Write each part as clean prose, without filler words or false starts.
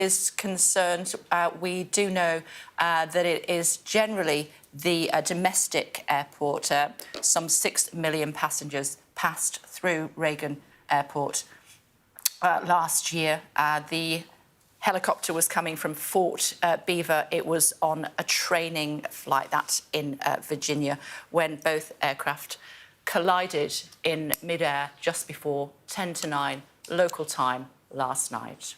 is concerned, we do know that it is generally the domestic airport. Some 6 million passengers passed through Reagan Airport last year. The helicopter was coming from Fort Beaver. It was on a training flight, that's in Virginia, when both aircraft collided in midair just before 10 to 9 local time last night.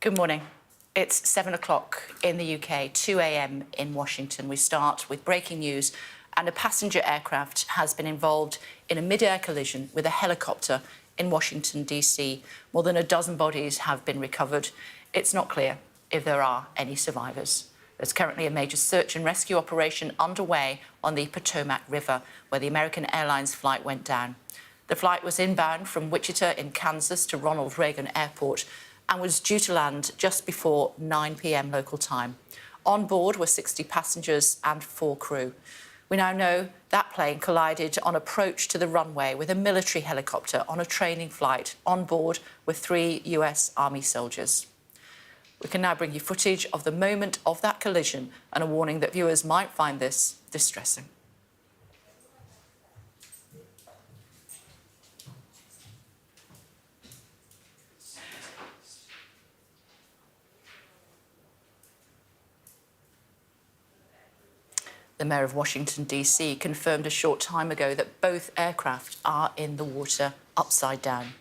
Good morning. It's 7 o'clock in the UK, 2 a.m. in Washington. We start with breaking news, and a passenger aircraft has been involved in a mid-air collision with a helicopter in Washington, D.C. More than a dozen bodies have been recovered. It's not clear if there are any survivors. There's currently a major search and rescue operation underway on the Potomac River, where the American Airlines flight went down. The flight was inbound from Wichita in Kansas to Ronald Reagan Airport and was due to land just before 9 p.m. local time. On board were 60 passengers and 4 crew. We now know that plane collided on approach to the runway with a military helicopter on a training flight. On board were 3 US Army soldiers. We can now bring you footage of the moment of that collision and a warning that viewers might find this distressing. The Mayor of Washington, D.C. confirmed a short time ago that both aircraft are in the water upside down.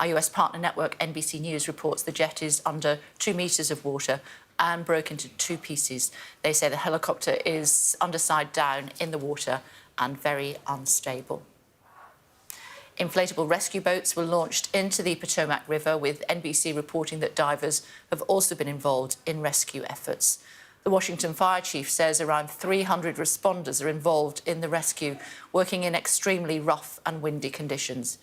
Our US partner network, NBC News, reports the jet is under 2 meters of water and broke into 2 pieces. They say the helicopter is underside down in the water and very unstable. Inflatable rescue boats were launched into the Potomac River, with NBC reporting that divers have also been involved in rescue efforts. The Washington Fire Chief says around 300 responders are involved in the rescue, working in extremely rough and windy conditions.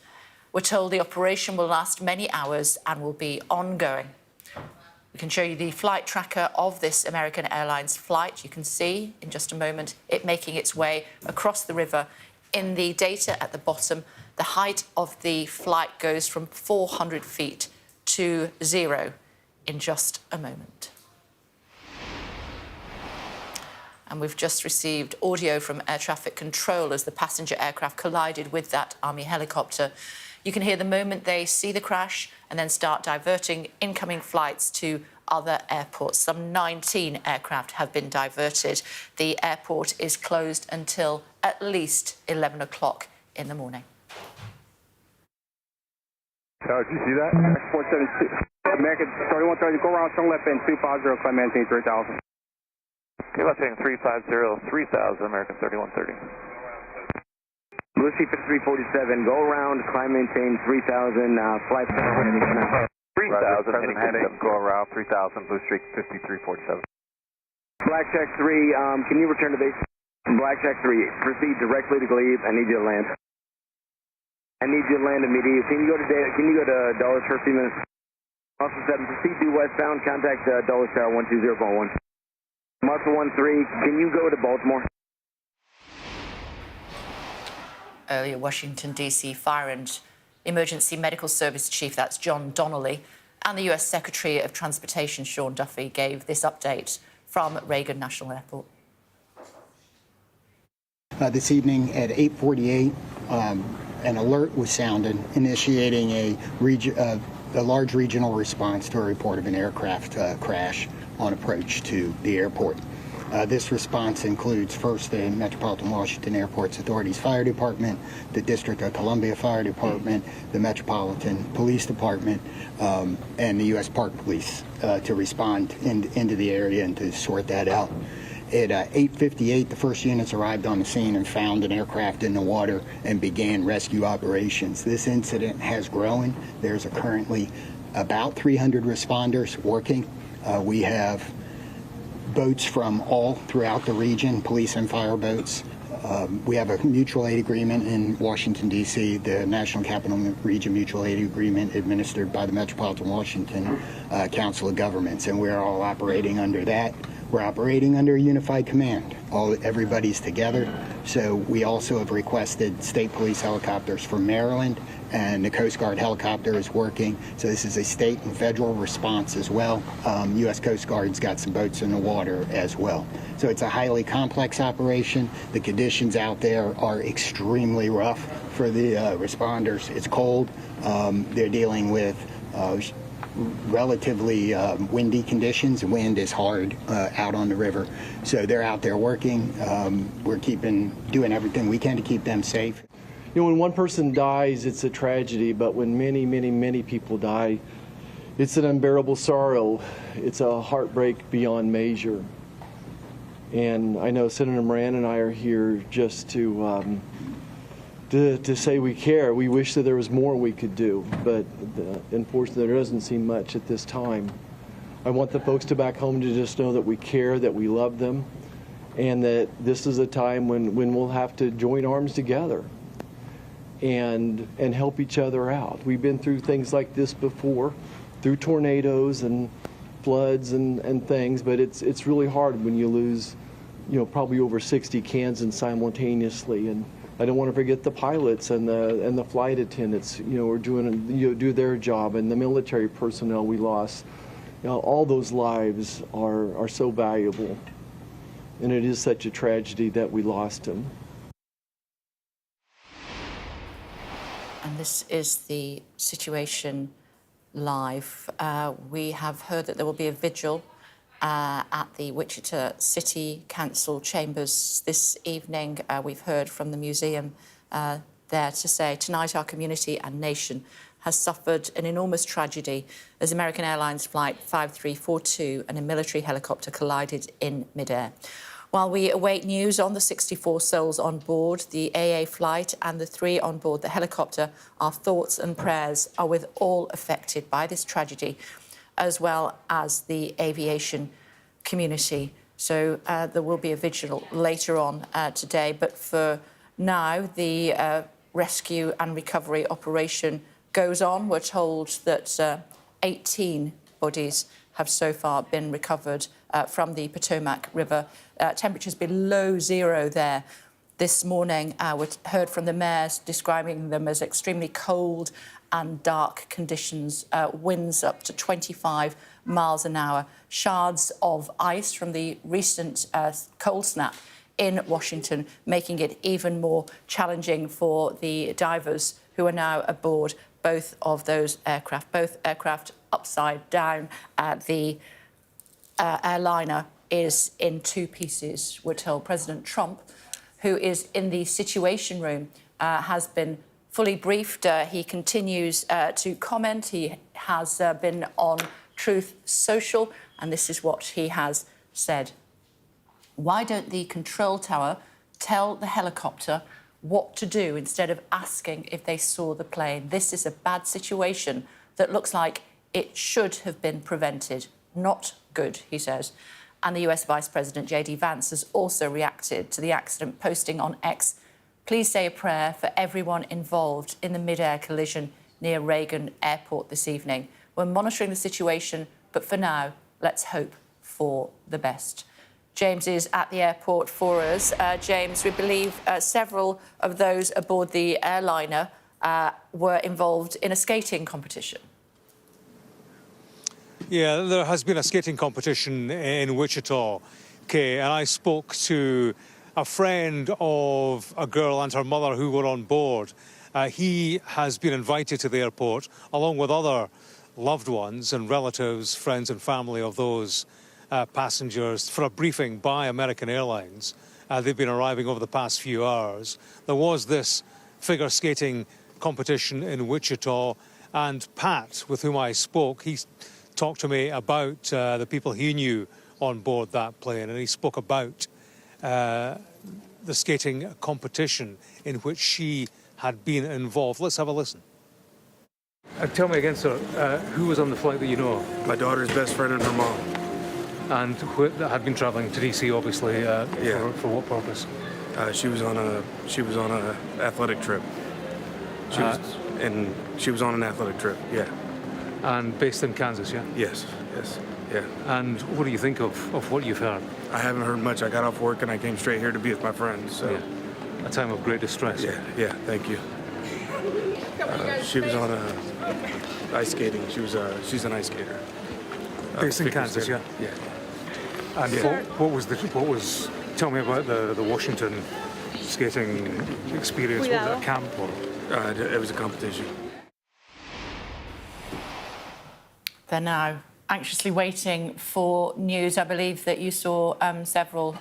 We're told the operation will last many hours and will be ongoing. We can show you the flight tracker of this American Airlines flight. You can see in just a moment it making its way across the river. In the data at the bottom, the height of the flight goes from 400 feet to 0 in just a moment. And we've just received audio from air traffic control as the passenger aircraft collided with that Army helicopter. You can hear the moment they see the crash and then start diverting incoming flights to other airports. Some 19 aircraft have been diverted. The airport is closed until at least 11 o'clock in the morning. Did you see that? 472. American 3130, go around, turn left end 250, climb maintain 3000. Okay, left heading 350, 3000, American 3130. Blue Sea 5347, go around, climb maintain 3000, flight 3000, heading go around 3000, Blue Streak 5347. Blackjack 3, can you return to base? Blackjack 3, proceed directly to Glebe. I need you to land. I need you to land immediately. Can you go to Dulles for a few minutes? Muscle 7, proceed due westbound, contact Dulles Tower 120.1. Muscle 13, can you go to Baltimore? Earlier, Washington, D.C. Fire and Emergency Medical Service Chief, that's John Donnelly, and the U.S. Secretary of Transportation, Sean Duffy, gave this update from Reagan National Airport. This evening at 8:48, an alert was sounded, initiating a large regional response to a report of an aircraft crash on approach to the airport. This response includes first the Metropolitan Washington Airports Authority's Fire Department, the District of Columbia Fire Department, the Metropolitan Police Department, and the U.S. Park Police to respond into the area and to sort that out. At 8:58, the first units arrived on the scene and found an aircraft in the water and began rescue operations. This incident has grown. There's currently about 300 responders working. We have boats from all throughout the region, police and fire boats. We have a mutual aid agreement in Washington, D.C., the National Capital Region Mutual Aid Agreement administered by the Metropolitan Washington Council of Governments, and we're all operating under that. We're operating under a unified command. Everybody's together. So we also have requested state police helicopters from Maryland, and the Coast Guard helicopter is working. So this is a state and federal response as well. U.S. Coast Guard's got some boats in the water as well. So it's a highly complex operation. The conditions out there are extremely rough for the responders. It's cold. They're dealing with relatively windy conditions. Wind is hard out on the river. So they're out there working. We're doing everything we can to keep them safe. You know, when one person dies, it's a tragedy, but when many, many, many people die, it's an unbearable sorrow. It's a heartbreak beyond measure. And I know Senator Moran and I are here just to say we care. We wish that there was more we could do, but unfortunately there doesn't seem much at this time. I want the folks to back home to just know that we care, that we love them, and that this is a time when we'll have to join arms together and help each other out. We've been through things like this before, through tornadoes and floods and things, but it's really hard when you lose, you know, probably over 60 Kansans simultaneously. And I don't want to forget the pilots and the flight attendants, you know, are do their job, and the military personnel we lost. You know, all those lives are so valuable, and it is such a tragedy that we lost them. And this is the situation live. We have heard that there will be a vigil at the Wichita City Council chambers this evening. We've heard from the museum there to say, tonight our community and nation has suffered an enormous tragedy as American Airlines Flight 5342 and a military helicopter collided in midair. While we await news on the 64 souls on board the AA flight and the 3 on board the helicopter, our thoughts and prayers are with all affected by this tragedy, as well as the aviation community. So there will be a vigil later on today. But for now, the rescue and recovery operation goes on. We're told that 18 bodies have so far been recovered from the Potomac River. Temperatures below zero there this morning. We heard from the mayors describing them as extremely cold and dark conditions, winds up to 25 miles an hour, shards of ice from the recent cold snap in Washington, making it even more challenging for the divers who are now aboard both of those aircraft, both aircraft upside down. The airliner is in 2 pieces, we're told. President Trump, who is in the Situation Room, has been fully briefed. He continues to comment. He has been on Truth Social, and this is what he has said. Why don't the control tower tell the helicopter what to do instead of asking if they saw the plane? This is a bad situation that looks like it should have been prevented. Not good, he says. And the US Vice President J.D. Vance has also reacted to the accident, posting on X, "Please say a prayer for everyone involved in the mid-air collision near Reagan Airport this evening. We're monitoring the situation, but for now, let's hope for the best." James is at the airport for us. James, we believe several of those aboard the airliner were involved in a skating competition. Yeah, there has been a skating competition in Wichita, Kay, and I spoke to a friend of a girl and her mother who were on board. He has been invited to the airport, along with other loved ones and relatives, friends and family of those passengers, for a briefing by American Airlines. They've been arriving over the past few hours. There was this figure skating competition in Wichita, and Pat, with whom I spoke, he talked to me about the people he knew on board that plane, and he spoke about the skating competition in which she had been involved. Let's have a listen. Tell me again, sir, who was on the flight that you know of? My daughter's best friend and her mom. And who had been travelling to DC, obviously. Yeah. For what purpose? She was on a athletic trip. She was on an athletic trip. Yeah. And based in Kansas, yeah. Yes. Yes. Yeah. And what do you think of what you've heard? I haven't heard much. I got off work and I came straight here to be with my friends. So. Yeah. A time of great distress. Yeah, thank you. She was on ice skating. She's an ice skater. Based in Kansas, skater. yeah? Yeah. And Yeah. what was, tell me about the Washington skating experience. Was it a camp or? It was a competition. They're now anxiously waiting for news. I believe that you saw several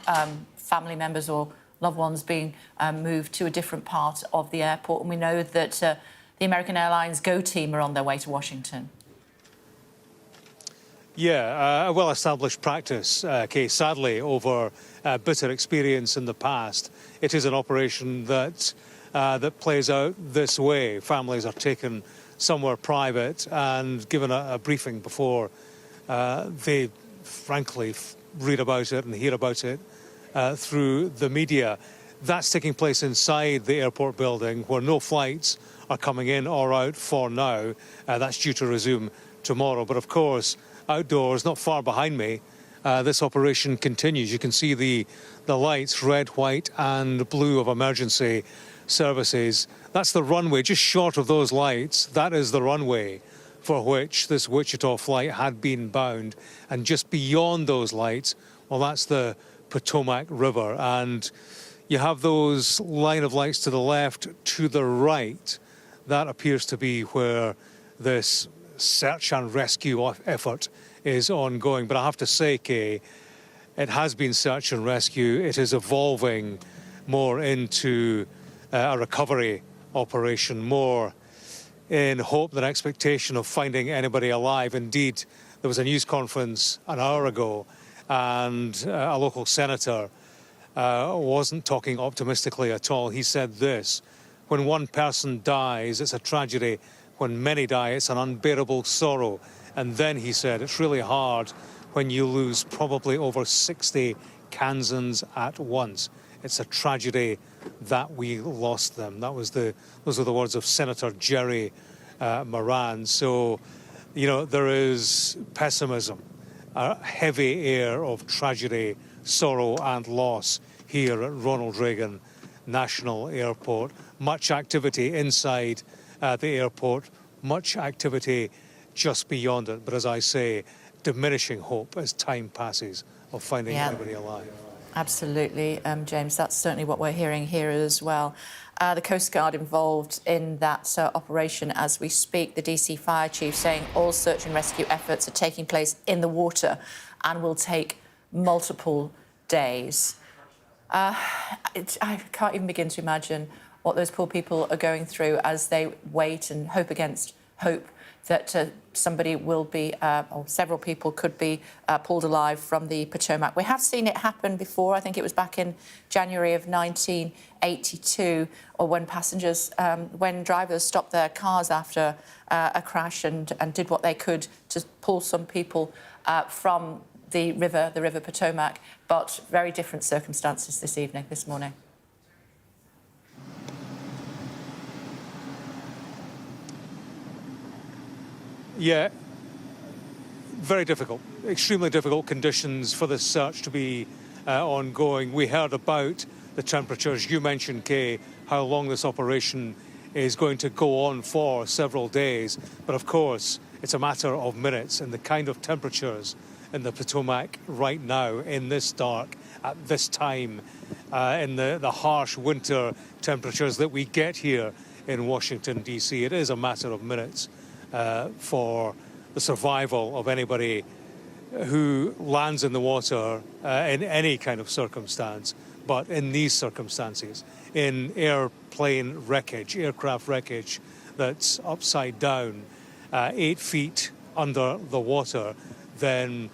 family members or loved ones being moved to a different part of the airport. And we know that the American Airlines Go team are on their way to Washington. Yeah, a well-established practice, Kay. Sadly, over bitter experience in the past, it is an operation that plays out this way. Families are taken somewhere private and given a briefing before they, frankly, read about it and hear about it through the media. That's taking place inside the airport building where no flights are coming in or out for now. That's due to resume tomorrow. But of course, outdoors, not far behind me, this operation continues. You can see the lights, red, white and blue of emergency services. That's the runway, just short of those lights. That is the runway for which this Wichita flight had been bound. And just beyond those lights, well, that's the Potomac River. And you have those line of lights to the left, to the right. That appears to be where this search and rescue effort is ongoing. But I have to say, Kay, it has been search and rescue. It is evolving more into a recovery operation, more in hope than expectation of finding anybody alive. Indeed, there was a news conference an hour ago and a local senator wasn't talking optimistically at all. He said this: when one person dies, it's a tragedy. When many die, it's an unbearable sorrow. And then he said, it's really hard when you lose probably over 60 Kansans at once. It's a tragedy that we lost them. Those are the words of Senator Jerry Moran. So, you know, there is pessimism, a heavy air of tragedy, sorrow and loss here at Ronald Reagan National Airport. Much activity inside the airport, much activity just beyond it. But as I say, diminishing hope as time passes of finding anybody alive. Absolutely, James. That's certainly what we're hearing here as well. The Coast Guard involved in that operation as we speak. The DC Fire Chief saying all search and rescue efforts are taking place in the water and will take multiple days. I can't even begin to imagine what those poor people are going through as they wait and hope against hope that somebody will be, or several people could be pulled alive from the Potomac. We have seen it happen before. I think it was back in January of 1982, or when when drivers stopped their cars after a crash and did what they could to pull some people from the river Potomac. But very different circumstances this morning. Yeah, very difficult, extremely difficult conditions for this search to be ongoing. We heard about the temperatures. You mentioned, Kay, how long this operation is going to go on for, several days. But of course, it's a matter of minutes, and the kind of temperatures in the Potomac right now, in this dark, at this time, in the harsh winter temperatures that we get here in Washington, D.C., it is a matter of minutes for the survival of anybody who lands in the water in any kind of circumstance. But in these circumstances, in airplane wreckage, aircraft wreckage that's upside down, 8 feet under the water, then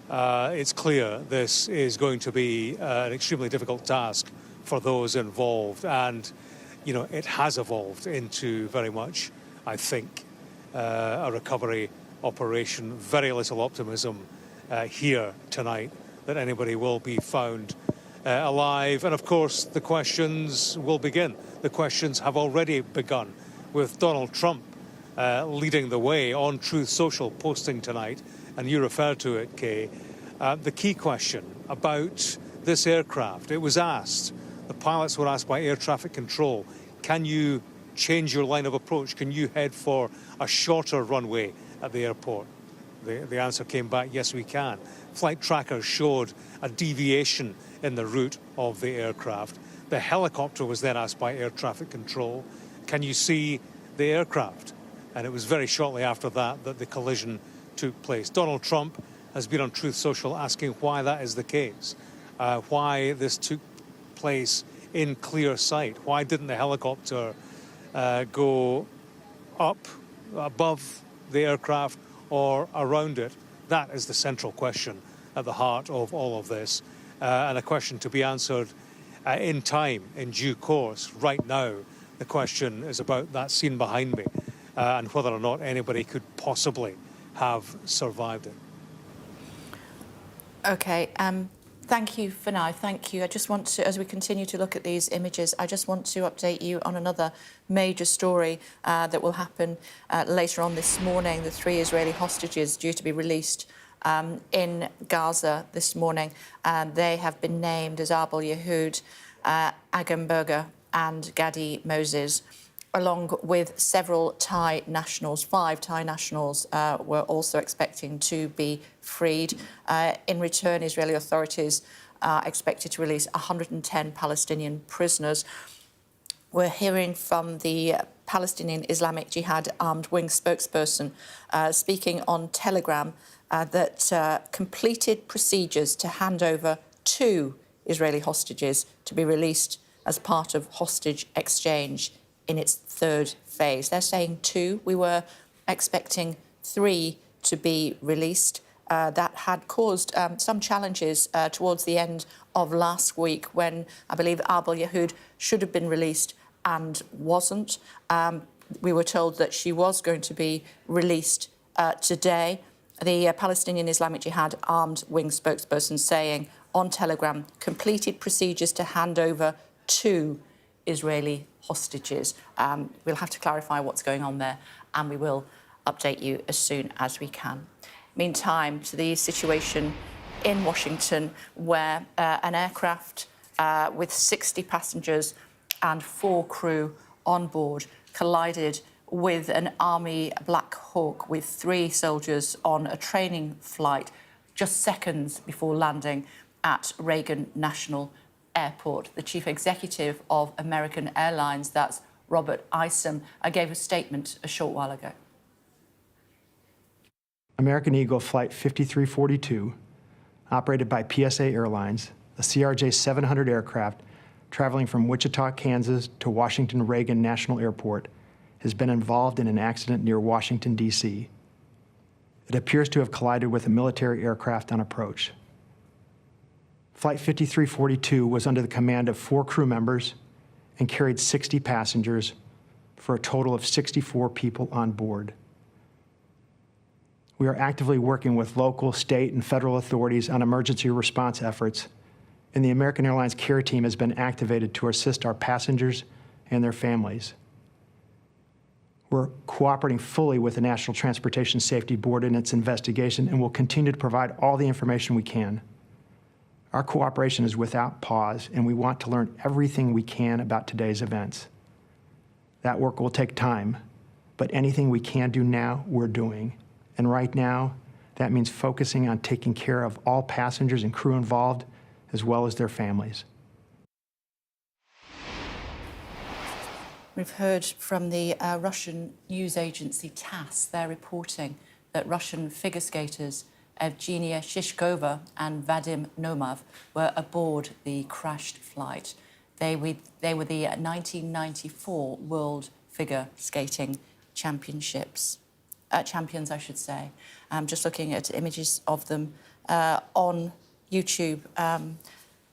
it's clear this is going to be an extremely difficult task for those involved. And, you know, it has evolved into very much, I think, a recovery operation. Very little optimism here tonight that anybody will be found alive. And of course, the questions will begin. The questions have already begun, with Donald Trump leading the way on Truth Social, posting tonight and you referred to it, Kay, the key question about this aircraft. It was asked, the pilots were asked by air traffic control, can you change your line of approach? Can you head for a shorter runway at the airport? The answer came back, yes, we can. Flight trackers showed a deviation in the route of the aircraft. The helicopter was then asked by air traffic control, can you see the aircraft? And it was very shortly after that that the collision took place. Donald Trump has been on Truth Social asking why that is the case, why this took place in clear sight. Why didn't the helicopter go up above the aircraft or around it? That is the central question at the heart of all of this, and a question to be answered in time, in due course. Right now, the question is about that scene behind me and whether or not anybody could possibly have survived it. OK, thank you for now. Thank you. I just want to, as we continue to look at these images, I just want to update you on another major story that will happen later on this morning. The 3 Israeli hostages due to be released in Gaza this morning. They have been named as Abel Yehud, Agamberger and Gadi Moses, along with several Thai nationals. 5 Thai nationals were also expecting to be freed. In return, Israeli authorities are expected to release 110 Palestinian prisoners. We're hearing from the Palestinian Islamic Jihad armed wing spokesperson speaking on Telegram that completed procedures to hand over 2 Israeli hostages to be released as part of hostage exchange in its 3rd phase. They're saying 2. We were expecting 3 to be released. That had caused some challenges towards the end of last week when I believe Abel Yehud should have been released and wasn't. We were told that she was going to be released today. The Palestinian Islamic Jihad armed wing spokesperson saying on Telegram, completed procedures to hand over 2 Israeli hostages. We'll have to clarify what's going on there, and we will update you as soon as we can. Meantime, to the situation in Washington, where an aircraft with 60 passengers and 4 crew on board collided with an Army Black Hawk with 3 soldiers on a training flight just seconds before landing at Reagan National Airport. The chief executive of American Airlines, that's Robert Isom, gave a statement a short while ago. American Eagle Flight 5342, operated by PSA Airlines, a CRJ 700 aircraft traveling from Wichita, Kansas to Washington Reagan National Airport, has been involved in an accident near Washington, D.C. It appears to have collided with a military aircraft on approach. Flight 5342 was under the command of 4 crew members and carried 60 passengers for a total of 64 people on board. We are actively working with local, state, and federal authorities on emergency response efforts, and the American Airlines care team has been activated to assist our passengers and their families. We're cooperating fully with the National Transportation Safety Board in its investigation and will continue to provide all the information we can. Our cooperation is without pause, and we want to learn everything we can about today's events. That work will take time, but anything we can do now, we're doing. And right now, that means focusing on taking care of all passengers and crew involved, as well as their families. We've heard from the Russian news agency TASS. They're reporting that Russian figure skaters Evgenia Shishkova and Vadim Nomov were aboard the crashed flight. They were the 1994 World Figure Skating Champions, I should say. Just looking at images of them on YouTube.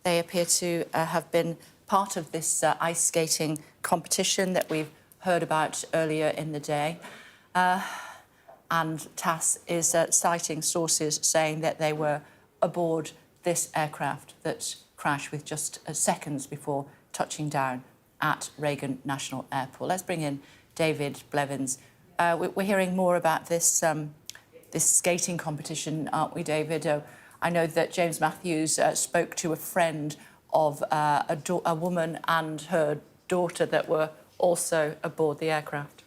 They appear to have been part of this ice skating competition that we've heard about earlier in the day. And TASS is citing sources saying that they were aboard this aircraft that crashed with just seconds before touching down at Reagan National Airport. Let's bring in David Blevins. We're hearing more about this this skating competition, aren't we, David? I know that James Matthews spoke to a friend of a woman and her daughter that were also aboard the aircraft.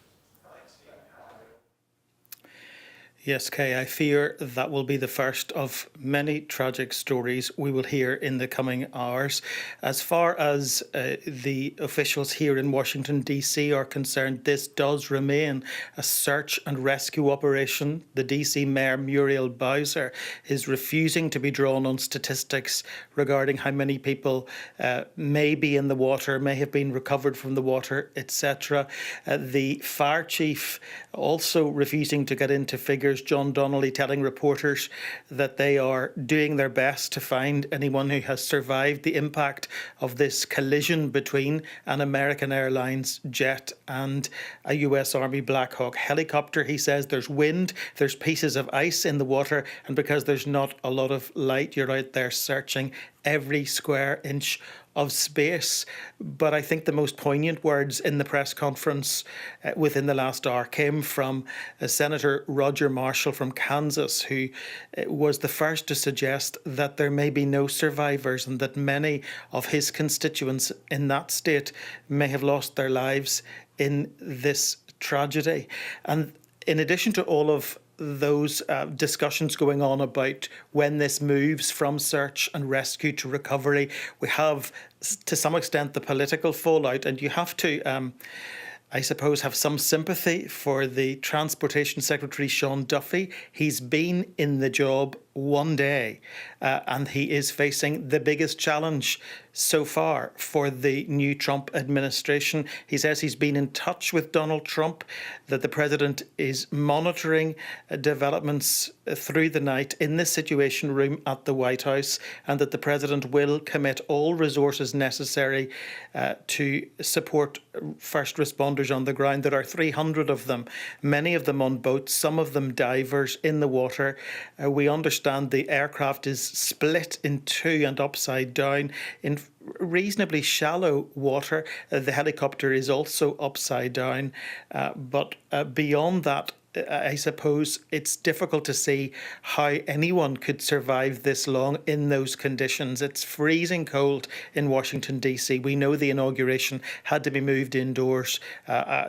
Yes, Kay, I fear that will be the first of many tragic stories we will hear in the coming hours. As far as the officials here in Washington, D.C. are concerned, this does remain a search and rescue operation. The D.C. Mayor Muriel Bowser is refusing to be drawn on statistics regarding how many people may be in the water, may have been recovered from the water, etc. The fire chief also refusing to get into figures. John Donnelly telling reporters that they are doing their best to find anyone who has survived the impact of this collision between an American Airlines jet and a US Army Black Hawk helicopter. He says there's wind, there's pieces of ice in the water, and because there's not a lot of light, you're out there searching every square inch of space. But I think the most poignant words in the press conference within the last hour came from Senator Roger Marshall from Kansas, who was the first to suggest that there may be no survivors and that many of his constituents in that state may have lost their lives in this tragedy. And in addition to all of those discussions going on about when this moves from search and rescue to recovery, we have to some extent the political fallout, and you have to I suppose, have some sympathy for the Transportation Secretary, Sean Duffy. He's been in the job one day and he is facing the biggest challenge so far for the new Trump administration. He says he's been in touch with Donald Trump, that the president is monitoring developments through the night in the Situation Room at the White House, and that the president will commit all resources necessary to support first responders on the ground. There are 300 of them, many of them on boats, some of them divers in the water. We understand the aircraft is split in two and upside down in reasonably shallow water. The helicopter is also upside down, but beyond that, I suppose it's difficult to see how anyone could survive this long in those conditions. It's freezing cold in Washington, D.C. We know the inauguration had to be moved indoors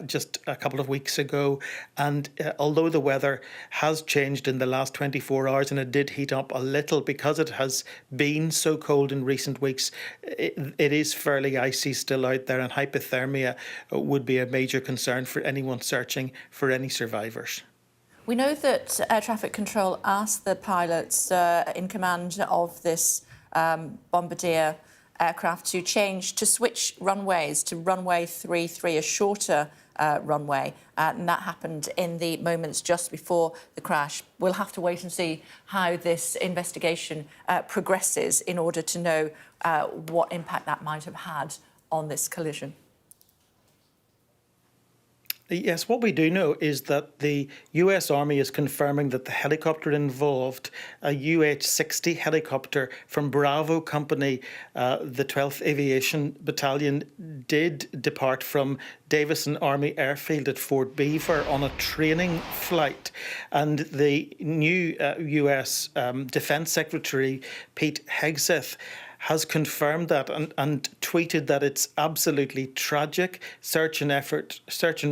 just a couple of weeks ago. And although the weather has changed in the last 24 hours and it did heat up a little because it has been so cold in recent weeks, it is fairly icy still out there, and hypothermia would be a major concern for anyone searching for any survivors. We know that air traffic control asked the pilots in command of this Bombardier aircraft to switch runways to runway 33, a shorter runway, and that happened in the moments just before the crash. We'll have to wait and see how this investigation progresses in order to know what impact that might have had on this collision. Yes, what we do know is that the US Army is confirming that the helicopter involved, a UH-60 helicopter from Bravo Company, the 12th Aviation Battalion, did depart from Davison Army Airfield at Fort Beaver on a training flight. And the new US Defense Secretary, Pete Hegseth, has confirmed that and tweeted that it's absolutely tragic. Search and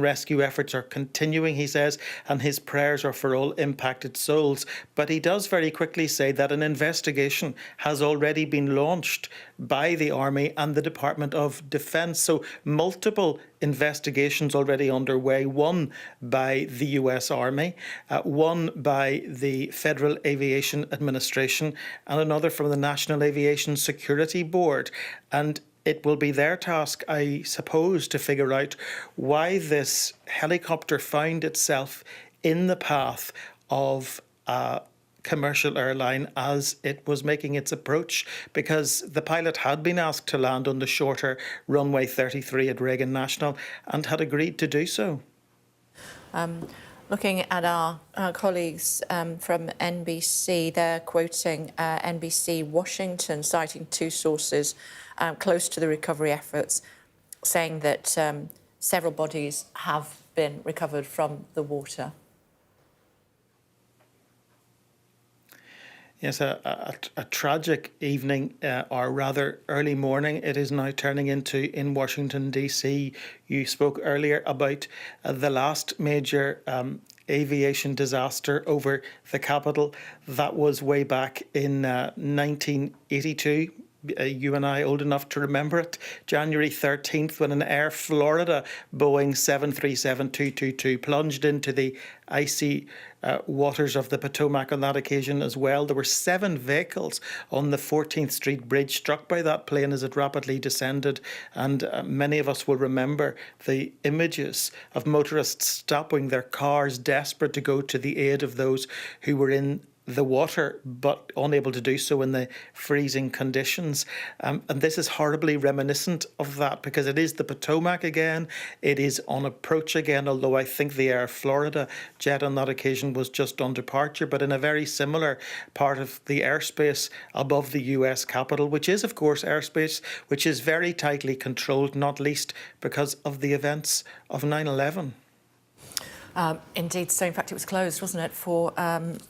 rescue efforts are continuing, he says, and his prayers are for all impacted souls. But he does very quickly say that an investigation has already been launched by the Army and the Department of Defense. So multiple investigations already underway, one by the US Army, one by the Federal Aviation Administration, and another from the National Aviation Security Board. And it will be their task, I suppose, to figure out why this helicopter found itself in the path of commercial airline as it was making its approach, because the pilot had been asked to land on the shorter runway 33 at Reagan National and had agreed to do so. Looking at our colleagues from NBC, they're quoting NBC Washington, citing two sources close to the recovery efforts, saying that several bodies have been recovered from the water. Yes, a tragic evening, or rather early morning, it is now turning into in Washington, D.C. You spoke earlier about the last major aviation disaster over the Capitol. That was way back in 1982. You and I old enough to remember it. January 13th, when an Air Florida Boeing 737-222 plunged into the icy waters of the Potomac on that occasion as well. There were 7 vehicles on the 14th Street Bridge struck by that plane as it rapidly descended. And many of us will remember the images of motorists stopping their cars, desperate to go to the aid of those who were in the water, but unable to do so in the freezing conditions. And this is horribly reminiscent of that, because it is the Potomac again. It is on approach again, although I think the Air Florida jet on that occasion was just on departure, but in a very similar part of the airspace above the US Capitol, which is, of course, airspace which is very tightly controlled, not least because of the events of 9/11. Indeed, so in fact it was closed, wasn't it, for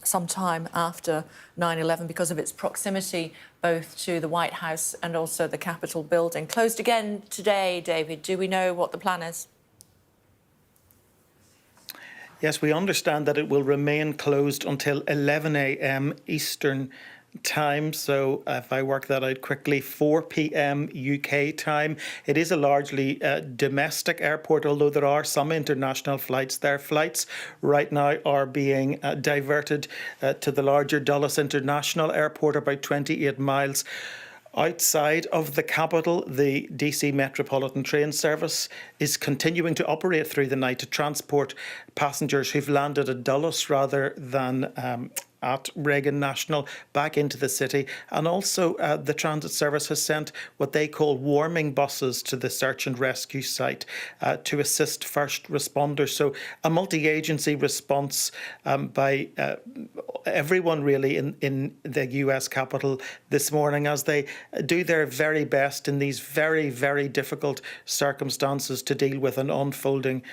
some time after 9/11 because of its proximity both to the White House and also the Capitol building. Closed again today, David. Do we know what the plan is? Yes, we understand that it will remain closed until 11 a.m. Eastern time. So if I work that out quickly, 4 p.m. UK time. It is a largely domestic airport, although there are some international flights there. Flights right now are being diverted to the larger Dulles International Airport, about 28 miles outside of the Capitol. The DC Metropolitan Train Service is continuing to operate through the night to transport passengers who've landed at Dulles rather than at Reagan National back into the city. And also the transit service has sent what they call warming buses to the search and rescue site to assist first responders. So a multi-agency response by everyone really in the US Capitol this morning, as they do their very best in these very, very difficult circumstances to deal with an unfolding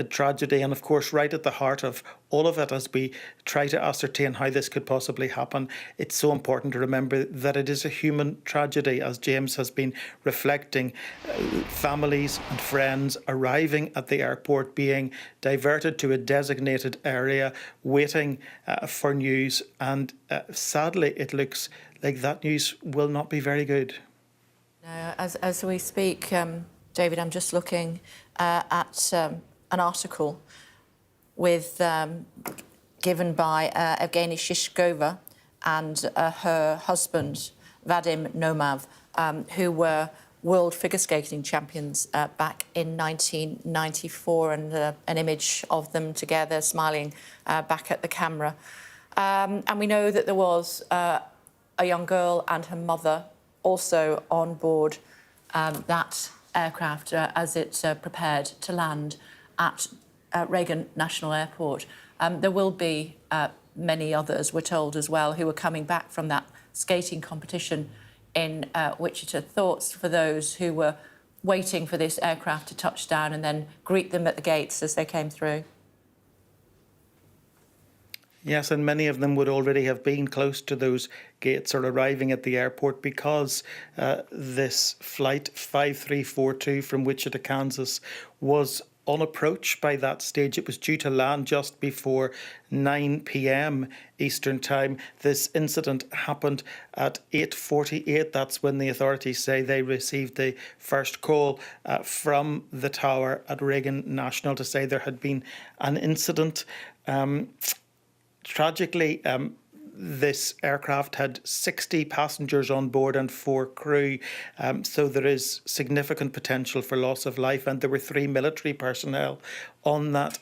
tragedy. And of course, right at the heart of all of it, as we try to ascertain how this could possibly happen, it's so important to remember that it is a human tragedy, as James has been reflecting. Families and friends arriving at the airport, being diverted to a designated area, waiting for news. And sadly, it looks like that news will not be very good. As we speak, David, I'm just looking at an article given by Evgeny Shishkova and her husband, Vadim Nomov, who were world figure skating champions back in 1994, and an image of them together smiling back at the camera. And we know that there was a young girl and her mother also on board that aircraft as it prepared to land at Reagan National Airport. There will be many others, we're told as well, who are coming back from that skating competition in Wichita. Thoughts for those who were waiting for this aircraft to touch down and then greet them at the gates as they came through? Yes, and many of them would already have been close to those gates or arriving at the airport, because this flight 5342 from Wichita, Kansas was on approach by that stage. It was due to land just before 9 p.m. Eastern Time. This incident happened at 8:48. That's when the authorities say they received the first call from the tower at Reagan National to say there had been an incident. Tragically, this aircraft had 60 passengers on board and 4 crew, so there is significant potential for loss of life. And there were 3 military personnel on that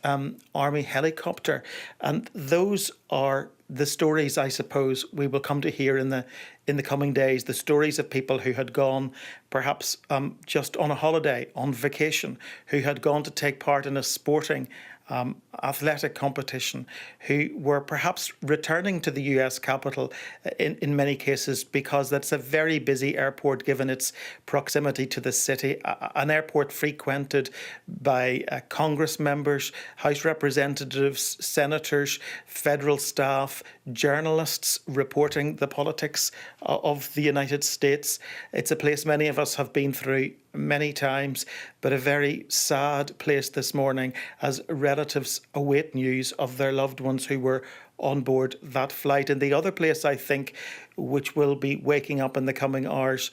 Army helicopter. And those are the stories, I suppose, we will come to hear in the coming days. The stories of people who had gone perhaps just on a holiday, on vacation, who had gone to take part in a sporting athletic competition, who were perhaps returning to the US capital in many cases because that's a very busy airport given its proximity to the city, an airport frequented by Congress members, House representatives, senators, federal staff, journalists reporting the politics of the United States. It's a place many of us have been through many times, but a very sad place this morning as relatives await news of their loved ones who were on board that flight. And the other place, I think, which will be waking up in the coming hours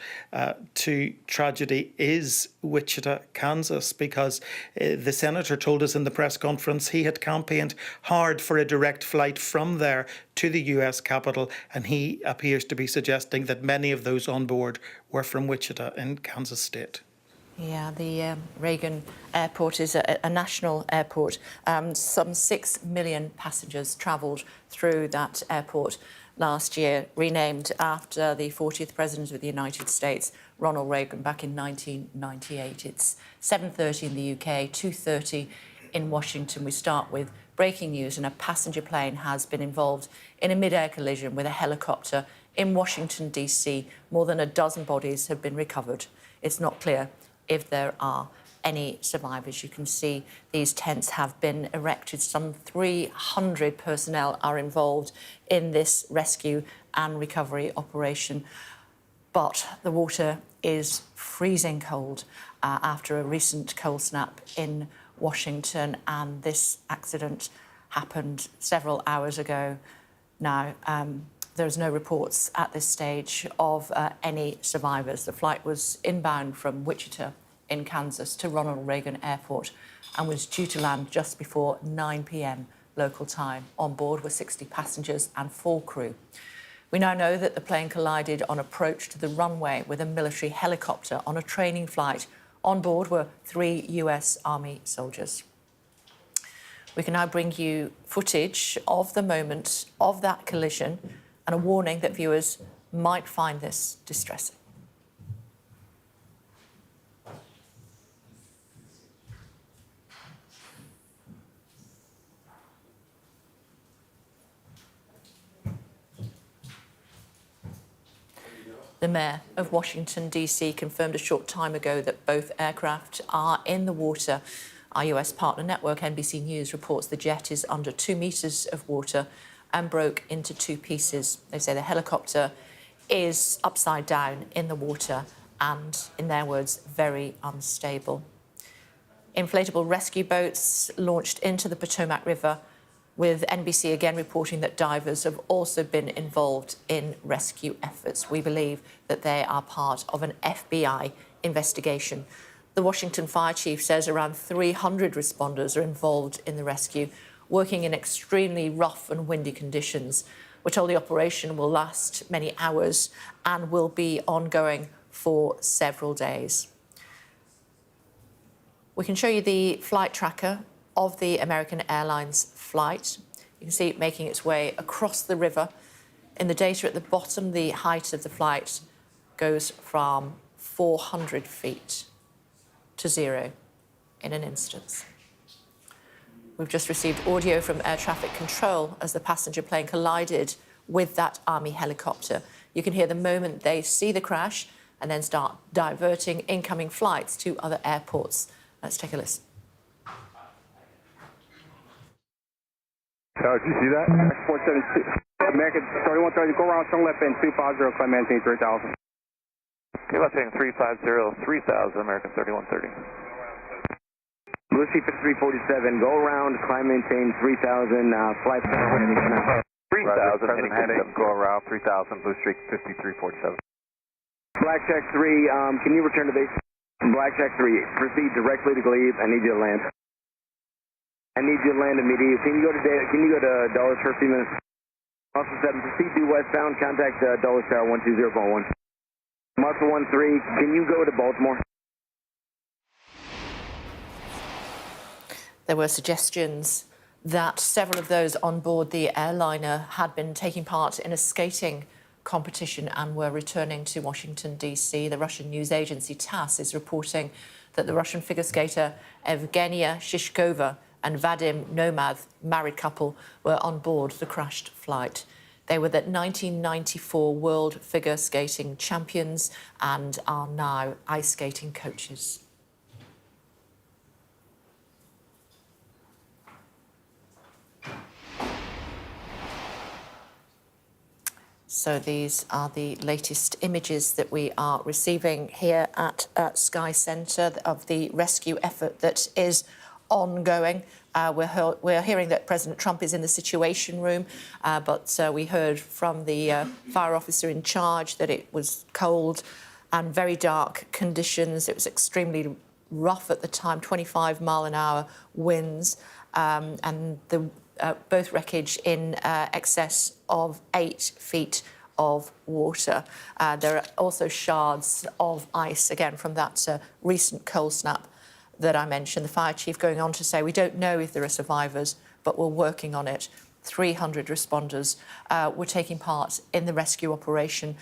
to tragedy is Wichita, Kansas, because the senator told us in the press conference he had campaigned hard for a direct flight from there to the US Capitol, and he appears to be suggesting that many of those on board were from Wichita in Kansas State. Yeah, the Reagan Airport is a national airport. Some 6 million passengers travelled through that airport last year, renamed after the 40th President of the United States, Ronald Reagan, back in 1998. It's 7:30 in the UK, 2:30 in Washington. We start with breaking news, and a passenger plane has been involved in a mid-air collision with a helicopter in Washington, D.C. More than a dozen bodies have been recovered. It's not clear if there are any survivors. You can see these tents have been erected. Some 300 personnel are involved in this rescue and recovery operation. But the water is freezing cold after a recent cold snap in Washington, and this accident happened several hours ago now. There's no reports at this stage of any survivors. The flight was inbound from Wichita in Kansas to Ronald Reagan Airport and was due to land just before 9 p.m. local time. On board were 60 passengers and 4 crew. We now know that the plane collided on approach to the runway with a military helicopter on a training flight. On board were 3 US Army soldiers. We can now bring you footage of the moment of that collision and a warning that viewers might find this distressing. The Mayor of Washington, D.C. confirmed a short time ago that both aircraft are in the water. Our US partner network, NBC News, reports the jet is under 2 metres of water and broke into 2 pieces. They say the helicopter is upside down in the water and, in their words, very unstable. Inflatable rescue boats launched into the Potomac River, with NBC again reporting that divers have also been involved in rescue efforts. We believe that they are part of an FBI investigation. The Washington Fire Chief says around 300 responders are involved in the rescue, working in extremely rough and windy conditions. We're told the operation will last many hours and will be ongoing for several days. We can show you the flight tracker of the American Airlines flight. You can see it making its way across the river. In the data at the bottom, the height of the flight goes from 400 feet to 0 in an instant. We've just received audio from air traffic control as the passenger plane collided with that Army helicopter. You can hear the moment they see the crash and then start diverting incoming flights to other airports. Let's take a listen. Did you see that? 472. American 3130, go around, turn left end 250, climb maintain 3000. Okay, left heading 350, 3000, American 3130. Lucy 5347, go around, climb maintain 3000, flight 3000, heading go around 3000, Blue Streak 5347. Blackjack 3, can you return to base? Blackjack 3, proceed directly to Glebe. I need you to land. I need you to land immediately. Can you go to Dulles for a few minutes? Muscle 7, proceed due westbound, contact Dulles Tower 120.1. Muscle 13, can you go to Baltimore? There were suggestions that several of those on board the airliner had been taking part in a skating competition and were returning to Washington, D.C. The Russian news agency TASS is reporting that the Russian figure skater Evgenia Shishkova and Vadim Nomad, married couple, were on board the crashed flight. They were the 1994 World Figure Skating champions and are now ice skating coaches. So these are the latest images that we are receiving here at Sky Centre of the rescue effort that is ongoing. We're hearing that President Trump is in the Situation Room, but we heard from the fire officer in charge that it was cold and very dark conditions. It was extremely rough at the time, 25-mile-an-hour winds, and the both wreckage in excess of 8 feet of water. There are also shards of ice, again, from that recent cold snap that I mentioned. The fire chief going on to say, we don't know if there are survivors, but we're working on it. 300 responders were taking part in the rescue operation.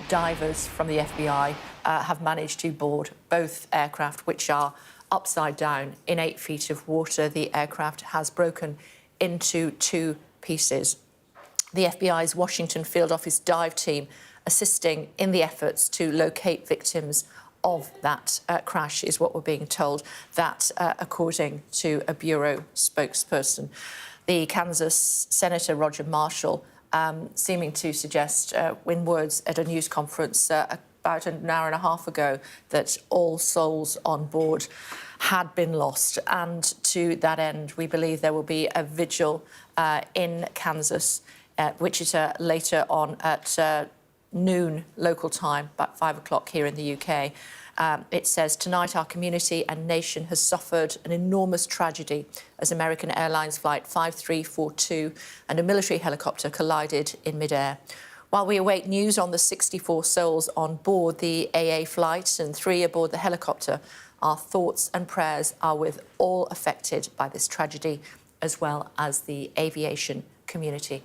Divers from the FBI have managed to board both aircraft, which are upside down in 8 feet of water. The aircraft has broken into 2 pieces. The FBI's Washington Field Office dive team assisting in the efforts to locate victims of that crash is what we're being told, that according to a Bureau spokesperson. The Kansas Senator Roger Marshall seeming to suggest, in words at a news conference about an hour and a half ago, that all souls on board had been lost. And to that end, we believe there will be a vigil in Kansas, which is later on at noon local time, about 5 o'clock here in the UK. It says, tonight our community and nation has suffered an enormous tragedy as American Airlines Flight 5342 and a military helicopter collided in midair. While we await news on the 64 souls on board the AA flight and 3 aboard the helicopter, our thoughts and prayers are with all affected by this tragedy, as well as the aviation community.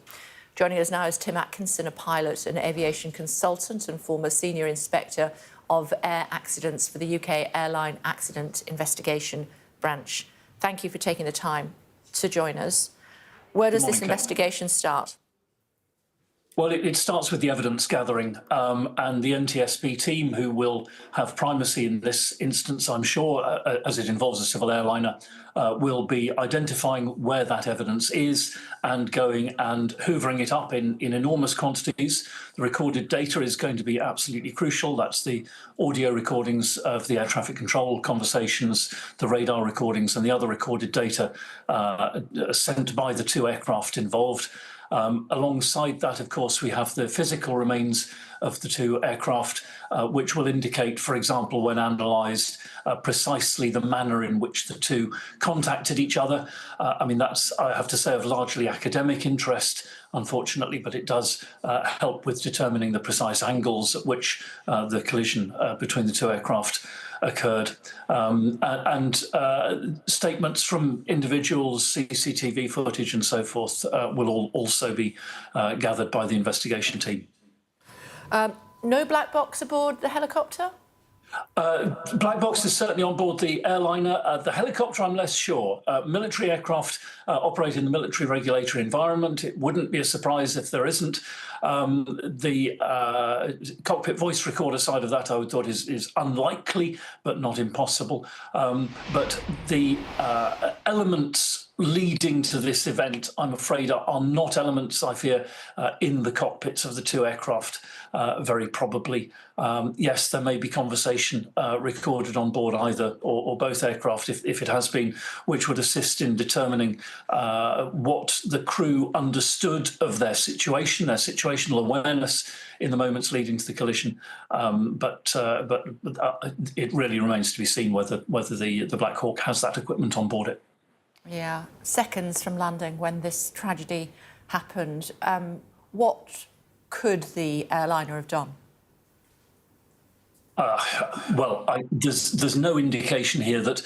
Joining us now is Tim Atkinson, a pilot and aviation consultant and former senior inspector of air accidents for the UK Airline Accident Investigation Branch. Thank you for taking the time to join us. Where does this investigation start? Well, it starts with the evidence gathering, and the NTSB team, who will have primacy in this instance, I'm sure, as it involves a civil airliner, will be identifying where that evidence is and going and hoovering it up in enormous quantities. The recorded data is going to be absolutely crucial. That's the audio recordings of the air traffic control conversations, the radar recordings, and the other recorded data sent by the 2 aircraft involved. Alongside that, of course, we have the physical remains of the 2 aircraft, which will indicate, for example, when analysed, precisely the manner in which the 2 contacted each other. I mean, that's, I have to say, of largely academic interest, unfortunately, but it does help with determining the precise angles at which the collision between the 2 aircraft occurred, and statements from individuals, CCTV footage and so forth will also be gathered by the investigation team. No black box aboard the helicopter? Black box is certainly on board the airliner. The helicopter, I'm less sure. Military aircraft operate in the military regulatory environment. It wouldn't be a surprise if there isn't. The cockpit voice recorder side of that, I would thought, is unlikely, but not impossible. But the elements leading to this event, I'm afraid, are not elements, I fear, in the cockpits of the 2 aircraft, very probably. Yes, there may be conversation recorded on board either or both aircraft, if it has been, which would assist in determining what the crew understood of their situational awareness in the moments leading to the collision. But it really remains to be seen whether the Black Hawk has that equipment on board it. Yeah, seconds from landing when this tragedy happened. What could the airliner have done? Well, there's no indication here that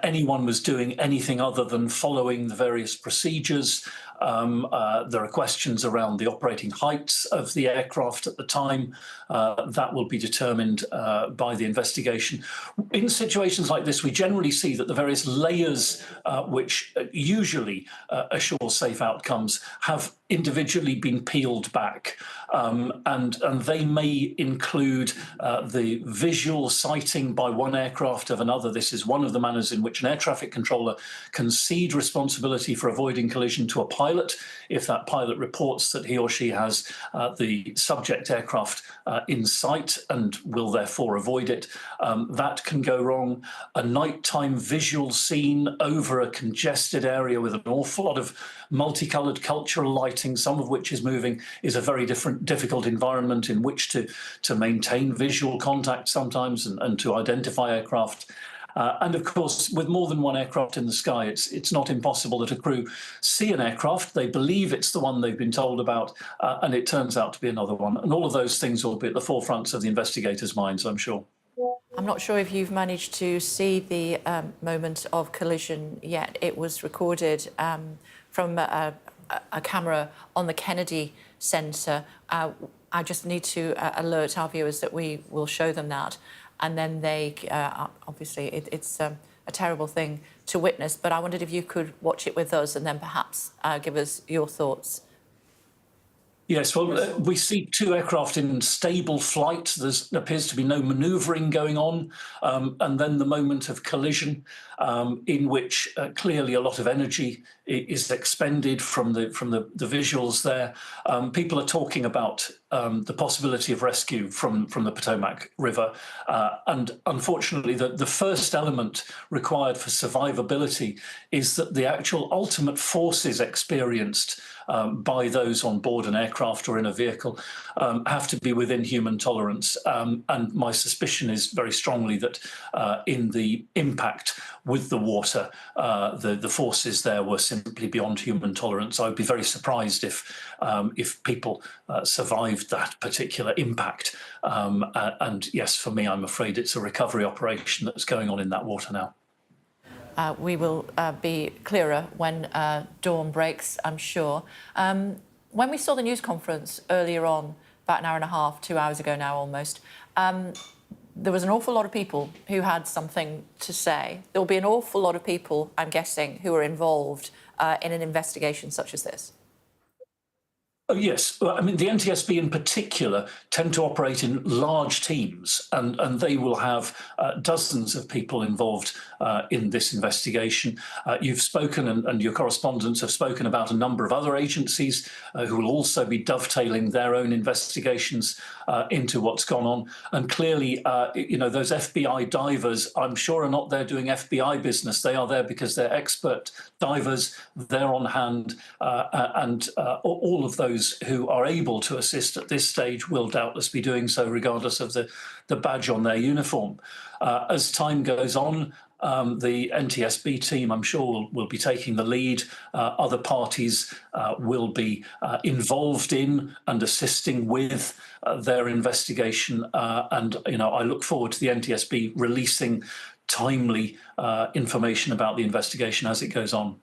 anyone was doing anything other than following the various procedures. There are questions around the operating heights of the aircraft at the time. That will be determined by the investigation. In situations like this, we generally see that the various layers which usually assure safe outcomes have individually been peeled back. And they may include the visual sighting by one aircraft of another. This is one of the manners in which an air traffic controller can cede responsibility for avoiding collision to a pilot if that pilot reports that he or she has the subject aircraft in sight and will therefore avoid it. That can go wrong. A nighttime visual scene over a congested area with an awful lot of multicoloured cultural lighting, some of which is moving, is a very difficult environment in which to maintain visual contact sometimes and to identify aircraft. And of course, with more than one aircraft in the sky, it's not impossible that a crew see an aircraft, they believe it's the one they've been told about, and it turns out to be another one. And all of those things will be at the forefronts of the investigators' minds, I'm sure. I'm not sure if you've managed to see the moment of collision yet. It was recorded from a camera on the Kennedy Center. I just need to alert our viewers that we will show them that. And then they, obviously, it's a terrible thing to witness, but I wondered if you could watch it with us and then perhaps give us your thoughts. Yes, well, we see two aircraft in stable flight. There appears to be no manoeuvring going on. And then the moment of collision in which clearly a lot of energy is expended from the visuals there. People are talking about the possibility of rescue from the Potomac River. And unfortunately, the first element required for survivability is that the actual ultimate forces experienced by those on board an aircraft or in a vehicle have to be within human tolerance. And my suspicion is very strongly that in the impact with the water, the forces there were simply beyond human tolerance. I would be very surprised if people survived that particular impact. And yes, for me, I'm afraid it's a recovery operation that's going on in that water now. We will be clearer when dawn breaks, I'm sure. When we saw the news conference earlier on, about an hour and a half, 2 hours ago now almost, there was an awful lot of people who had something to say. There will be an awful lot of people, I'm guessing, who are involved in an investigation such as this. Oh, yes. Well, I mean, the NTSB in particular tend to operate in large teams, and they will have dozens of people involved in this investigation. You've spoken, and your correspondents have spoken about a number of other agencies who will also be dovetailing their own investigations into what's gone on. And clearly, you know, those FBI divers, I'm sure, are not there doing FBI business. They are there because they're expert divers. They're on hand, and all of those who are able to assist at this stage will doubtless be doing so regardless of the badge on their uniform. As time goes on, the NTSB team, I'm sure, will be taking the lead. Other parties will be involved in and assisting with their investigation. And, you know, I look forward to the NTSB releasing timely information about the investigation as it goes on.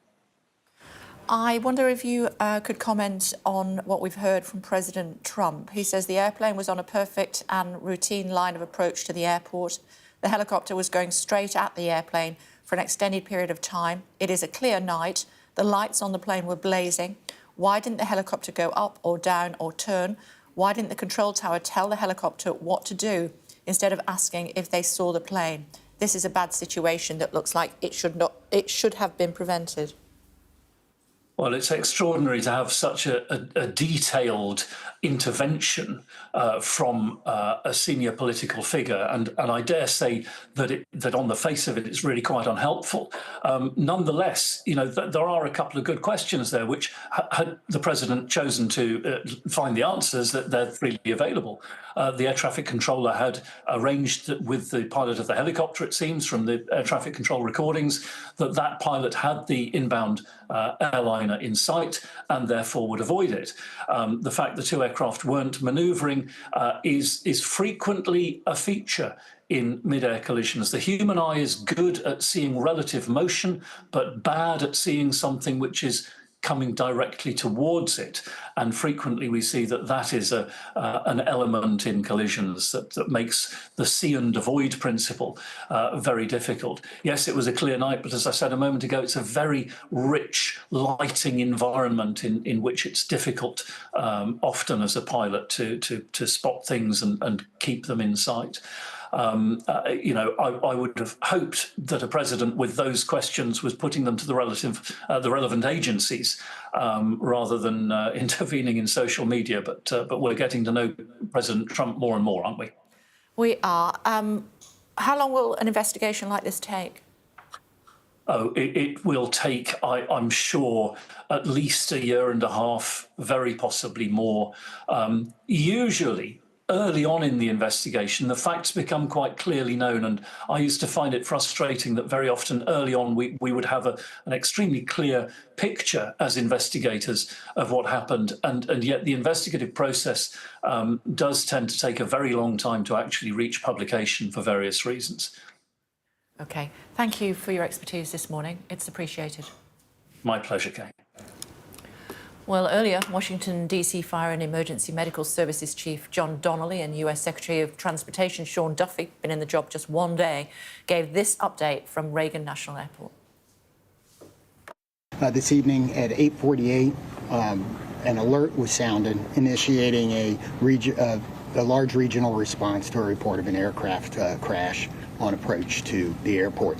I wonder if you could comment on what we've heard from President Trump. He says the airplane was on a perfect and routine line of approach to the airport. The helicopter was going straight at the airplane for an extended period of time. It is a clear night. The lights on the plane were blazing. Why didn't the helicopter go up or down or turn? Why didn't the control tower tell the helicopter what to do instead of asking if they saw the plane? This is a bad situation that looks like it should have been prevented. Well, it's extraordinary to have such a detailed intervention from a senior political figure, and I dare say that on the face of it, it's really quite unhelpful. Nonetheless, you know, there are a couple of good questions there, which had the president chosen to find the answers, that they're freely available. The air traffic controller had arranged with the pilot of the helicopter, it seems, from the air traffic control recordings, that pilot had the inbound airliner in sight and therefore would avoid it. The fact the two aircraft weren't manoeuvring is frequently a feature in mid-air collisions. The human eye is good at seeing relative motion, but bad at seeing something which is coming directly towards it. And frequently we see that that is an element in collisions that makes the see and avoid principle very difficult. Yes, it was a clear night, but as I said a moment ago, it's a very rich lighting environment in which it's difficult often as a pilot to spot things and keep them in sight. I would have hoped that a president with those questions was putting them to the relevant agencies rather than intervening in social media. But we're getting to know President Trump more and more, aren't we? We are. How long will an investigation like this take? Oh, it will take, I'm sure, at least a year and a half, very possibly more. Usually, early on in the investigation, the facts become quite clearly known, and I used to find it frustrating that very often early on we would have an extremely clear picture as investigators of what happened, and yet the investigative process does tend to take a very long time to actually reach publication for various reasons. OK. Thank you for your expertise this morning. It's appreciated. My pleasure, Kate. Well, earlier, Washington, D.C. Fire and Emergency Medical Services Chief John Donnelly and US Secretary of Transportation Sean Duffy, been in the job just one day, gave this update from Reagan National Airport. This evening at 8:48, an alert was sounded, initiating a large regional response to a report of an aircraft crash on approach to the airport.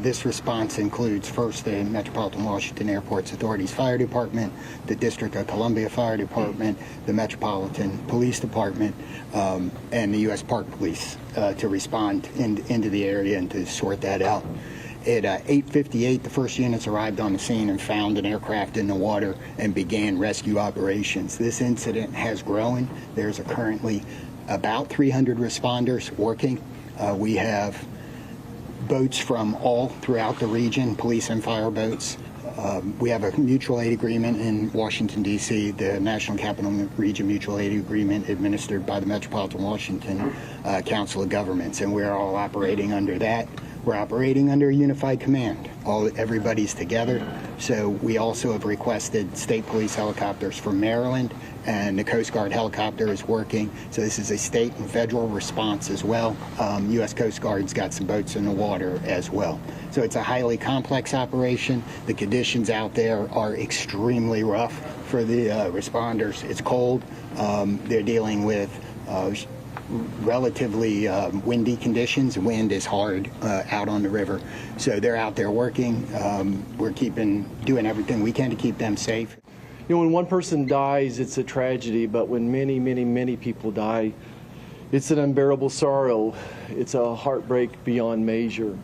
This response includes first the Metropolitan Washington Airports Authority's Fire Department, the District of Columbia Fire Department, the Metropolitan Police Department, and the U.S. Park Police to respond into the area and to sort that out. At 8:58, the first units arrived on the scene and found an aircraft in the water and began rescue operations. This incident has grown. There's currently about 300 responders working. We have boats from all throughout the region, police and fire boats. We have a mutual aid agreement in Washington, D.C., the National Capital Region Mutual Aid Agreement administered by the Metropolitan Washington Council of Governments, and we're all operating under that. We're operating under a unified command. Everybody's together. So we also have requested state police helicopters from Maryland, and the Coast Guard helicopter is working. So this is a state and federal response as well. U.S. Coast Guard's got some boats in the water as well. So it's a highly complex operation. The conditions out there are extremely rough for the responders. It's cold. They're dealing with relatively windy conditions. Wind is hard out on the river. So they're out there working. We're doing everything we can to keep them safe. You know, when one person dies, it's a tragedy, but when many, many, many people die, it's an unbearable sorrow. It's a heartbreak beyond measure.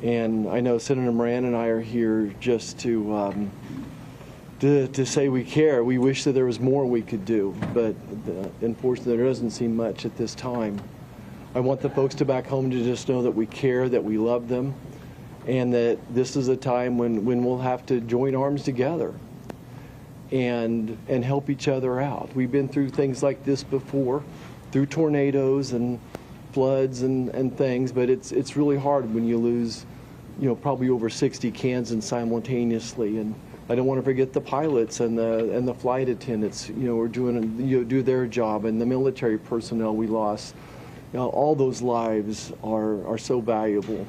And I know Senator Moran and I are here just to say we care. We wish that there was more we could do, but unfortunately there doesn't seem much at this time. I want the folks back home to just know that we care, that we love them, and that this is a time when we'll have to join arms together and help each other out. We've been through things like this before, through tornadoes and floods and things, but it's really hard when you lose, you know, probably over 60 Kansans simultaneously. And I don't want to forget the pilots and the flight attendants, you know, are do their job, and the military personnel we lost. You know, all those lives are so valuable,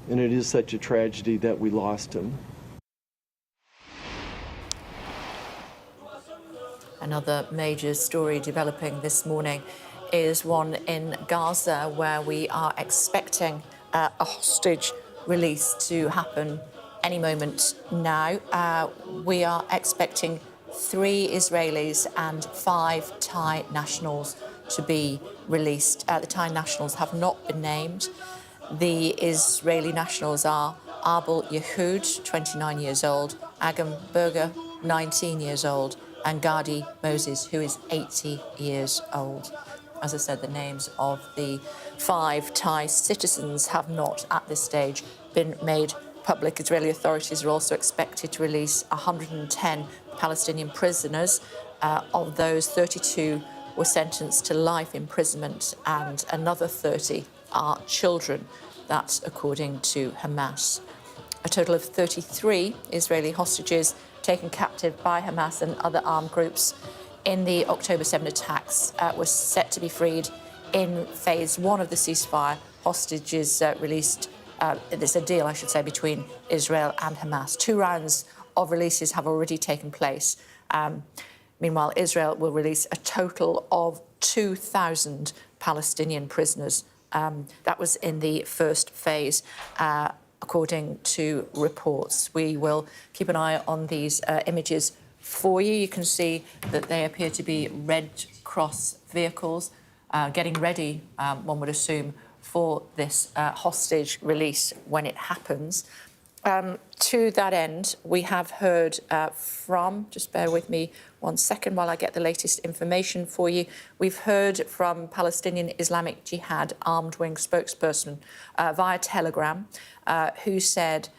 and it is such a tragedy that we lost them. Another major story developing this morning is one in Gaza, where we are expecting a hostage release to happen any moment now. We are expecting 3 Israelis and 5 Thai nationals to be released. The Thai nationals have not been named. The Israeli nationals are Abel Yehud, 29 years old, Agam Berger, 19 years old, and Gadi Moses, who is 80 years old. As I said, the names of the 5 Thai citizens have not, at this stage, been made public. Israeli authorities are also expected to release 110 Palestinian prisoners. Of those, 32 were sentenced to life imprisonment, and another 30 are children. That's according to Hamas. A total of 33 Israeli hostages taken captive by Hamas and other armed groups in the October 7 attacks were set to be freed in phase 1 of the ceasefire. Hostages released. There's a deal, I should say, between Israel and Hamas. 2 rounds of releases have already taken place. Meanwhile, Israel will release a total of 2,000 Palestinian prisoners. That was in the first phase, according to reports. We will keep an eye on these images for you. You can see that they appear to be Red Cross vehicles getting ready, one would assume, for this hostage release when it happens. To that end, we have heard from, just bear with me 1 second while I get the latest information for you. We've heard from Palestinian Islamic Jihad armed wing spokesperson via Telegram, who said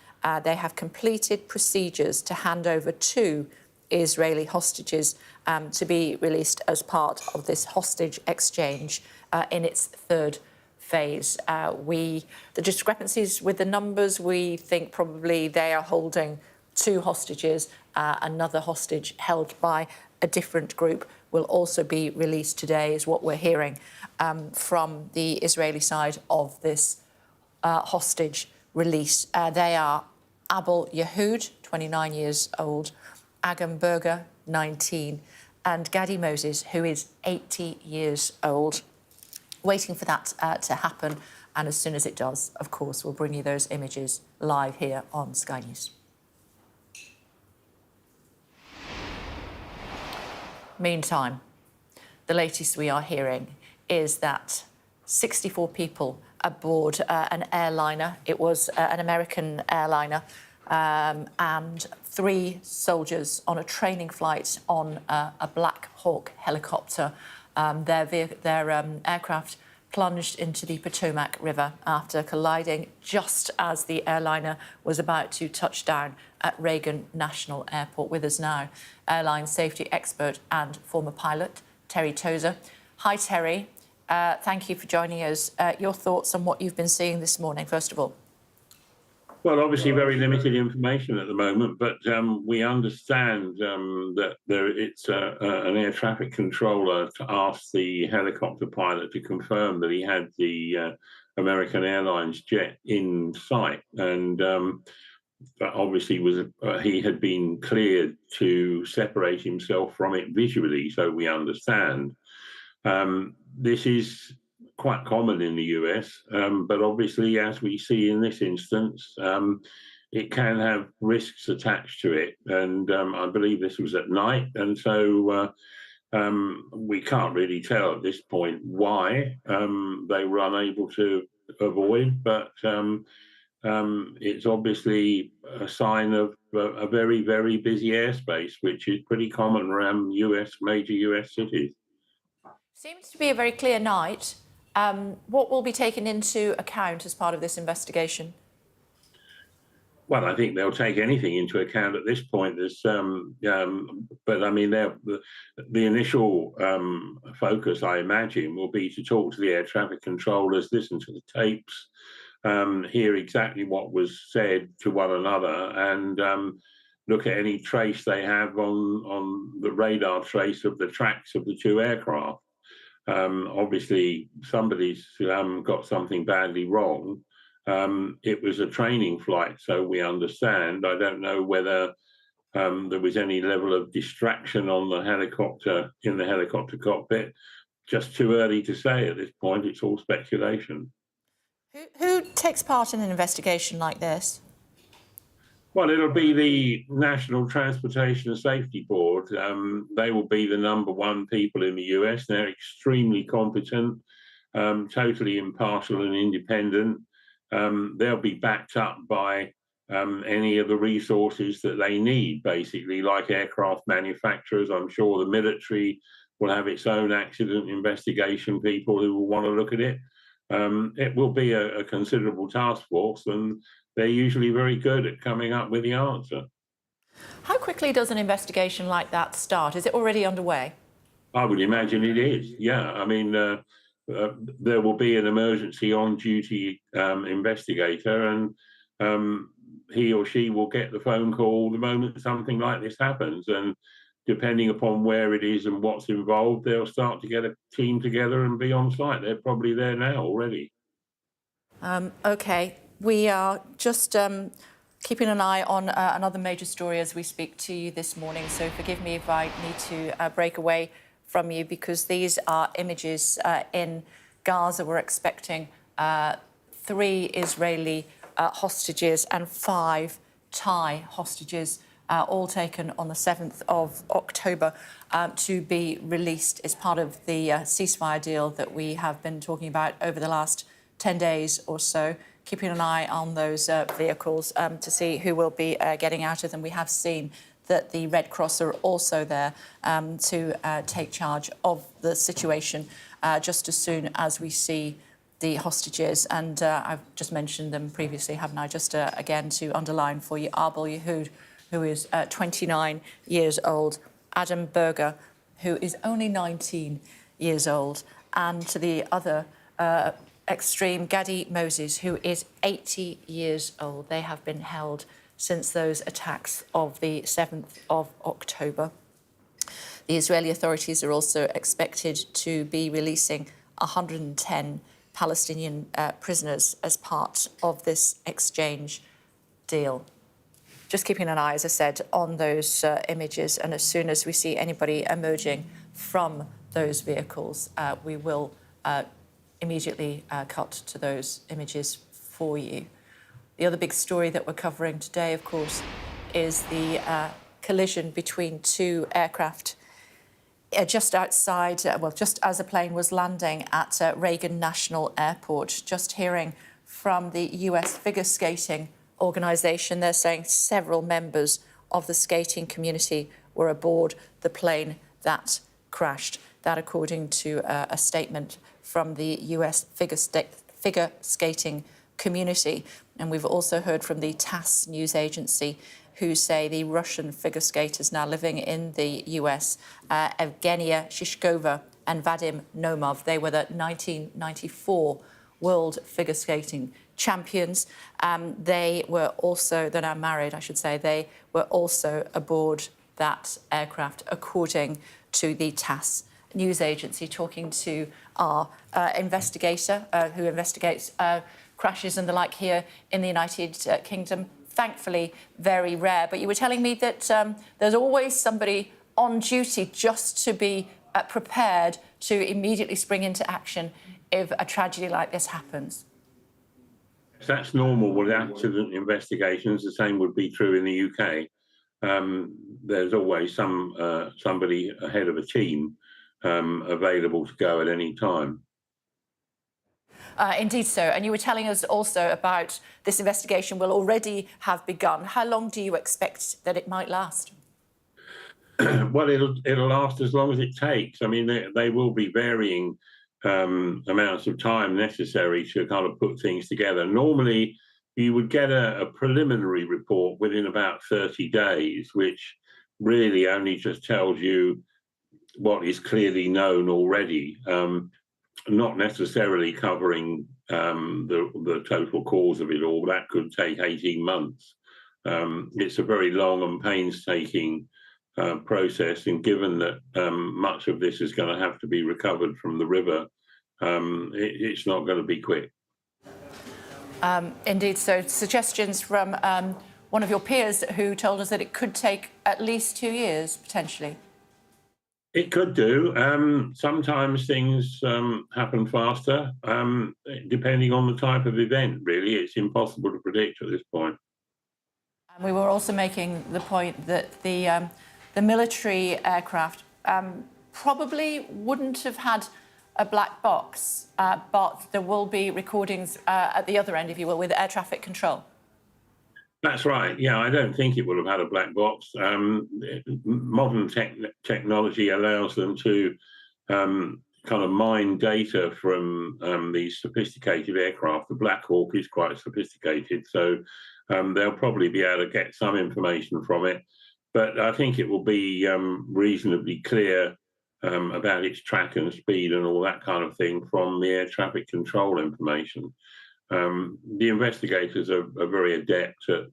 they have completed procedures to hand over 2 Israeli hostages to be released as part of this hostage exchange in its 3rd phase. The discrepancies with the numbers, we think probably they are holding 2 hostages. Another hostage held by a different group will also be released today, is what we're hearing from the Israeli side of this hostage release. They are Abel Yehud, 29 years old, Agam Berger, 19, and Gadi Moses, who is 80 years old. Waiting for that to happen, and as soon as it does, of course, we'll bring you those images live here on Sky News. Meantime, the latest we are hearing is that 64 people aboard an airliner, it was an American airliner, and 3 soldiers on a training flight on a Black Hawk helicopter. Their aircraft plunged into the Potomac River after colliding just as the airliner was about to touch down at Reagan National Airport. With us now, airline safety expert and former pilot, Terry Tozer. Hi, Terry. Thank you for joining us. Your thoughts on what you've been seeing this morning, first of all? Well, obviously very limited information at the moment, but we understand that it's an air traffic controller to ask the helicopter pilot to confirm that he had the American Airlines jet in sight, and obviously he had been cleared to separate himself from it visually, so we understand. This is quite common in the US, but obviously, as we see in this instance, it can have risks attached to it. And I believe this was at night, and so we can't really tell at this point why they were unable to avoid, but it's obviously a sign of a very, very busy airspace, which is pretty common around major US cities. Seems to be a very clear night. What will be taken into account as part of this investigation? Well, I think they'll take anything into account at this point. But I mean, the initial focus, I imagine, will be to talk to the air traffic controllers, listen to the tapes, hear exactly what was said to one another, and look at any trace they have on the radar trace of the tracks of the 2 aircraft. Obviously, somebody's got something badly wrong. It was a training flight, so we understand. I don't know whether there was any level of distraction on the helicopter, in the helicopter cockpit. Just too early to say at this point. It's all speculation. Who takes part in an investigation like this? Well, it'll be the National Transportation Safety Board. They will be the #1 people in the US. They're extremely competent, totally impartial and independent. They'll be backed up by any of the resources that they need, basically, like aircraft manufacturers. I'm sure the military will have its own accident investigation people who will want to look at it. It will be a considerable task force, and they're usually very good at coming up with the answer. How quickly does an investigation like that start? Is it already underway? I would imagine it is, yeah. I mean, there will be an emergency on-duty investigator, and he or she will get the phone call the moment something like this happens, and depending upon where it is and what's involved, they'll start to get a team together and be on site. They're probably there now already. OK, we are just keeping an eye on another major story as we speak to you this morning. So forgive me if I need to break away from you, because these are images in Gaza. We're expecting 3 Israeli hostages and 5 Thai hostages, all taken on the 7th of October, to be released as part of the ceasefire deal that we have been talking about over the last 10 days or so, keeping an eye on those vehicles to see who will be getting out of them. We have seen that the Red Cross are also there to take charge of the situation just as soon as we see the hostages. And I've just mentioned them previously, haven't I? Just again to underline for you, Arbel Yehud, who is 29 years old, Adam Berger, who is only 19 years old, and to the other extreme, Gadi Moses, who is 80 years old. They have been held since those attacks of the 7th of October. The Israeli authorities are also expected to be releasing 110 Palestinian prisoners as part of this exchange deal. Just keeping an eye, as I said, on those images, and as soon as we see anybody emerging from those vehicles, we will immediately cut to those images for you. The other big story that we're covering today, of course, is the collision between 2 aircraft just outside, just as a plane was landing at Reagan National Airport. Just hearing from the US figure skating organisation, they're saying several members of the skating community were aboard the plane that crashed. That, according to a statement from the US figure skating community. And we've also heard from the TASS news agency, who say the Russian figure skaters now living in the US, Evgenia Shishkova and Vadim Nomov, they were the 1994 World Figure Skating champions. They're now married, I should say. They were also aboard that aircraft, according to the TASS news agency, talking to our investigator who investigates crashes and the like here in the United Kingdom. Thankfully, very rare. But you were telling me that there's always somebody on duty just to be prepared to immediately spring into action if a tragedy like this happens. That's normal with accident investigations. The same would be true in the UK. There's always somebody ahead of a team available to go at any time. Indeed so. And you were telling us also about this investigation will already have begun. How long do you expect that it might last? Well, it'll last as long as it takes. I mean, they will be varying amounts of time necessary to kind of put things together. Normally, you would get a preliminary report within about 30 days, which really only just tells you what is clearly known already. Not necessarily covering the total cause of it all. That could take 18 months. It's a very long and painstaking process, and given that much of this is going to have to be recovered from the river, it's not going to be quick. Indeed, so suggestions from one of your peers who told us that it could take at least 2 years, potentially. It could do. Sometimes things happen faster, depending on the type of event, really. It's impossible to predict at this point. And we were also making the point that the military aircraft probably wouldn't have had a black box, but there will be recordings at the other end, if you will, with air traffic control. That's right. Yeah, I don't think it would have had a black box. Modern technology allows them to kind of mine data from these sophisticated aircraft. The Black Hawk is quite sophisticated, so they'll probably be able to get some information from it. But I think it will be reasonably clear about its track and speed and all that kind of thing from the air traffic control information. The investigators are very adept at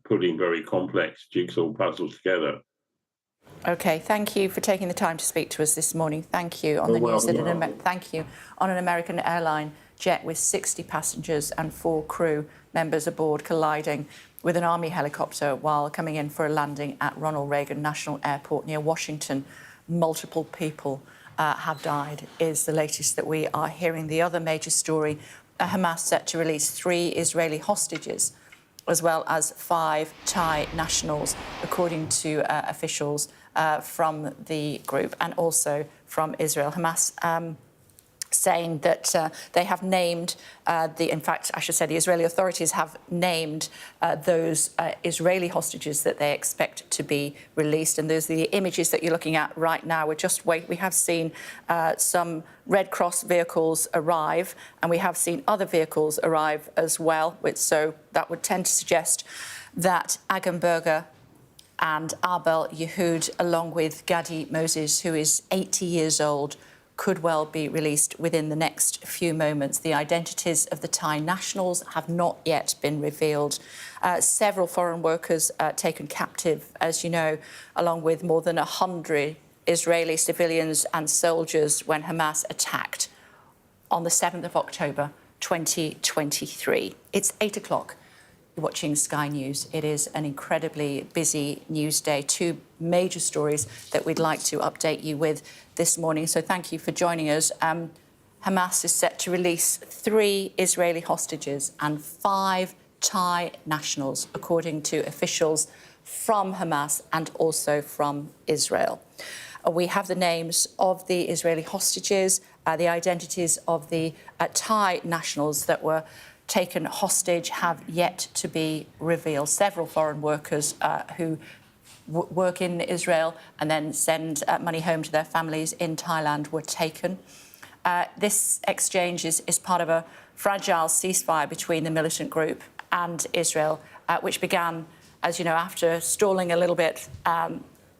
putting very complex jigsaw puzzles together. Okay, thank you for taking the time to speak to us this morning. Thank you. On the news that thank you. On an American airline jet with 60 passengers and 4 crew members aboard colliding with an Army helicopter while coming in for a landing at Ronald Reagan National Airport near Washington. Multiple people have died, is the latest that we are hearing. The other major story, Hamas set to release 3 Israeli hostages, as well as 5 Thai nationals, according to officials from the group and also from Israel. Hamas saying that they have named in fact, I should say the Israeli authorities have named those Israeli hostages that they expect to be released. And those are the images that you're looking at right now. We have seen some Red Cross vehicles arrive, and we have seen other vehicles arrive as well. So that would tend to suggest that Agamberger and Abel Yehud, along with Gadi Moses, who is 80 years old, could well be released within the next few moments. The identities of the Thai nationals have not yet been revealed. Several foreign workers taken captive, as you know, along with more than 100 Israeli civilians and soldiers when Hamas attacked on the 7th of October 2023. It's 8 o'clock. You're watching Sky News. It is an incredibly busy news day. 2 major stories that we'd like to update you with this morning. So thank you for joining us. Hamas is set to release 3 Israeli hostages and 5 Thai nationals, according to officials from Hamas and also from Israel. We have the names of the Israeli hostages, the identities of the Thai nationals that were taken hostage have yet to be revealed. Several foreign workers who work in Israel and then send money home to their families in Thailand were taken. This exchange is part of a fragile ceasefire between the militant group and Israel, which began, as you know, after stalling a little bit.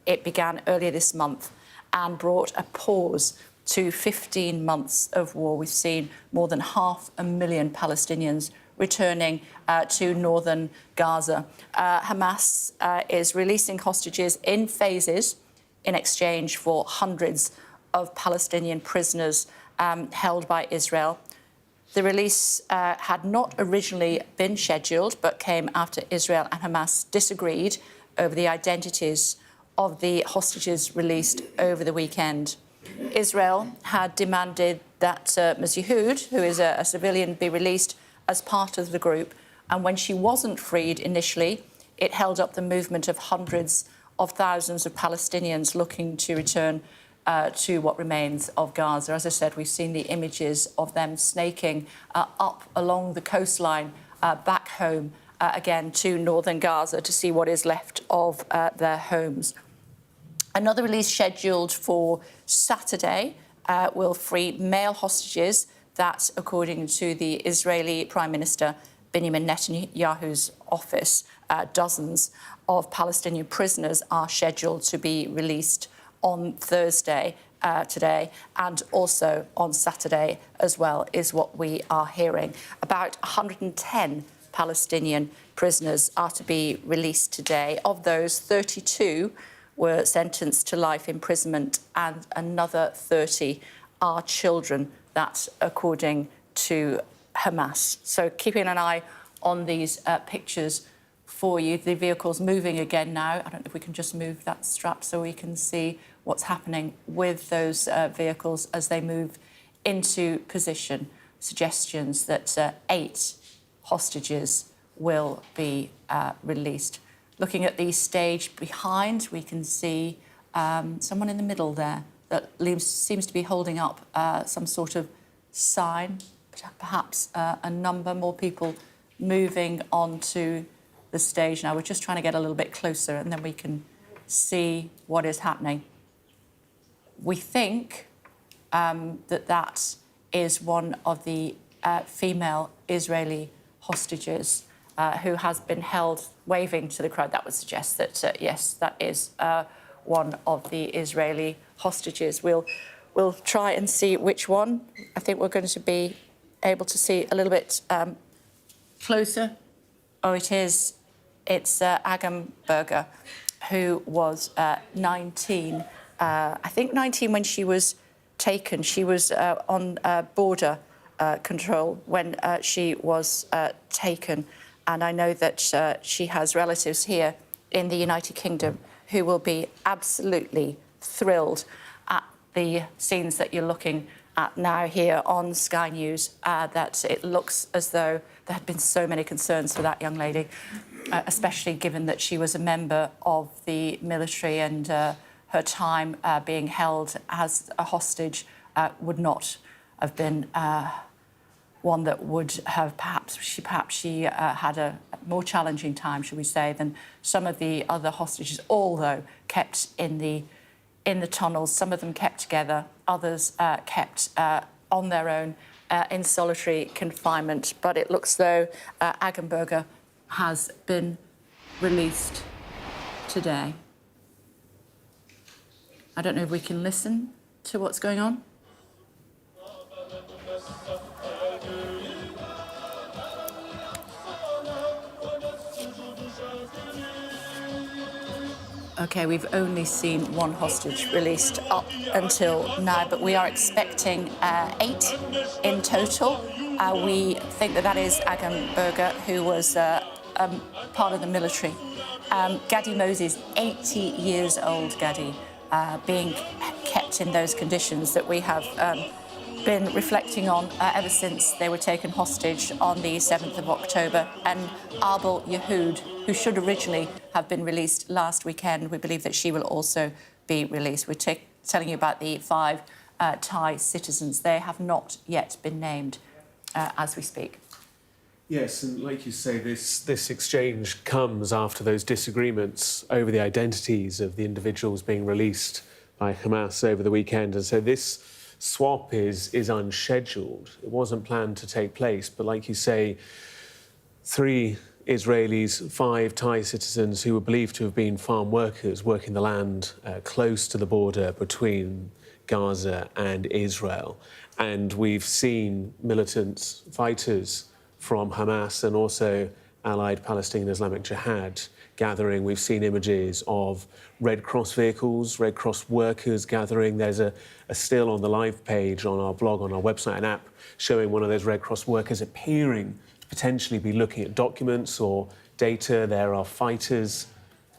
It began earlier this month and brought a pause to 15 months of war. We've seen more than 500,000 Palestinians returning to northern Gaza. Hamas is releasing hostages in phases in exchange for hundreds of Palestinian prisoners held by Israel. The release had not originally been scheduled, but came after Israel and Hamas disagreed over the identities of the hostages released over the weekend. Israel had demanded that Ms. Yehud, who is a civilian, be released as part of the group. And when she wasn't freed initially, it held up the movement of hundreds of thousands of Palestinians looking to return to what remains of Gaza. As I said, we've seen the images of them snaking up along the coastline back home again to northern Gaza to see what is left of their homes. Another release scheduled for Saturday will free male hostages that, according to the Israeli Prime Minister Benjamin Netanyahu's office, dozens of Palestinian prisoners are scheduled to be released on Thursday today, and also on Saturday as well, is what we are hearing. About 110 Palestinian prisoners are to be released today. Of those, 32 were sentenced to life imprisonment and another 30 are children. That's according to Hamas. So keeping an eye on these pictures for you. The vehicle's moving again now. I don't know if we can just move that strap so we can see what's happening with those vehicles as they move into position. Suggestions that 8 hostages will be released. Looking at the stage behind, we can see someone in the middle there that seems to be holding up some sort of sign, perhaps a number, more people moving onto the stage now. We're just trying to get a little bit closer and then we can see what is happening. We think that is one of the female Israeli hostages who has been held, waving to the crowd. That would suggest that, yes, that is one of the Israeli hostages. We'll try and see which one. I think we're going to be able to see a little bit closer? Oh, it is. It's Agam Berger, who was 19, I think 19 when she was taken. She was on border control when she was taken. And I know that she has relatives here in the United Kingdom who will be absolutely thrilled at the scenes that you're looking at now here on Sky News, that it looks as though there had been so many concerns for that young lady, especially given that she was a member of the military, and her time being held as a hostage would not have been one that would have perhaps she had a more challenging time, should we say, than some of the other hostages, although kept in the tunnels. Some of them kept together, others kept on their own in solitary confinement. But it looks though Agam Berger has been released today. I don't know if we can listen to what's going on. OK, we've only seen one hostage released up until now, but we are expecting 8 in total. We think that is Agam Berger, who was part of the military. Gadi Moses, 80 years old, Gadi, being kept in those conditions that we have been reflecting on ever since they were taken hostage on the 7th of October. And Arbel Yehood, who should originally have been released last weekend, we believe that she will also be released. We're telling you about the 5 Thai citizens. They have not yet been named as we speak. Yes, and like you say, this exchange comes after those disagreements over the identities of the individuals being released by Hamas over the weekend. And so this swap is unscheduled. It wasn't planned to take place, but like you say, 3 Israelis, 5 Thai citizens who were believed to have been farm workers working the land close to the border between Gaza and Israel. And we've seen militant fighters from Hamas and also allied Palestinian Islamic Jihad gathering. We've seen images of Red Cross vehicles, Red Cross workers gathering. There's a still on the live page on our blog, on our website, an app showing one of those Red Cross workers appearing to potentially be looking at documents or data. There are fighters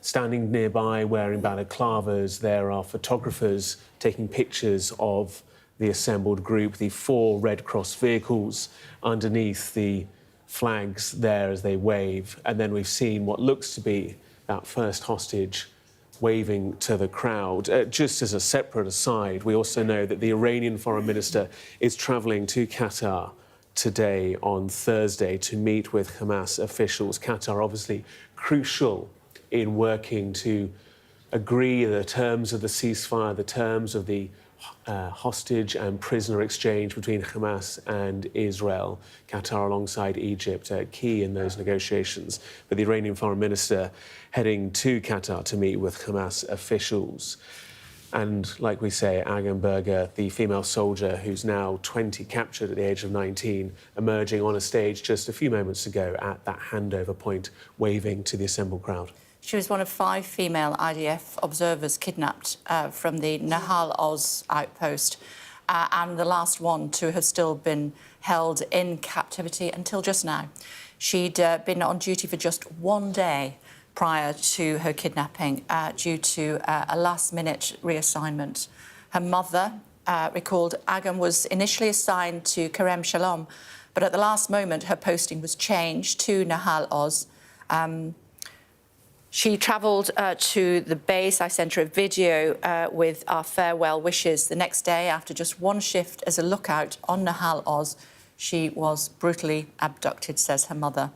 standing nearby wearing balaclavas. There are photographers taking pictures of the assembled group, the 4 Red Cross vehicles underneath the flags there as they wave. And then we've seen what looks to be that first hostage waving to the crowd. Just as a separate aside, we also know that the Iranian foreign minister is travelling to Qatar today on Thursday to meet with Hamas officials. Qatar obviously crucial in working to agree the terms of the ceasefire, the terms of the hostage and prisoner exchange between Hamas and Israel. Qatar alongside Egypt key in those negotiations. But the Iranian foreign minister heading to Qatar to meet with Hamas officials. And like we say, Agam Berger, the female soldier who's now 20, captured at the age of 19, emerging on a stage just a few moments ago at that handover point, waving to the assembled crowd. She was one of 5 female IDF observers kidnapped from the Nahal Oz outpost, and the last one to have still been held in captivity until just now. She'd been on duty for just 1 day prior to her kidnapping due to a last-minute reassignment. Her mother recalled Agam was initially assigned to Kerem Shalom, but at the last moment her posting was changed to Nahal Oz. She travelled to the base. I sent her a video with our farewell wishes. The next day, after just 1 shift as a lookout on Nahal Oz, she was brutally abducted, says her mother.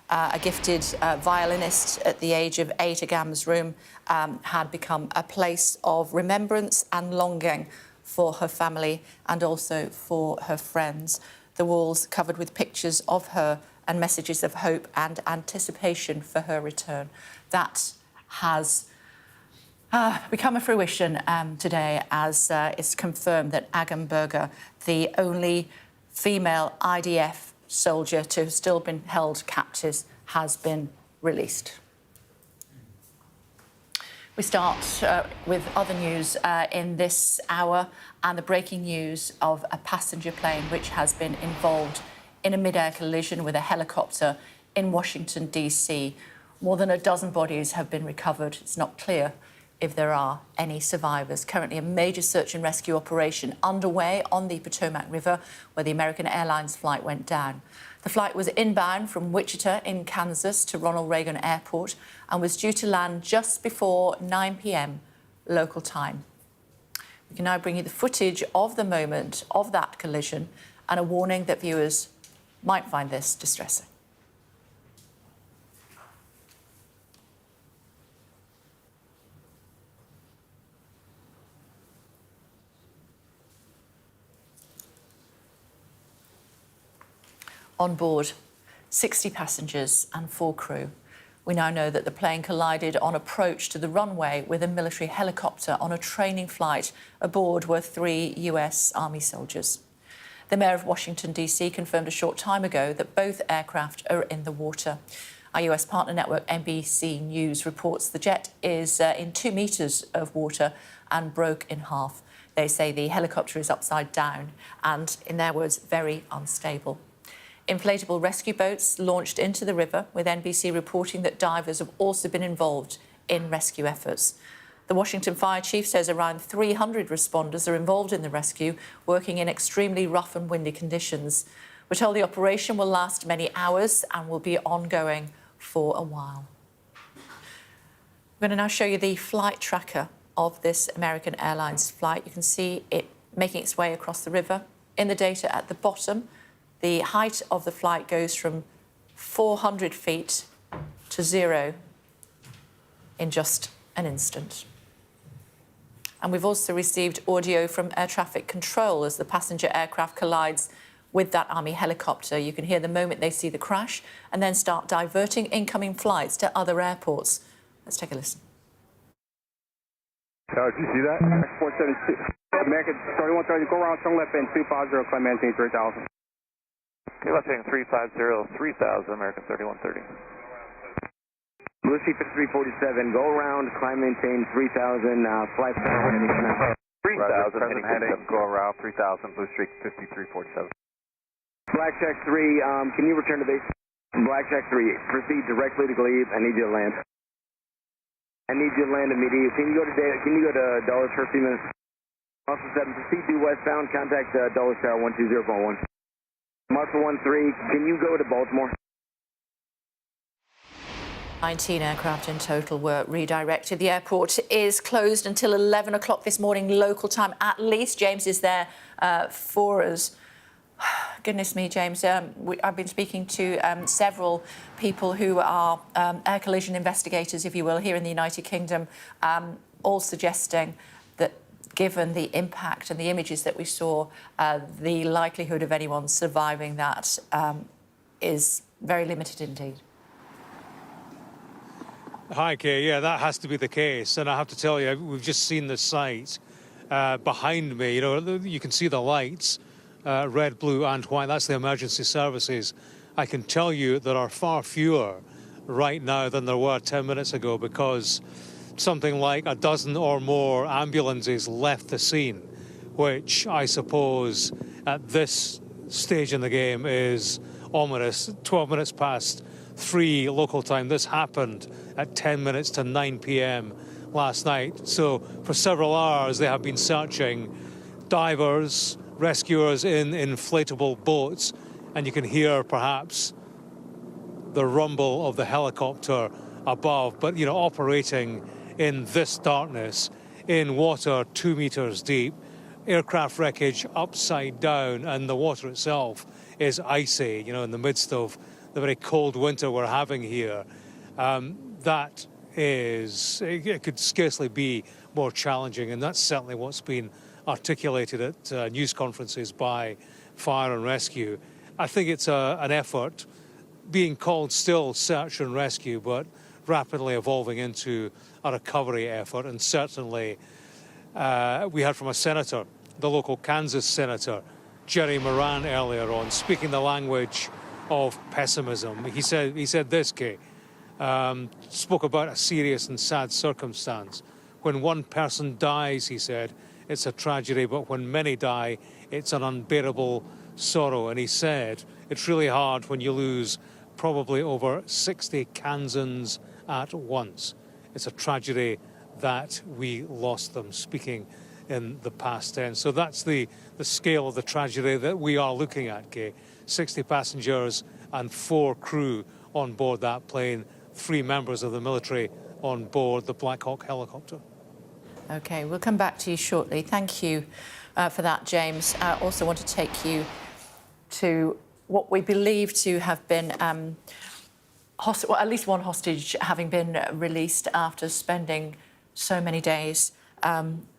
A gifted violinist at the age of 8, Agam's room had become a place of remembrance and longing for her family and also for her friends. The walls covered with pictures of her and messages of hope and anticipation for her return. That has become a fruition today, as it's confirmed that Agam Berger, the only female IDF soldier to have still been held captive has been released. We start with other news in this hour and the breaking news of a passenger plane which has been involved in a mid-air collision with a helicopter in Washington, D.C. More than a dozen bodies have been recovered. It's not clear if there are any survivors. Currently, a major search and rescue operation underway on the Potomac River, where the American Airlines flight went down. The flight was inbound from Wichita in Kansas to Ronald Reagan Airport and was due to land just before 9 p.m. local time. We can now bring you the footage of the moment of that collision and a warning that viewers might find this distressing. On board, 60 passengers and 4 crew. We now know that the plane collided on approach to the runway with a military helicopter on a training flight. Aboard were 3 US Army soldiers. The Mayor of Washington, D.C. confirmed a short time ago that both aircraft are in the water. Our US partner network NBC News reports the jet is in 2 metres of water and broke in half. They say the helicopter is upside down and, in their words, very unstable. Inflatable rescue boats launched into the river, with NBC reporting that divers have also been involved in rescue efforts. The Washington Fire Chief says around 300 responders are involved in the rescue, working in extremely rough and windy conditions. We're told the operation will last many hours and will be ongoing for a while. I'm going to now show you the flight tracker of this American Airlines flight. You can see it making its way across the river. In the data at the bottom, the height of the flight goes from 400 feet to 0 in just an instant. And we've also received audio from air traffic control as the passenger aircraft collides with that Army helicopter. You can hear the moment they see the crash and then start diverting incoming flights to other airports. Let's take a listen. Did you see that? 472. American 3130, go around, turn left in 250, climb maintain 3000. Okay, left heading 350, 3000, American 3130. Lucy 5347, go around, climb maintain 3000, flight 3000, heading, go around 3000, Blue Streak 5347. Blackjack 3, can you return to base? Blackjack 3, proceed directly to Glebe. I need you to land. I need you to land immediately. Can you go to Dulles for a few minutes? Also 7, proceed due westbound, contact Dulles Tower 120.1. Muscle 13, can you go to Baltimore? 19 aircraft in total were redirected. The airport is closed until 11 o'clock this morning, local time at least. James is there for us. Goodness me, James. I've been speaking to several people who are air collision investigators, if you will, here in the United Kingdom, all suggesting that given the impact and the images that we saw, the likelihood of anyone surviving that is very limited indeed. Hi, Kay. Yeah, that has to be the case. And I have to tell you, we've just seen the site behind me. You know, you can see the lights, red, blue and white. That's the emergency services. I can tell you there are far fewer right now than there were 10 minutes ago because something like a dozen or more ambulances left the scene, which I suppose at this stage in the game is ominous. 12 minutes past 3 local time. This happened at 10 minutes to 9 p.m. last night. So for several hours they have been searching. Divers, rescuers in inflatable boats, and you can hear perhaps the rumble of the helicopter above, but you know, operating in this darkness, in water 2 meters deep, aircraft wreckage upside down, and the water itself is icy, you know, in the midst of the very cold winter we're having here. That is, it could scarcely be more challenging, and that's certainly what's been articulated at news conferences by Fire and Rescue. I think it's an effort being called still search and rescue, but rapidly evolving into a recovery effort. And certainly we heard from a senator, the local Kansas senator, Jerry Moran, earlier on, speaking the language of pessimism. He said this, Kate, spoke about a serious and sad circumstance. When one person dies, he said, it's a tragedy, but when many die, it's an unbearable sorrow. And he said, it's really hard when you lose probably over 60 Kansans at once. It's a tragedy that we lost them, speaking in the past tense. So that's the scale of the tragedy that we are looking at, Kay. 60 passengers and 4 crew on board that plane, 3 members of the military on board the Black Hawk helicopter. OK, we'll come back to you shortly. Thank you for that, James. I also want to take you to what we believe to have been well, at least one hostage having been released after spending so many days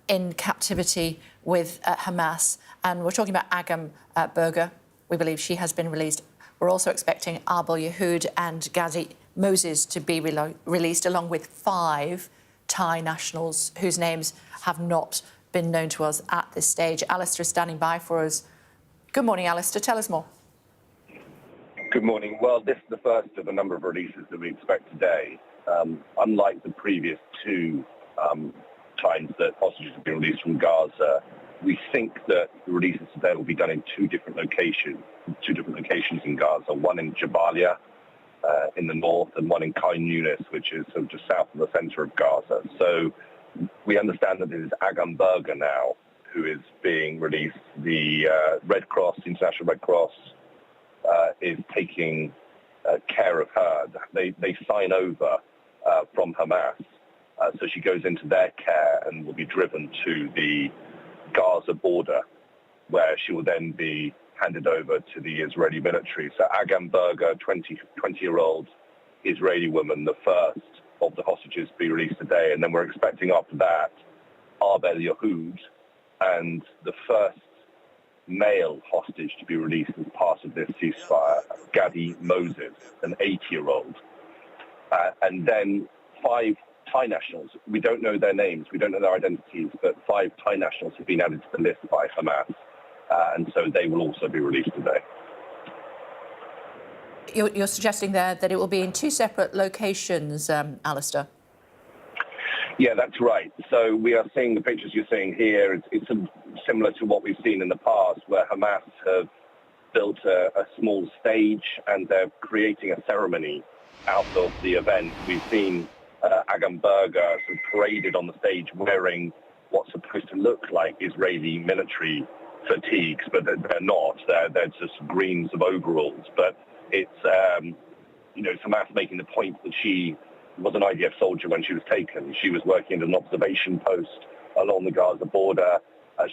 in captivity with Hamas. And we're talking about Agam Berger. We believe she has been released. We're also expecting Abel Yehud and Ghazi Moses to be released, along with 5 Thai nationals whose names have not been known to us at this stage. Alistair is standing by for us. Good morning, Alistair. Tell us more. Good morning. Well, this is the first of a number of releases that we expect today. Unlike the previous 2 times that hostages have been released from Gaza, we think that the releases today will be done in 2 different locations in Gaza, one in Jabalia in the north and one in Khan Yunis, which is sort of just south of the center of Gaza. So we understand that it is Agam Berger now who is being released. The Red Cross, the International Red Cross, is taking care of her. They sign over from Hamas, so she goes into their care and will be driven to the Gaza border, where she will then be handed over to the Israeli military. So Agam Berger, 20-year-old Israeli woman, the first of the hostages to be released today. And then we're expecting after that Abel Yehud and the first male hostage to be released as part of this ceasefire, Ghazi Moses, an 80-year-old. And then 5 Thai nationals. We don't know their names, we don't know their identities, but 5 Thai nationals have been added to the list by Hamas, and so they will also be released today. You're suggesting there that it will be in 2 separate locations, Alistair? Yeah, that's right. So we are seeing the pictures you're seeing here. It's similar to what we've seen in the past, where Hamas have built a small stage and they're creating a ceremony out of the event. We've seen Agam Berger sort of paraded on the stage wearing what's supposed to look like Israeli military fatigues, but they're not. They're just greens of overalls. But it's, Hamas making the point that she was an IDF soldier when she was taken. She was working at an observation post along the Gaza border.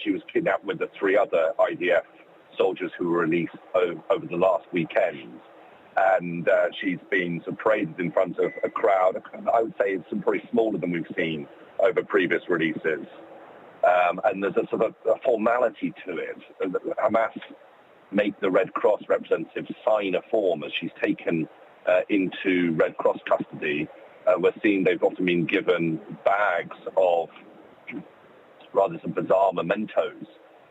She was kidnapped with the 3 other IDF soldiers who were released over the last weekend. And she's been sort of paraded in front of a crowd. I would say it's probably smaller than we've seen over previous releases. And there's a sort of a formality to it. Hamas make the Red Cross representatives sign a form as she's taken into Red Cross custody. We're seeing they've often been given bags of rather some bizarre mementos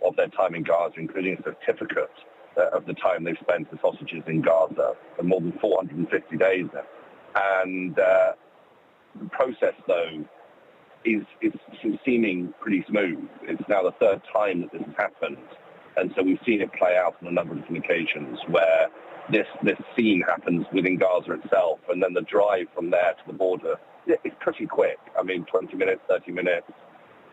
of their time in Gaza, including a certificate of the time they've spent as hostages in Gaza for more than 450 days now. And the process, though, is seeming pretty smooth. It's now the 3rd time that this has happened. And so we've seen it play out on a number of different occasions where this scene happens within Gaza itself, and then the drive from there to the border is pretty quick. I mean, 20 minutes, 30 minutes,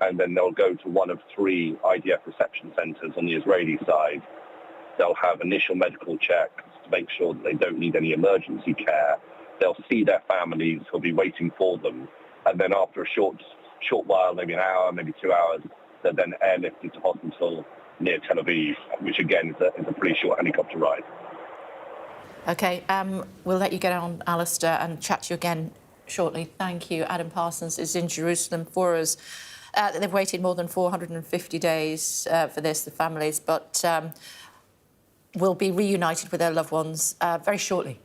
and then they'll go to one of 3 IDF reception centers on the Israeli side. They'll have initial medical checks to make sure that they don't need any emergency care. They'll see their families who'll be waiting for them. And then after a short while, maybe an hour, maybe 2 hours, they're then airlifted to hospital near Tel Aviv, which again is a pretty short helicopter ride. OK, we'll let you get on, Alistair, and chat to you again shortly. Thank you. Adam Parsons is in Jerusalem for us. They've waited more than 450 days for this, the families, but will be reunited with their loved ones very shortly.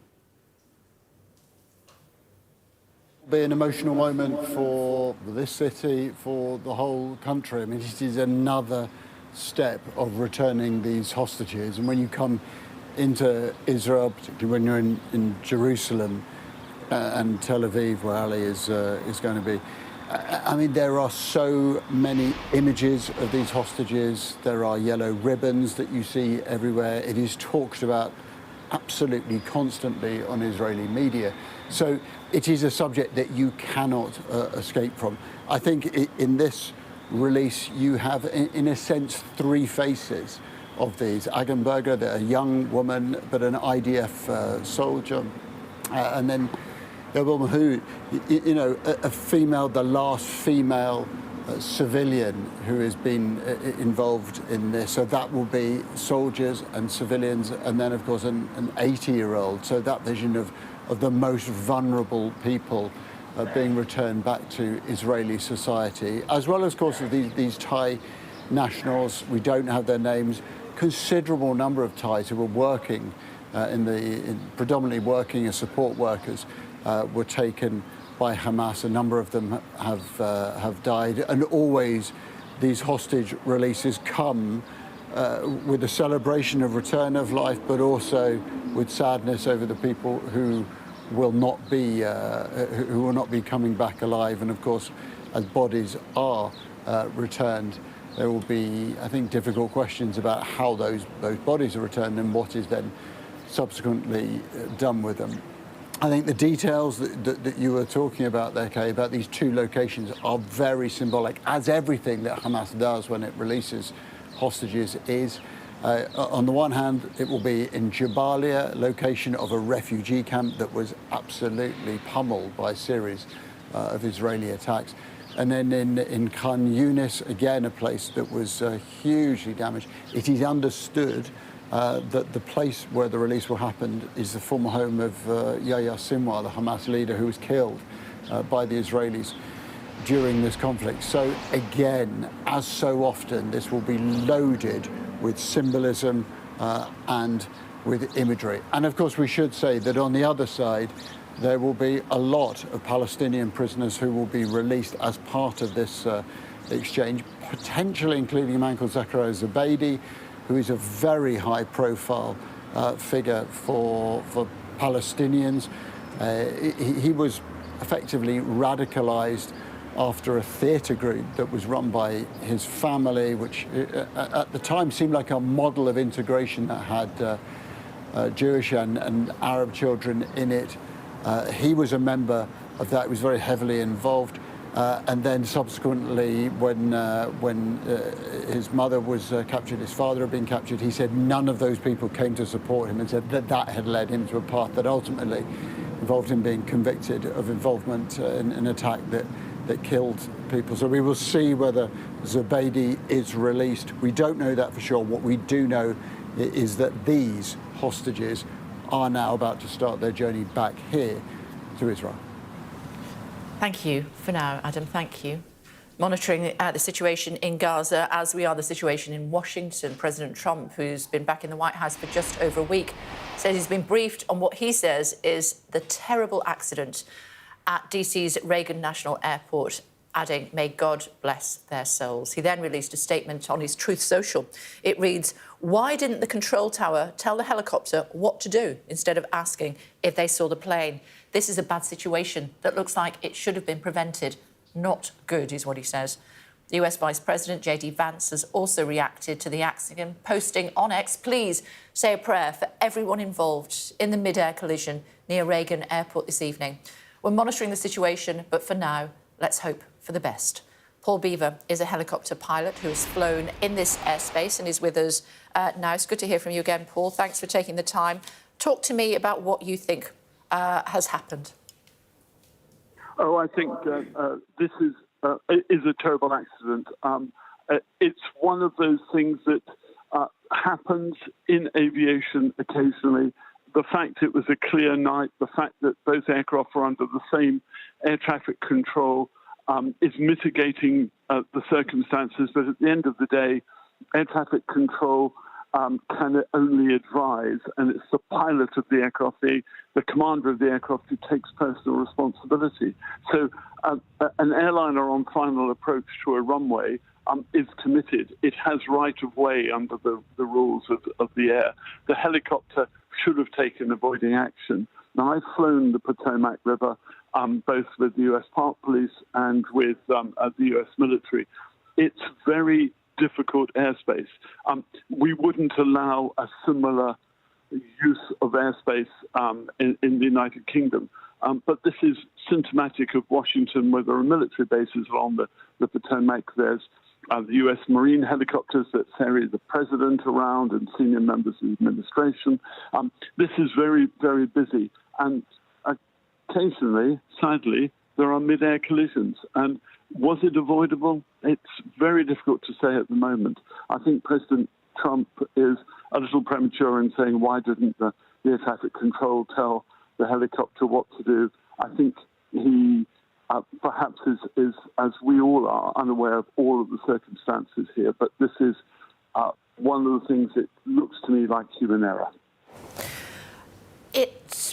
Be an emotional moment for this city, for the whole country. I mean, this is another step of returning these hostages. And when you come into Israel, particularly when you're in Jerusalem and Tel Aviv, where Ali is going to be. I mean, there are so many images of these hostages. There are yellow ribbons that you see everywhere. It is talked about absolutely constantly on Israeli media. So it is a subject that you cannot escape from. I think in this release, you have, in a sense, three faces of these. Agenberger, a young woman, but an IDF soldier. And then the woman who, you know, a female, the last female civilian who has been involved in this. So that will be soldiers and civilians, and then, of course, an 80-year-old. So that vision of the most vulnerable people being returned back to Israeli society, as well as, of course, these Thai nationals. We don't have their names. Considerable number of Thais who were working predominantly working as support workers were taken by Hamas. A number of them have died, and always these hostage releases come with a celebration of return of life, but also with sadness over the people who will not be coming back alive. And of course, as bodies are returned, there will be, I think, difficult questions about how those bodies are returned and what is then subsequently done with them. I think the details that you were talking about there, Kay, about these two locations are very symbolic, as everything that Hamas does when it releases hostages is. On the one hand, it will be in Jabalia, location of a refugee camp that was absolutely pummeled by a series of Israeli attacks. And then in Khan Yunis, again, a place that was hugely damaged. It is understood that the place where the release will happen is the former home of Yahya Sinwar, the Hamas leader who was killed by the Israelis during this conflict. So again, as so often, this will be loaded with symbolism and with imagery. And of course, we should say that on the other side, there will be a lot of Palestinian prisoners who will be released as part of this exchange, potentially including a man called Zakaria Zubeidi, who is a very high-profile figure for Palestinians. He was effectively radicalized after a theatre group that was run by his family, which at the time seemed like a model of integration that had Jewish and Arab children in it. He was a member of that, was very heavily involved. And then subsequently, when his mother was captured, his father had been captured, he said none of those people came to support him, and said that had led him to a path that ultimately involved him being convicted of involvement in an attack that killed people. So we will see whether Zubeidi is released. We don't know that for sure. What we do know is that these hostages are now about to start their journey back here to Israel. Thank you for now, Adam. Thank you. Monitoring the situation in Gaza, as we are the situation in Washington. President Trump, who's been back in the White House for just over a week, says he's been briefed on what he says is the terrible accident at DC's Reagan National Airport, adding, "May God bless their souls." He then released a statement on his Truth Social. It reads, "Why didn't the control tower tell the helicopter what to do instead of asking if they saw the plane? This is a bad situation that looks like it should have been prevented. Not good," is what he says. The US Vice President J.D. Vance has also reacted to the accident, posting on X, "Please say a prayer for everyone involved in the Midair collision near Reagan Airport this evening. We're monitoring the situation, but for now, let's hope for the best." Paul Beaver is a helicopter pilot who has flown in this airspace and is with us now. It's good to hear from you again, Paul. Thanks for taking the time. Talk to me about what you think has happened. Oh, I think this is a terrible accident. It's one of those things that happens in aviation occasionally. The fact it was a clear night, the fact that both aircraft were under the same air traffic control is mitigating the circumstances. But at the end of the day, air traffic control can only advise, and it's the pilot of the aircraft, the commander of the aircraft, who takes personal responsibility. So an airliner on final approach to a runway is committed. It has right of way under the rules of the air. The helicopter should have taken avoiding action. Now, I've flown the Potomac River both with the US Park Police and with the US military. It's very difficult airspace. We wouldn't allow a similar use of airspace in the United Kingdom. But this is symptomatic of Washington, where there are military bases along the Potomac. There's the US Marine helicopters that ferry the president around and senior members of the administration. This is very, very busy. And occasionally, sadly, there are mid-air collisions. And was it avoidable? It's very difficult to say at the moment. I think President Trump is a little premature in saying, why didn't the air traffic control tell the helicopter what to do? I think he perhaps is, as we all are, unaware of all of the circumstances here. But this is one of the things that looks to me like human error.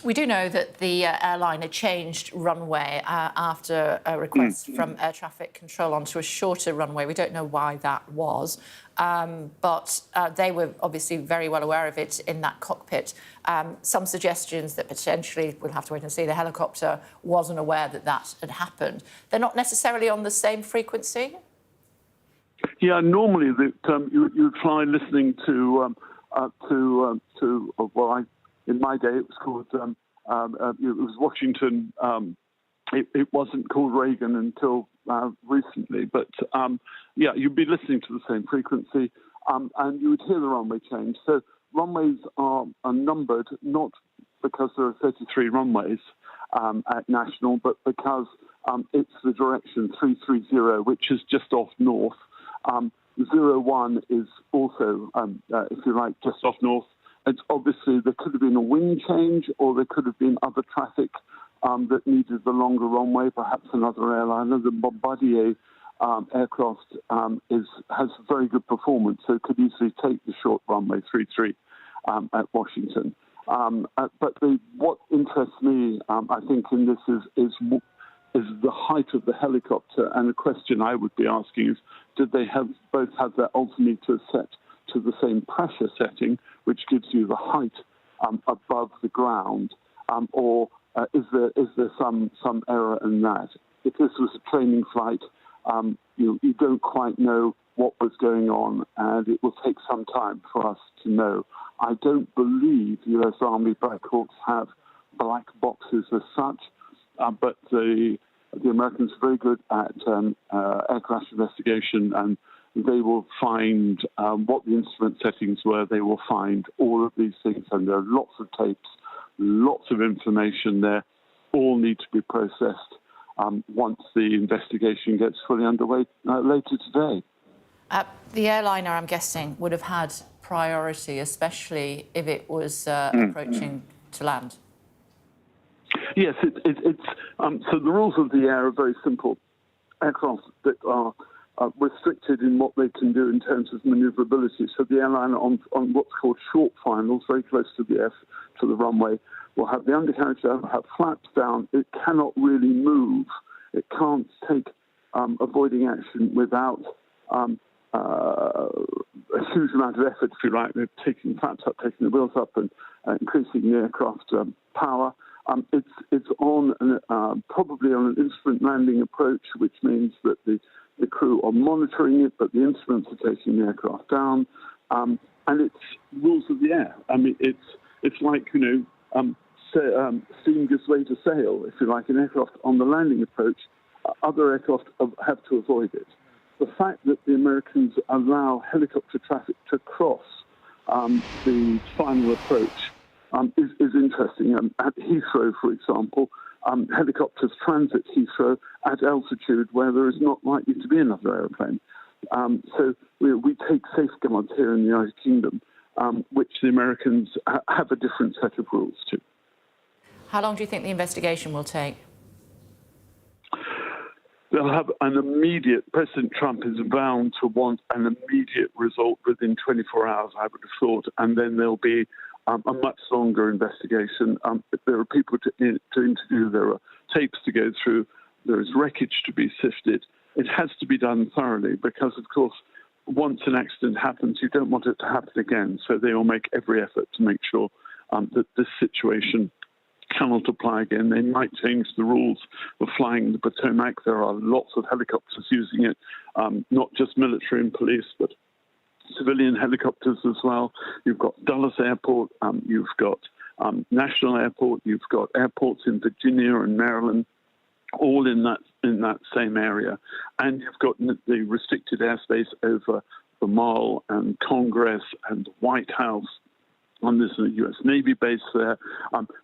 We do know that the airline had changed runway after a request from air traffic control onto a shorter runway. We don't know why that was, but they were obviously very well aware of it in that cockpit. Some suggestions that potentially, we'll have to wait and see, the helicopter wasn't aware that that had happened. They're not necessarily on the same frequency? Yeah, normally you'd fly listening to in my day, it was called, it was Washington. It wasn't called Reagan until recently. But, yeah, you'd be listening to the same frequency and you would hear the runway change. So runways are numbered not because there are 33 runways at National, but because it's the direction 330, which is just off north. 01 is also, if you like, just off north. It's obviously there could have been a wind change, or there could have been other traffic that needed the longer runway, perhaps another airliner. The Bombardier aircraft has very good performance, so it could easily take the short runway 33 at Washington. But what interests me, I think, in this is the height of the helicopter, and the question I would be asking is, did they both have their altimeter set to the same pressure setting, which gives you the height above the ground, or is there some error in that? If this was a training flight, you don't quite know what was going on, and it will take some time for us to know. I don't believe U.S. Army Black Hawks have black boxes as such, but the Americans are very good at air crash investigation, and they will find what the instrument settings were. They will find all of these things, and there are lots of tapes, lots of information there, all need to be processed once the investigation gets fully underway later today. The airliner, I'm guessing, would have had priority, especially if it was approaching to land. Yes, it's so the rules of the air are very simple. Aircraft that are restricted in what they can do in terms of manoeuvrability. So the airliner on what's called short finals, very close to the runway, will have the undercarriage down, have flaps down. It cannot really move. It can't take avoiding action without a huge amount of effort, if you like. They're taking flaps up, taking the wheels up, and increasing the aircraft power. It's on probably on an instrument landing approach, which means that the crew are monitoring it, but the instruments are taking the aircraft down, and it's rules of the air. I mean, it's like, steam gives way to sail, if you like. An aircraft on the landing approach, other aircraft have to avoid it. The fact that the Americans allow helicopter traffic to cross the final approach is interesting. At Heathrow, for example, helicopters transit Heathrow at altitude where there is not likely to be another aeroplane. So we take safeguards here in the United Kingdom, which the Americans have a different set of rules to. How long do you think the investigation will take? They'll have an immediate, President Trump is bound to want an immediate result within 24 hours, I would have thought, and then there'll be a much longer investigation. There are people to interview, there are tapes to go through, there is wreckage to be sifted, it has to be done thoroughly because, of course, once an accident happens, you don't want it to happen again. So they will make every effort to make sure that this situation cannot apply again. They might change the rules of flying the Potomac. There are lots of helicopters using it, not just military and police, but civilian helicopters as well. You've got Dulles Airport, you've got National Airport, you've got airports in Virginia and Maryland, all in that same area. And you've got the restricted airspace over the Mall and Congress and White House. And there's a U.S. Navy base there.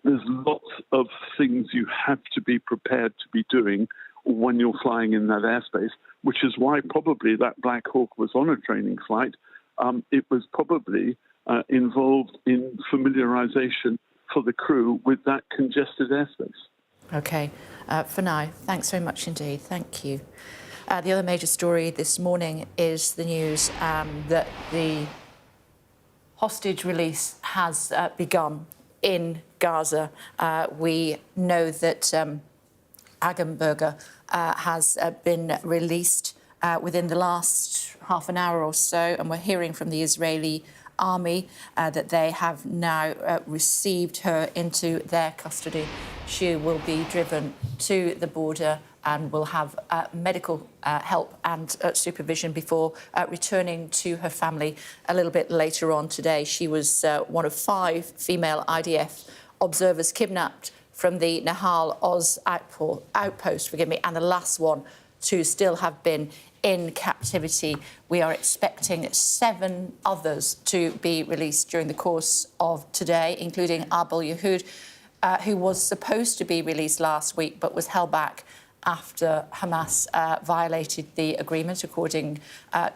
There's lots of things you have to be prepared to be doing when you're flying in that airspace, which is why probably that Black Hawk was on a training flight. It was probably involved in familiarization for the crew with that congested airspace. OK. For now, thanks very much indeed. Thank you. The other major story this morning is the news that the hostage release has begun in Gaza. We know that Agamberger has been released within the last half an hour or so, and we're hearing from the Israeli army that they have now received her into their custody. She will be driven to the border and will have medical help and supervision before returning to her family a little bit later on today. She was one of 5 female IDF observers kidnapped from the Nahal Oz outpost, and the last one to still have been in captivity. We are expecting 7 others to be released during the course of today, including Abul Yahud, who was supposed to be released last week but was held back after Hamas violated the agreement, according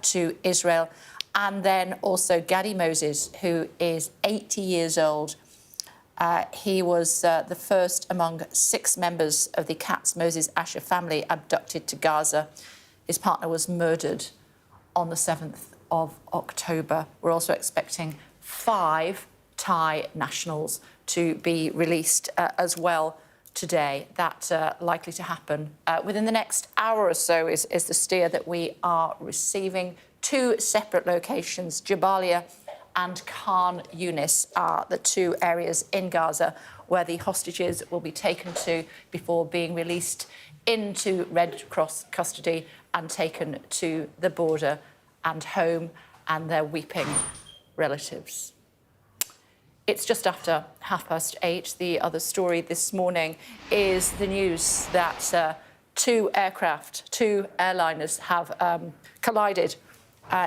to Israel. And then also Gadi Moses, who is 80 years old. He was the first among 6 members of the Katz Moses Asher family abducted to Gaza. His partner was murdered on the 7th of October. We're also expecting 5 Thai nationals to be released as well today. That's likely to happen within the next hour or so is the steer that we are receiving. 2 separate locations, Jabalia and Khan Yunis, are the 2 areas in Gaza where the hostages will be taken to before being released into Red Cross custody and taken to the border and home and their weeping relatives. It's just after 8:30. The other story this morning is the news that 2 airliners have collided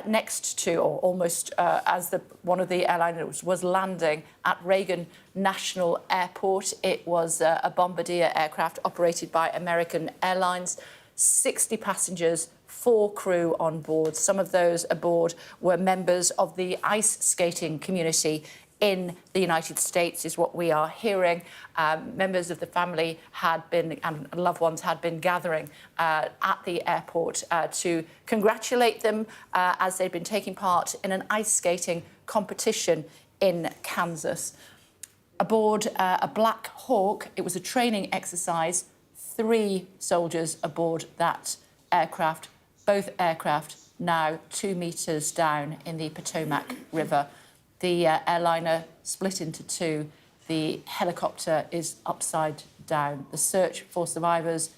next to, or almost as one of the airliners was landing at Reagan National Airport. It was a Bombardier aircraft operated by American Airlines. 60 passengers, 4 crew on board. Some of those aboard were members of the ice skating community in the United States, is what we are hearing. Members of the family had been, and loved ones had been gathering at the airport to congratulate them as they'd been taking part in an ice skating competition in Kansas. Aboard a Black Hawk, it was a training exercise. 3 soldiers aboard that aircraft, both aircraft now 2 metres down in the Potomac River. The airliner split into 2. The helicopter is upside down. The search for survivors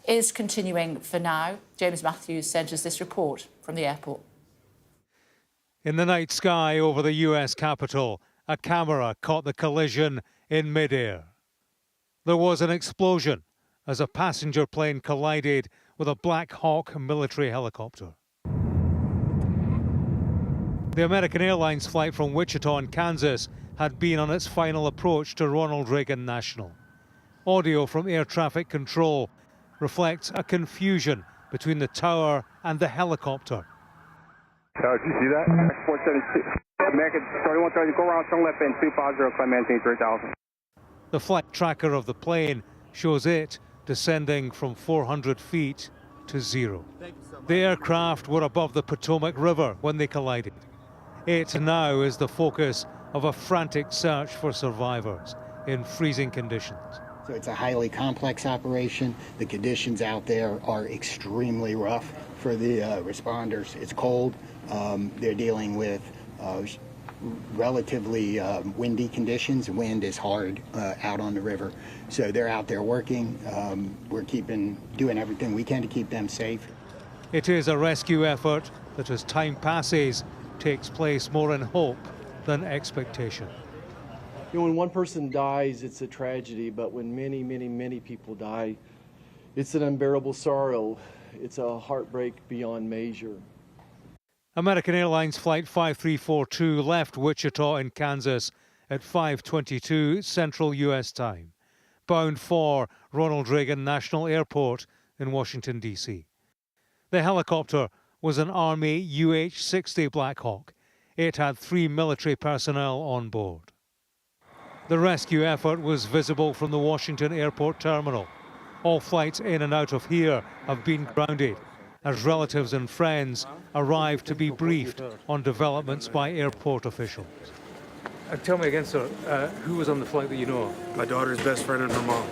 is continuing for now. James Matthews sent us this report from the airport. In the night sky over the US Capitol, a camera caught the collision in midair. There was an explosion as a passenger plane collided with a Black Hawk military helicopter. The American Airlines flight from Wichita in Kansas had been on its final approach to Ronald Reagan National. Audio from air traffic control reflects a confusion between the tower and the helicopter. Tower, did you see that? 472. American 3130, go around, turn left end 250, climb maintain 3000. The flight tracker of the plane shows it descending from 400 feet to 0. The aircraft were above the Potomac River when they collided. It now is the focus of a frantic search for survivors in freezing conditions. So it's a highly complex operation. The conditions out there are extremely rough for the responders. It's cold. They're dealing with relatively windy conditions. Wind is hard out on the river. So they're out there working. We're doing everything we can to keep them safe. It is a rescue effort that, as time passes, takes place more in hope than expectation. You know, when one person dies, it's a tragedy, but when many, many, many people die, it's an unbearable sorrow. It's a heartbreak beyond measure. American Airlines Flight 5342 left Wichita in Kansas at 5:22 Central U.S. time, bound for Ronald Reagan National Airport in Washington, D.C. The helicopter was an Army UH-60 Black Hawk. It had 3 military personnel on board. The rescue effort was visible from the Washington Airport terminal. All flights in and out of here have been grounded as relatives and friends arrive to be briefed on developments by airport officials. Tell me again, sir, who was on the flight that you know of? My daughter's best friend and her mom.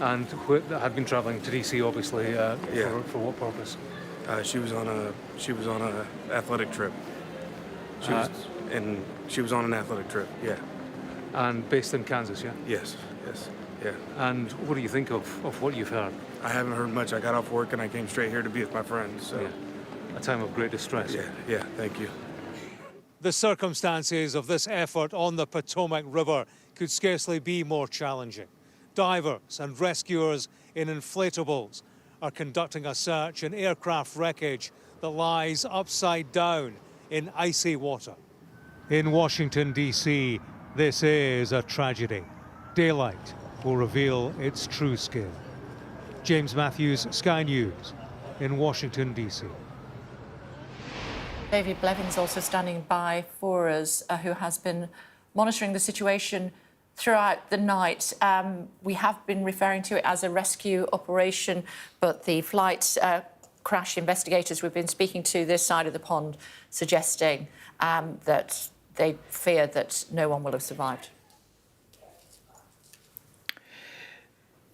And who had been travelling to DC, obviously, for what purpose? She was on a athletic trip. She was on an athletic trip, yeah. And based in Kansas, yeah? Yes, yeah. And what do you think of what you've heard? I haven't heard much. I got off work and I came straight here to be with my friends. So. Yeah. A time of great distress. Yeah, thank you. The circumstances of this effort on the Potomac River could scarcely be more challenging. Divers and rescuers in inflatables are conducting a search in aircraft wreckage that lies upside down in icy water. In Washington, D.C., this is a tragedy. Daylight will reveal its true scale. James Matthews, Sky News, in Washington, D.C. David Blevins also standing by for us, who has been monitoring the situation throughout the night. We have been referring to it as a rescue operation, but the flight crash investigators we've been speaking to this side of the pond suggesting that they fear that no one will have survived.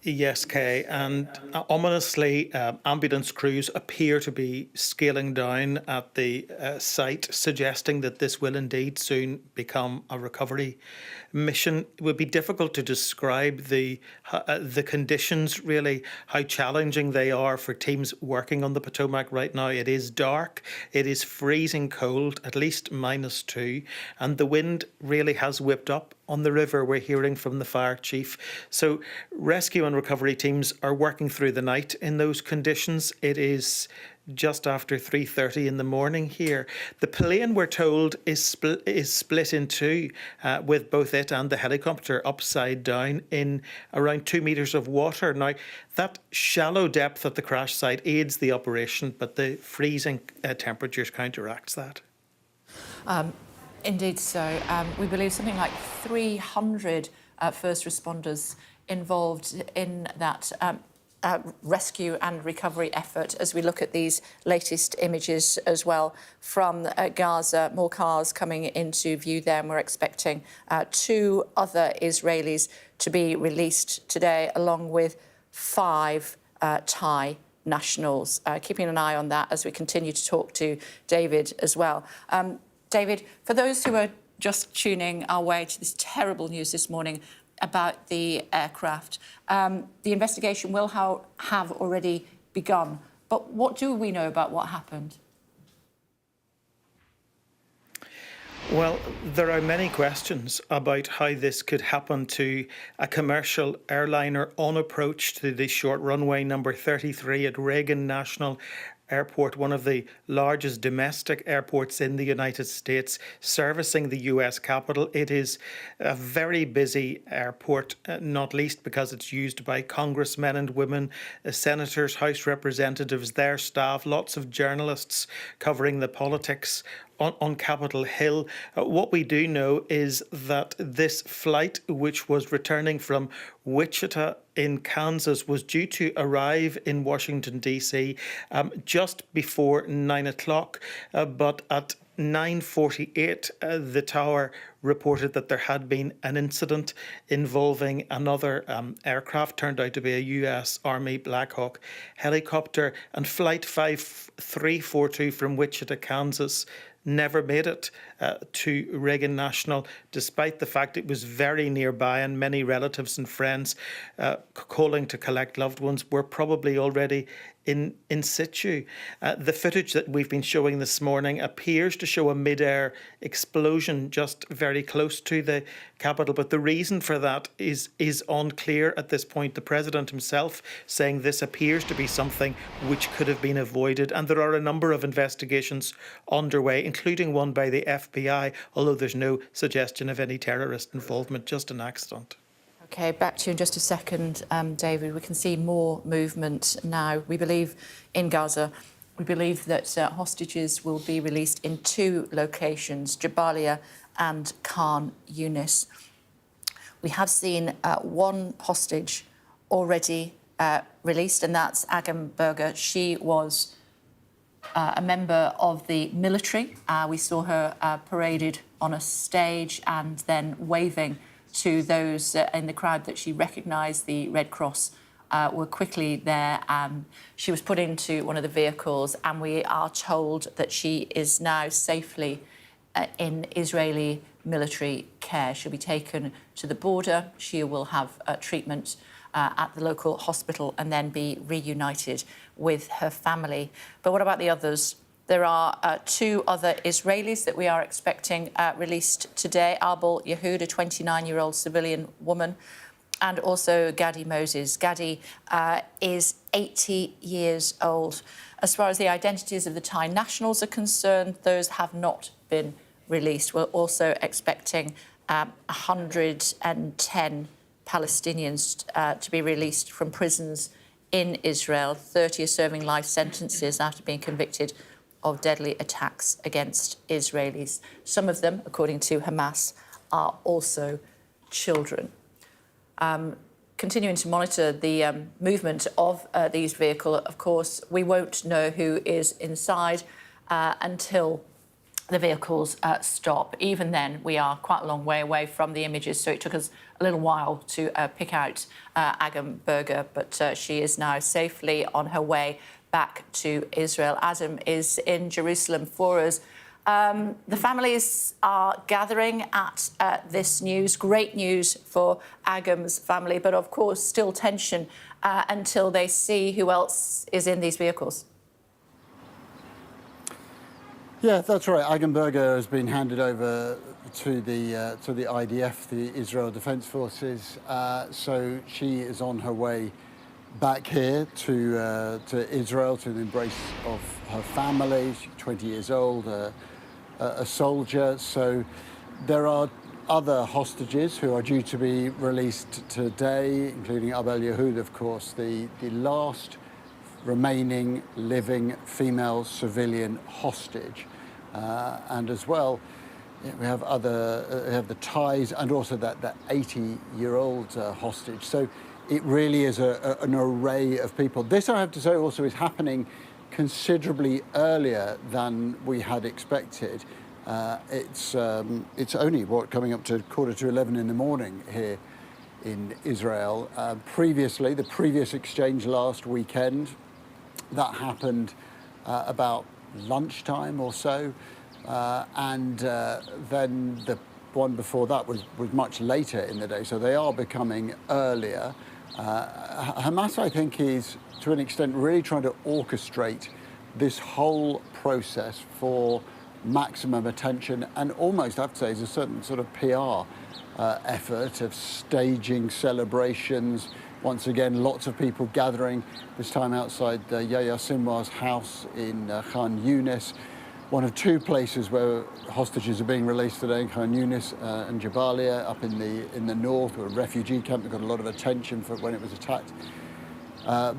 Yes, Kay, and ominously, ambulance crews appear to be scaling down at the site, suggesting that this will indeed soon become a recovery mission. It would be difficult to describe the conditions, really, how challenging they are for teams working on the Potomac right now. It is dark, it is freezing cold, at least -2, and the wind really has whipped up on the river, we're hearing from the fire chief. So rescue and recovery teams are working through the night in those conditions. It is just after 3:30 in the morning here. The plane, we're told, is split in two, with both it and the helicopter upside down in around 2 metres of water. Now, that shallow depth at the crash site aids the operation, but the freezing temperatures counteracts that. Indeed so. We believe something like 300 first responders involved in that rescue and recovery effort as we look at these latest images as well from Gaza. More cars coming into view there, and we're expecting 2 other Israelis to be released today, along with 5 Thai nationals. Keeping an eye on that as we continue to talk to David as well. David, for those who are just tuning our way to this terrible news this morning about the aircraft, the investigation will have already begun. But what do we know about what happened? Well, there are many questions about how this could happen to a commercial airliner on approach to the short runway number 33 at Reagan National Airport, one of the largest domestic airports in the United States, servicing the US capital. It is a very busy airport, not least because it's used by congressmen and women, senators, House representatives, their staff, lots of journalists covering the politics on Capitol Hill. What we do know is that this flight, which was returning from Wichita in Kansas, was due to arrive in Washington, D.C. Just before 9 o'clock, but at 9:48, the tower reported that there had been an incident involving another aircraft, turned out to be a US Army Black Hawk helicopter, and Flight 5342 from Wichita, Kansas, never made it to Reagan National, despite the fact it was very nearby, and many relatives and friends calling to collect loved ones were probably already in situ. The footage that we've been showing this morning appears to show a mid-air explosion just very close to the capital, but the reason for that is unclear at this point. The President himself saying this appears to be something which could have been avoided, and there are a number of investigations underway, including one by the FBI, although there's no suggestion of any terrorist involvement, just an accident. OK, back to you in just a second, David. We can see more movement now. We believe in Gaza. We believe that hostages will be released in 2 locations, Jabalia and Khan Yunis. We have seen 1 hostage already released, and that's Agam Berger. She was a member of the military. We saw her paraded on a stage and then waving to those in the crowd that she recognised. The Red Cross were quickly there. She was put into one of the vehicles, and we are told that she is now safely in Israeli military care. She'll be taken to the border. She will have treatment at the local hospital and then be reunited with her family. But what about the others? There are 2 other Israelis that we are expecting released today. Arbel Yehud, a 29-year-old civilian woman, and also Gadi Moses. Gadi is 80 years old. As far as the identities of the Thai nationals are concerned, those have not been released. We're also expecting 110 Palestinians to be released from prisons in Israel. 30 are serving life sentences after being convicted of deadly attacks against Israelis. Some of them, according to Hamas, are also children. Continuing to monitor the movement of these vehicles, of course, we won't know who is inside until the vehicles stop. Even then, we are quite a long way away from the images, so it took us a little while to pick out Agam Berger, but she is now safely on her way back to Israel. Adam is in Jerusalem for us. The families are gathering at this news. Great news for Agam's family, but of course still tension until they see who else is in these vehicles. Yeah, that's right. Agam Berger has been handed over to the IDF, the Israel Defense Forces. So she is on her way back here to Israel, to the embrace of her family. She's 20 years old, a soldier. So there are other hostages who are due to be released today, including Arbel Yehud, of course, the last remaining living female civilian hostage. And as well, we have the Thais and also that 80-year-old hostage. So it really is an array of people. This, I have to say, also is happening considerably earlier than we had expected. It's only, coming up to 11:15 in the morning here in Israel. Previously, the previous exchange last weekend, that happened about lunchtime or so. And then the one before that was much later in the day. So they are becoming earlier. Hamas, I think, is, to an extent, really trying to orchestrate this whole process for maximum attention, and almost, I have to say, is a certain sort of PR effort of staging celebrations. Once again, lots of people gathering, this time outside Yahya Sinwar's house in Khan Yunis, one of 2 places where hostages are being released today, in Khan Yunis and Jabalia, up in the north, a refugee camp that got a lot of attention for when it was attacked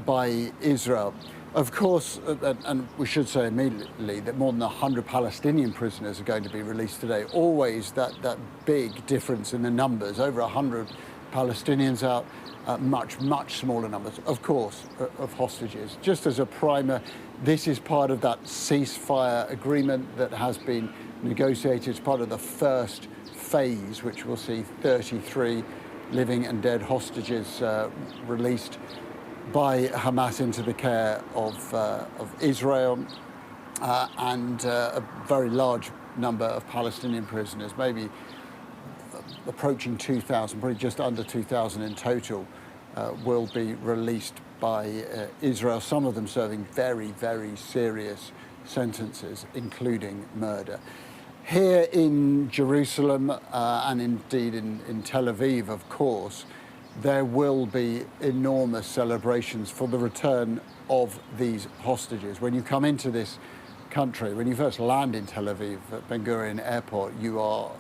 by Israel. Of course, and we should say immediately that more than 100 Palestinian prisoners are going to be released today. Always that big difference in the numbers, over 100 Palestinians out, much smaller numbers, of course, of hostages. Just as a primer, this is part of that ceasefire agreement that has been negotiated as part of the first phase, which will see 33 living and dead hostages released by Hamas into the care of Israel, and a very large number of Palestinian prisoners, maybe approaching 2,000, probably just under 2,000 in total, will be released by Israel, some of them serving very, very serious sentences, including murder. Here in Jerusalem, and indeed in Tel Aviv, of course, there will be enormous celebrations for the return of these hostages. When you come into this country, when you first land in Tel Aviv at Ben Gurion Airport, you are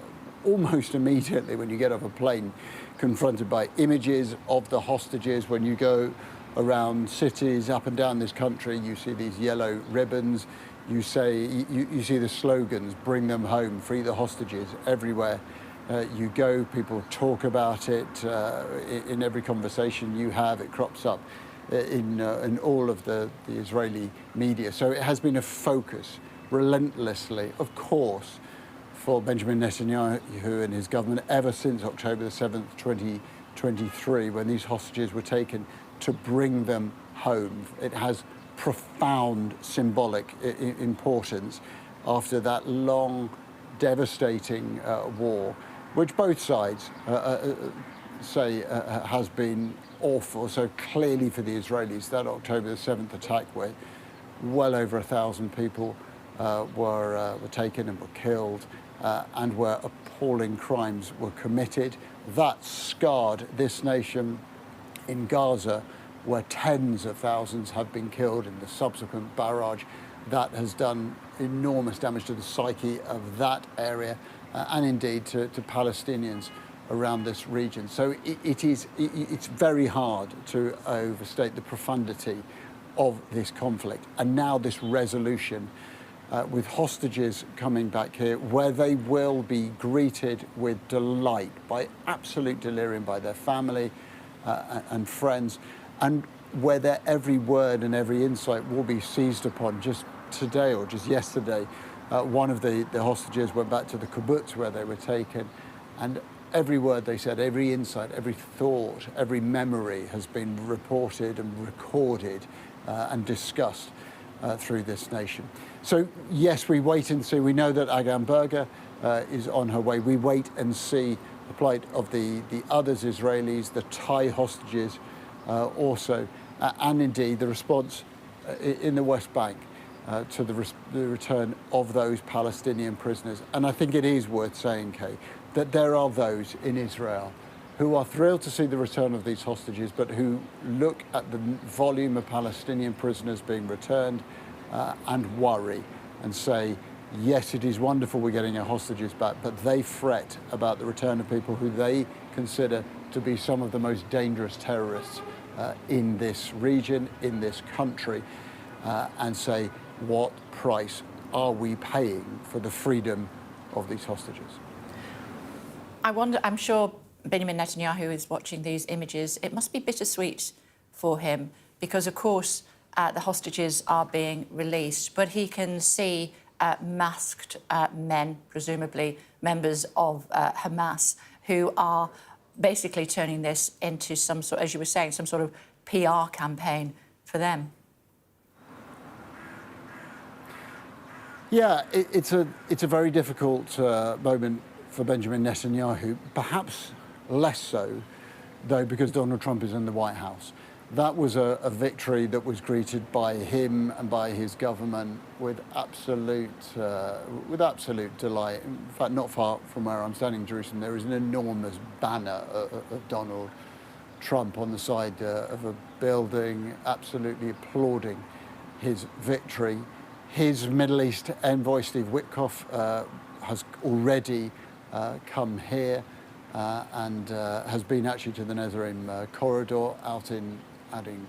almost immediately, when you get off a plane, confronted by images of the hostages. When you go around cities up and down this country, you see these yellow ribbons. You see the slogans, bring them home, free the hostages, everywhere you go. People talk about it in every conversation you have. It crops up in all of the Israeli media. So it has been a focus relentlessly, of course, for Benjamin Netanyahu and his government ever since October the 7th, 2023, when these hostages were taken, to bring them home. It has profound symbolic importance after that long, devastating war, which both sides say has been awful. So clearly for the Israelis, that October the 7th attack, where well over 1,000 people were taken and were killed, and where appalling crimes were committed, that scarred this nation. In Gaza, where tens of thousands have been killed in the subsequent barrage, that has done enormous damage to the psyche of that area, and indeed to Palestinians around this region. So it's very hard to overstate the profundity of this conflict. And now this resolution, with hostages coming back here, where they will be greeted with delight, by absolute delirium, by their family and friends, and where their every word and every insight will be seized upon. Just today or just yesterday, one of the hostages went back to the kibbutz where they were taken, and every word they said, every insight, every thought, every memory has been reported and recorded and discussed through this nation. So yes, we wait and see. We know that Agam Berger is on her way. We wait and see the plight of the others Israelis, the Thai hostages also, and indeed the response in the West Bank to the return of those Palestinian prisoners. And I think it is worth saying, Kay, that there are those in Israel who are thrilled to see the return of these hostages, but who look at the volume of Palestinian prisoners being returned and worry and say, yes, it is wonderful we're getting our hostages back, but they fret about the return of people who they consider to be some of the most dangerous terrorists in this region, in this country, and say, what price are we paying for the freedom of these hostages? I wonder, I'm sure Benjamin Netanyahu is watching these images. It must be bittersweet for him because, of course, the hostages are being released, but he can see masked men, presumably members of Hamas, who are basically turning this into some sort, as you were saying, some sort of PR campaign for them. Yeah, it's a very difficult moment for Benjamin Netanyahu, perhaps less so, though, because Donald Trump is in the White House. That was a victory that was greeted by him and by his government with absolute delight. In fact, not far from where I'm standing in Jerusalem, there is an enormous banner of Donald Trump on the side of a building, absolutely applauding his victory. His Middle East envoy, Steve Witkoff, has already come here and has been actually to the Netherlands corridor out in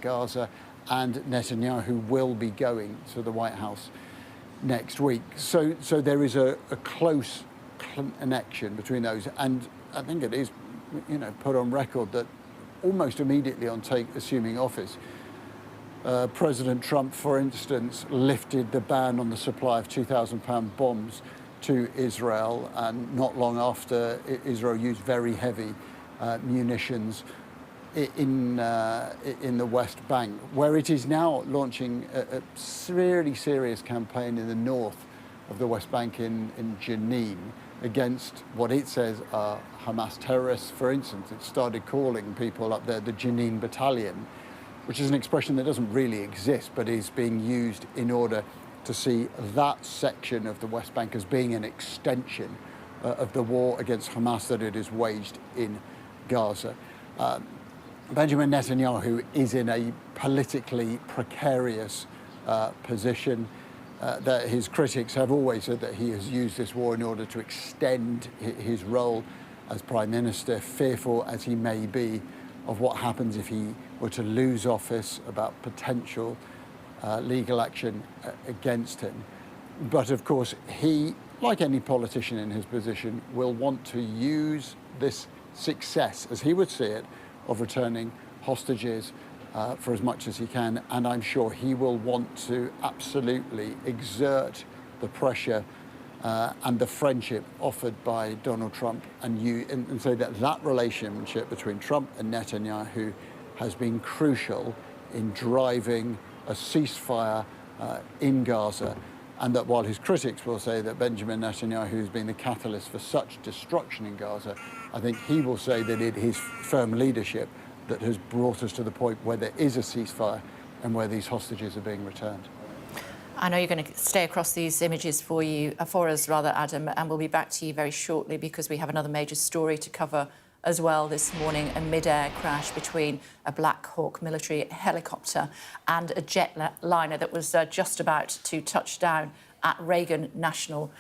Gaza, and Netanyahu will be going to the White House next week. So there is a close connection between those, and I think it is, put on record that almost immediately on assuming office, President Trump, for instance, lifted the ban on the supply of 2,000-pound bombs to Israel, and not long after, Israel used very heavy munitions in the West Bank, where it is now launching a really serious campaign in the north of the West Bank in Jenin against what it says are Hamas terrorists. For instance, it started calling people up there the Jenin Battalion, which is an expression that doesn't really exist, but is being used in order to see that section of the West Bank as being an extension of the war against Hamas that it has waged in Gaza. Benjamin Netanyahu is in a politically precarious position. That his critics have always said that he has used this war in order to extend his role as Prime Minister, fearful as he may be of what happens if he were to lose office, about potential legal action against him. But of course, he, like any politician in his position, will want to use this success, as he would see it, of returning hostages for as much as he can, and I'm sure he will want to absolutely exert the pressure and the friendship offered by Donald Trump and so that relationship between Trump and Netanyahu has been crucial in driving a ceasefire in Gaza, and that while his critics will say that Benjamin Netanyahu has been the catalyst for such destruction in Gaza, I think he will say that it is firm leadership that has brought us to the point where there is a ceasefire and where these hostages are being returned. I know you're going to stay across these images for us, Adam, and we'll be back to you very shortly because we have another major story to cover as well this morning, a Midair crash between a Black Hawk military helicopter and a jetliner that was just about to touch down at Reagan National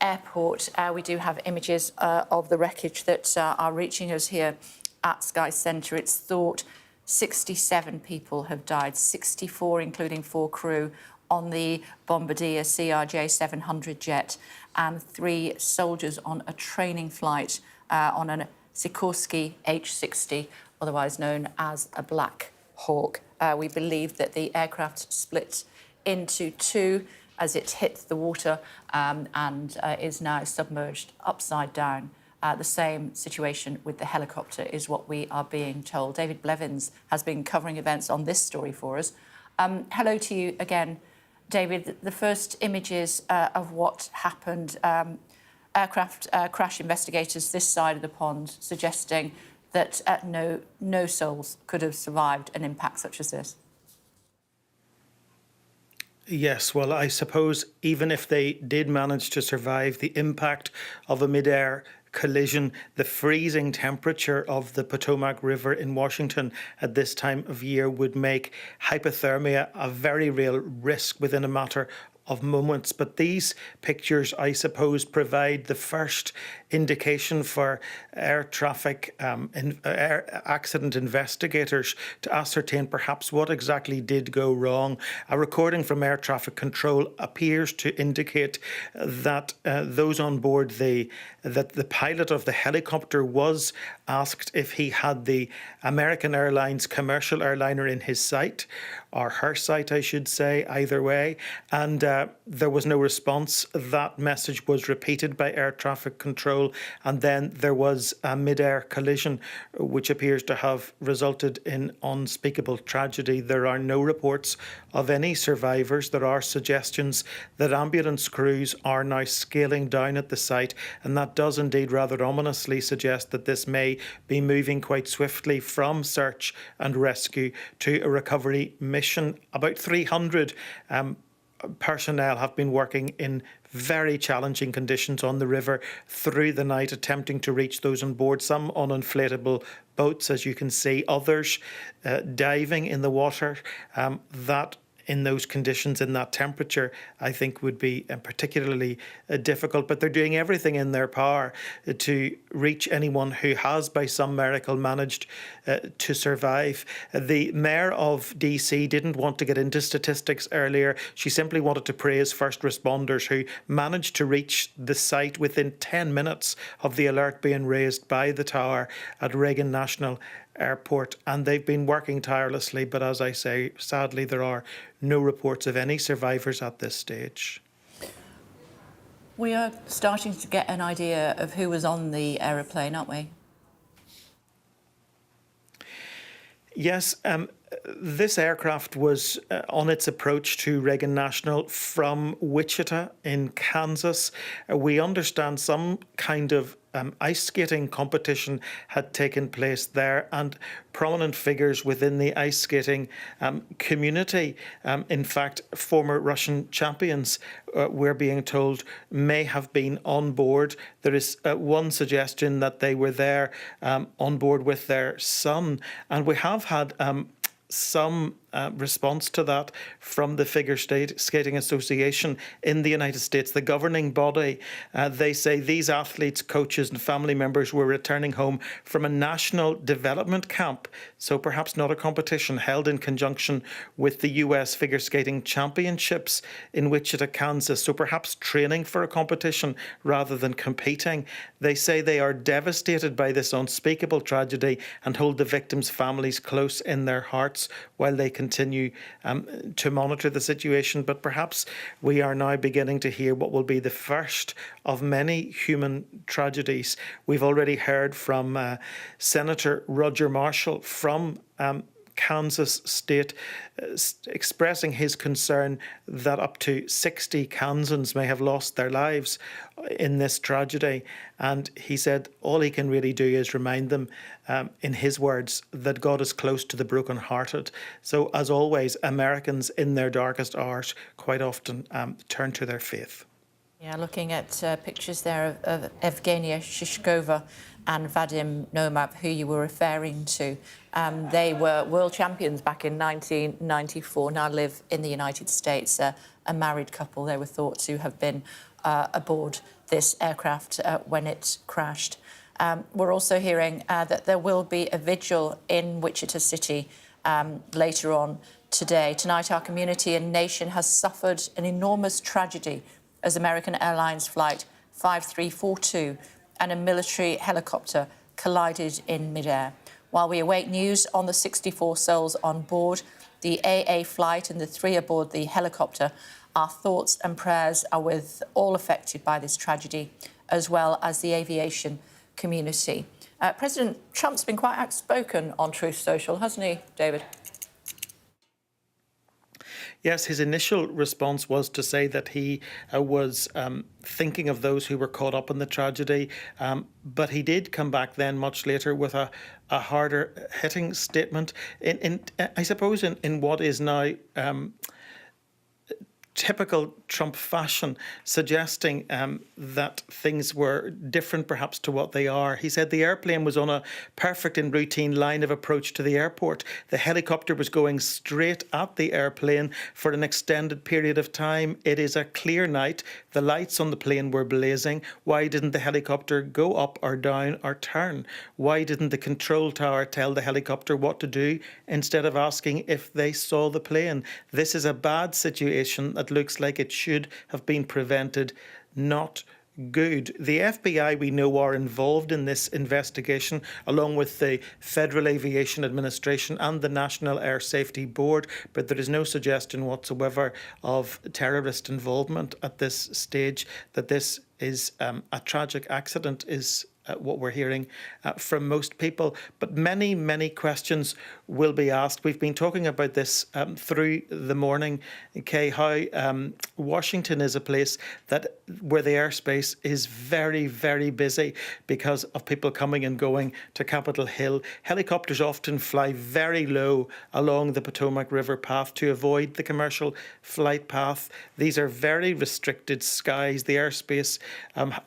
Airport. We do have images of the wreckage that are reaching us here at Sky Centre. It's thought 67 people have died, 64 including 4 crew on the Bombardier CRJ-700 jet and 3 soldiers on a training flight on a Sikorsky H-60, otherwise known as a Black Hawk. We believe that the aircraft split into 2 as it hit the water and is now submerged upside down. The same situation with the helicopter is what we are being told. David Blevins has been covering events on this story for us. Hello to you again, David. The first images of what happened, aircraft crash investigators this side of the pond suggesting that no souls could have survived an impact such as this. Yes, well, I suppose even if they did manage to survive the impact of a mid-air collision, the freezing temperature of the Potomac River in Washington at this time of year would make hypothermia a very real risk within a matter of moments. But these pictures, I suppose, provide the first indication for air traffic air accident investigators to ascertain perhaps what exactly did go wrong. A recording from air traffic control appears to indicate that those on board that the pilot of the helicopter was asked if he had the American Airlines commercial airliner in his sight, or her sight, I should say, either way, and there was no response. That message was repeated by air traffic control, and then there was a mid-air collision which appears to have resulted in unspeakable tragedy. There are no reports of any survivors. There are suggestions that ambulance crews are now scaling down at the site, and that does indeed rather ominously suggest that this may be moving quite swiftly from search and rescue to a recovery mission. About 300 personnel have been working in very challenging conditions on the river through the night, attempting to reach those on board, some on inflatable boats, as you can see, others diving in the water. That in those conditions, in that temperature, I think would be particularly difficult. But they're doing everything in their power to reach anyone who has, by some miracle, managed to survive. The mayor of DC didn't want to get into statistics earlier. She simply wanted to praise first responders who managed to reach the site within 10 minutes of the alert being raised by the tower at Reagan National Airport, and they've been working tirelessly, but as I say, sadly there are no reports of any survivors at this stage. We are starting to get an idea of who was on the aeroplane, aren't we? Yes, this aircraft was on its approach to Reagan National from Wichita in Kansas. We understand some kind of ice skating competition had taken place there, and prominent figures within the ice skating community, in fact, former Russian champions, we're being told, may have been on board. There is one suggestion that they were there on board with their son, and we have had some response to that from the Figure Skating Association in the United States, the governing body. They say these athletes, coaches and family members were returning home from a national development camp, so perhaps not a competition, held in conjunction with the US Figure Skating Championships in Wichita, Kansas, so perhaps training for a competition rather than competing. They say they are devastated by this unspeakable tragedy and hold the victims' families close in their hearts while they continue to monitor the situation. But perhaps we are now beginning to hear what will be the first of many human tragedies. We've already heard from Senator Roger Marshall from Kansas State expressing his concern that up to 60 Kansans may have lost their lives in this tragedy. And he said all he can really do is remind them, in his words, that God is close to the brokenhearted. So, as always, Americans in their darkest hours quite often turn to their faith. Yeah, looking at pictures there of Evgenia Shishkova and Vadim Nomad, who you were referring to. They were world champions back in 1994, now live in the United States, a married couple. They were thought to have been aboard this aircraft when it crashed. We're also hearing that there will be a vigil in Wichita City later on today. Tonight, our community and nation has suffered an enormous tragedy as American Airlines Flight 5342 and a military helicopter collided in midair. While we await news on the 64 souls on board the AA flight and the 3 aboard the helicopter, our thoughts and prayers are with all affected by this tragedy, as well as the aviation community. President Trump's been quite outspoken on Truth Social, hasn't he, David? Yes, his initial response was to say that he was thinking of those who were caught up in the tragedy, but he did come back then much later with a harder hitting statement. I suppose in what is now typical Trump fashion, suggesting that things were different perhaps to what they are. He said the airplane was on a perfect and routine line of approach to the airport. The helicopter was going straight at the airplane for an extended period of time. It is a clear night. The lights on the plane were blazing. Why didn't the helicopter go up or down or turn? Why didn't the control tower tell the helicopter what to do instead of asking if they saw the plane? This is a bad situation that looks like it should have been prevented, not good. The FBI, we know, are involved in this investigation, along with the Federal Aviation Administration and the National Air Safety Board, but there is no suggestion whatsoever of terrorist involvement at this stage. That this is a tragic accident is what we're hearing from most people. But many, many questions will be asked. We've been talking about this through the morning, Kay, how Washington is a place where the airspace is very, very busy because of people coming and going to Capitol Hill. Helicopters often fly very low along the Potomac River path to avoid the commercial flight path. These are very restricted skies. The airspace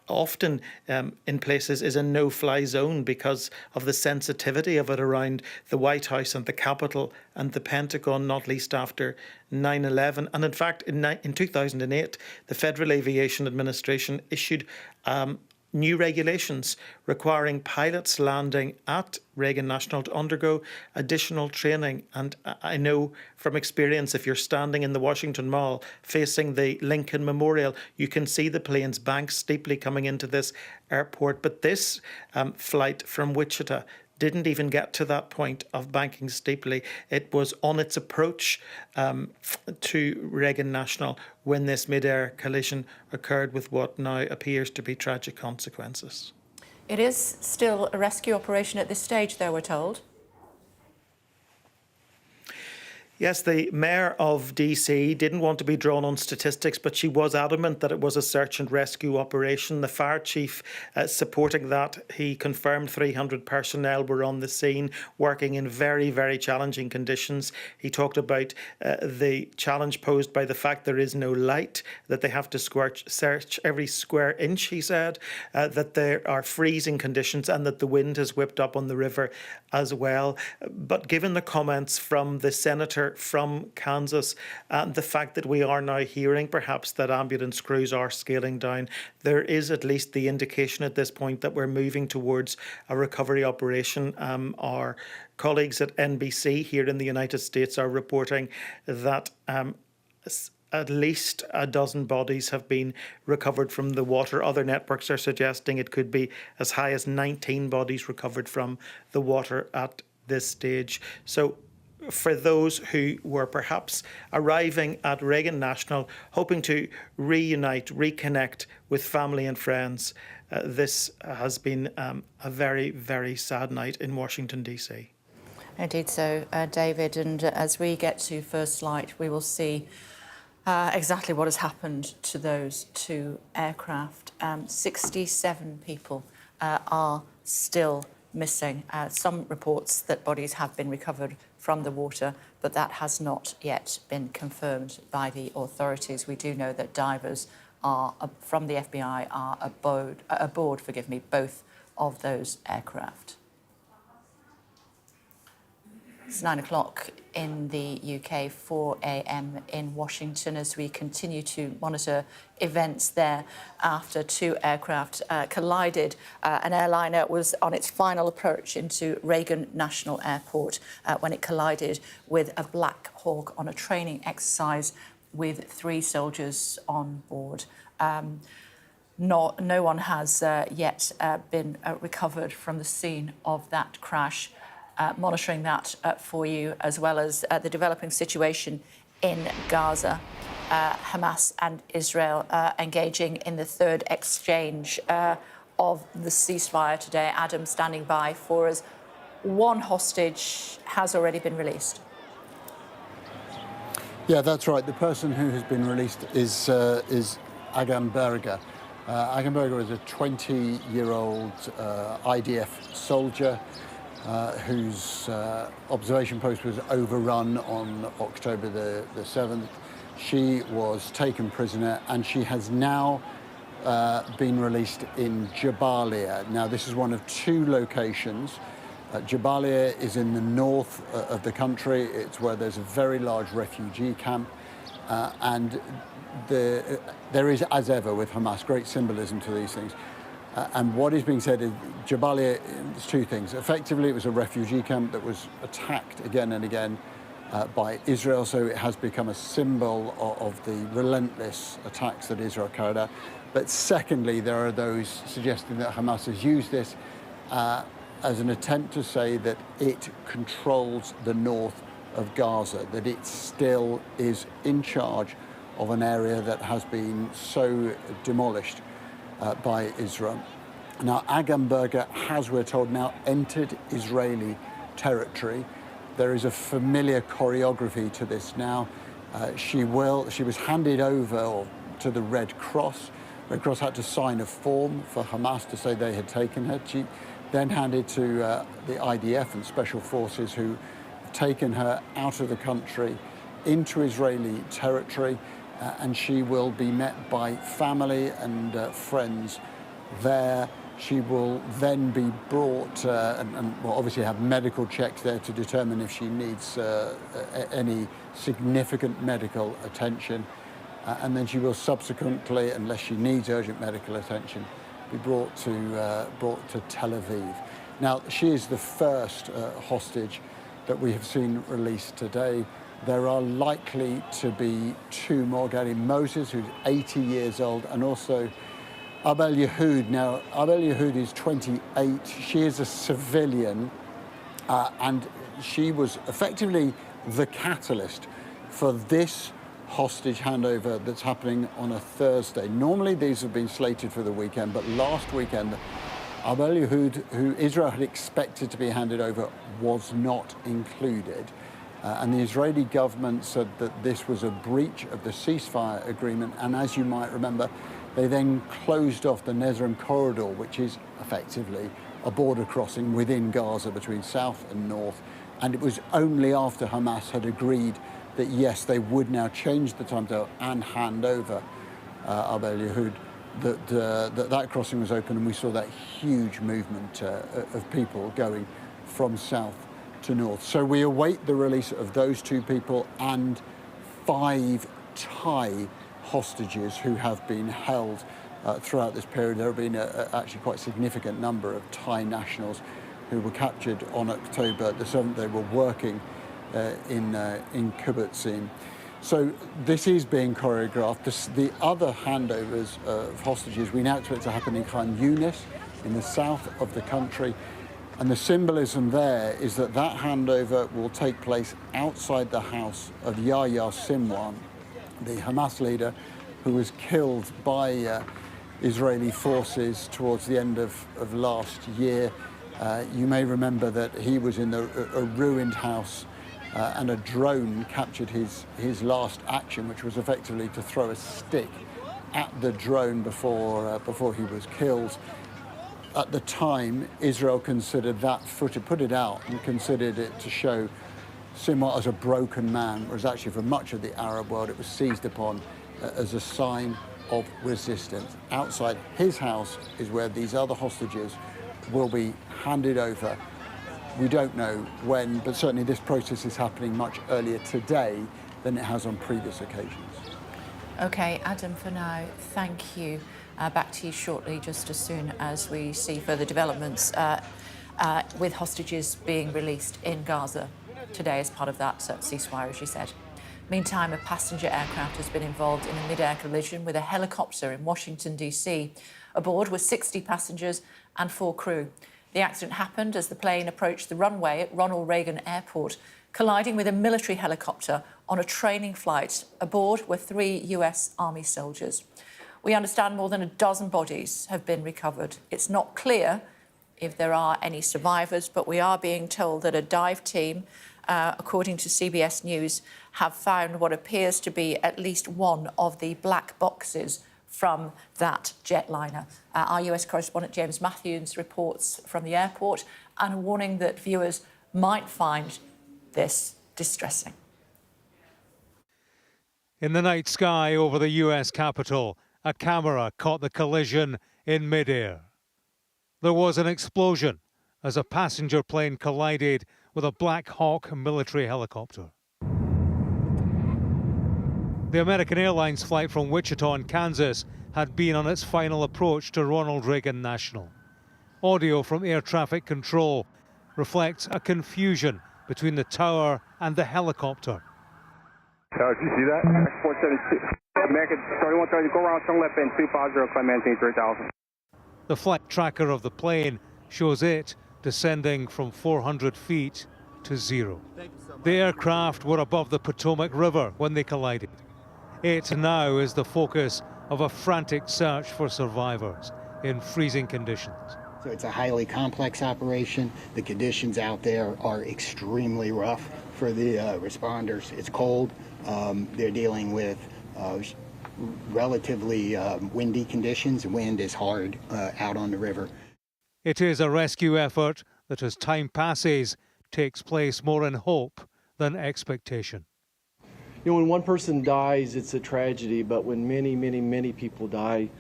often in places is a no-fly zone because of the sensitivity of it around the White House and the Capitol and the Pentagon, not least after 9/11. And in fact, in 2008, the Federal Aviation Administration issued new regulations requiring pilots landing at Reagan National to undergo additional training. And I know from experience, if you're standing in the Washington Mall facing the Lincoln Memorial, you can see the planes banked steeply coming into this airport. But this flight from Wichita didn't even get to that point of banking steeply. It was on its approach to Reagan National when this mid-air collision occurred with what now appears to be tragic consequences. It is still a rescue operation at this stage, though, we're told. Yes, the Mayor of DC didn't want to be drawn on statistics, but she was adamant that it was a search and rescue operation. The fire chief supporting that, he confirmed 300 personnel were on the scene, working in very, very challenging conditions. He talked about the challenge posed by the fact there is no light, that they have to search every square inch, he said, that there are freezing conditions and that the wind has whipped up on the river as well. But given the comments from the senator from Kansas and the fact that we are now hearing perhaps that ambulance crews are scaling down, there is at least the indication at this point that we're moving towards a recovery operation. Our colleagues at NBC here in the United States are reporting that at least a dozen bodies have been recovered from the water. Other networks are suggesting it could be as high as 19 bodies recovered from the water at this stage. So for those who were perhaps arriving at Reagan National, hoping to reunite, reconnect with family and friends, this has been a very, very sad night in Washington, D.C. Indeed so, David. And as we get to First Light, we will see exactly what has happened to those two aircraft. 67 people are still missing. Some reports that bodies have been recovered from the water, but that has not yet been confirmed by the authorities. We do know that divers from the FBI are aboard both of those aircraft. It's 9 o'clock in the UK, 4 a.m. in Washington, as we continue to monitor events there after two aircraft collided. An airliner was on its final approach into Reagan National Airport when it collided with a Black Hawk on a training exercise with 3 soldiers on board. No one has yet been recovered from the scene of that crash. Monitoring that for you, as well as the developing situation in Gaza. Hamas and Israel engaging in the third exchange of the ceasefire today. Adam standing by for us. One hostage has already been released. Yeah, that's right. The person who has been released is Agam Berger. Agam Berger is a 20-year-old IDF soldier whose observation post was overrun on October the 7th. She was taken prisoner and she has now been released in Jabalia. Now, this is one of 2 locations. Jabalia is in the north of the country. It's where there's a very large refugee camp. And there is, as ever with Hamas, great symbolism to these things. And what is being said is Jabalia, there's 2 things. Effectively, it was a refugee camp that was attacked again and again by Israel, so it has become a symbol of the relentless attacks that Israel carried out. But secondly, there are those suggesting that Hamas has used this as an attempt to say that it controls the north of Gaza, that it still is in charge of an area that has been so demolished by Israel. Now, Agam Berger has, we're told, now entered Israeli territory. There is a familiar choreography to this now. She was handed over to the Red Cross. Red Cross had to sign a form for Hamas to say they had taken her. She then handed to the IDF and special forces who have taken her out of the country into Israeli territory. And she will be met by family and friends there. She will then be brought and will obviously have medical checks there to determine if she needs any significant medical attention. And then she will subsequently, unless she needs urgent medical attention, be brought to Tel Aviv. Now, she is the first hostage that we have seen released today. There are likely to be 2 more, Gary Moses, who's 80 years old, and also Abel Yehud. Now, Abel Yehud is 28. She is a civilian and she was effectively the catalyst for this hostage handover that's happening on a Thursday. Normally these have been slated for the weekend, but last weekend, Abel Yehud, who Israel had expected to be handed over, was not included. And the Israeli government said that this was a breach of the ceasefire agreement. And as you might remember, they then closed off the Nezrim corridor, which is effectively a border crossing within Gaza between south and north. And it was only after Hamas had agreed that, yes, they would now change the timetable and hand over Abel Yehud, that crossing was open, and we saw that huge movement of people going from south to north. So we await the release of those two people and 5 Thai hostages who have been held throughout this period. There have been actually quite a significant number of Thai nationals who were captured on October the 7th. They were working in kibbutzim. So this is being choreographed. The other handovers of hostages we now expect to happen in Khan Yunis, in the south of the country. And the symbolism there is that that handover will take place outside the house of Yahya Sinwar, the Hamas leader who was killed by Israeli forces towards the end of last year. You may remember that he was in a ruined house and a drone captured his last action, which was effectively to throw a stick at the drone before he was killed. At the time, Israel considered that footage, put it out and considered it to show Sinwar as a broken man, whereas actually for much of the Arab world it was seized upon as a sign of resistance. Outside his house is where these other hostages will be handed over. We don't know when, but certainly this process is happening much earlier today than it has on previous occasions. OK, Adam, for now, thank you. Back to you shortly, just as soon as we see further developments with hostages being released in Gaza today as part of that ceasefire, as you said. Meantime, a passenger aircraft has been involved in a mid-air collision with a helicopter in Washington, D.C. Aboard were 60 passengers and 4 crew. The accident happened as the plane approached the runway at Ronald Reagan Airport, colliding with a military helicopter on a training flight. Aboard were 3 US Army soldiers. We understand more than a dozen bodies have been recovered. It's not clear if there are any survivors, but we are being told that a dive team, according to CBS News, have found what appears to be at least one of the black boxes from that jetliner. Our US correspondent James Matthews reports from the airport, and a warning that viewers might find this distressing. In the night sky over the US Capitol, a camera caught the collision in midair. There was an explosion as a passenger plane collided with a Black Hawk military helicopter. The American Airlines flight from Wichita in Kansas had been on its final approach to Ronald Reagan National. Audio from air traffic control reflects a confusion between the tower and the helicopter. Tower, did you see that? 472. American 3130, go around, turn left end 250, climb maintain 3000. The flight tracker of the plane shows it descending from 400 feet to 0. The aircraft were above the Potomac River when they collided. It now is the focus of a frantic search for survivors in freezing conditions. So it's a highly complex operation. The conditions out there are extremely rough for the responders. It's cold. They're dealing with relatively windy conditions. Wind is hard out on the river. It is a rescue effort that, as time passes, takes place more in hope than expectation. You know, when one person dies, it's a tragedy, but when many, many, many people die,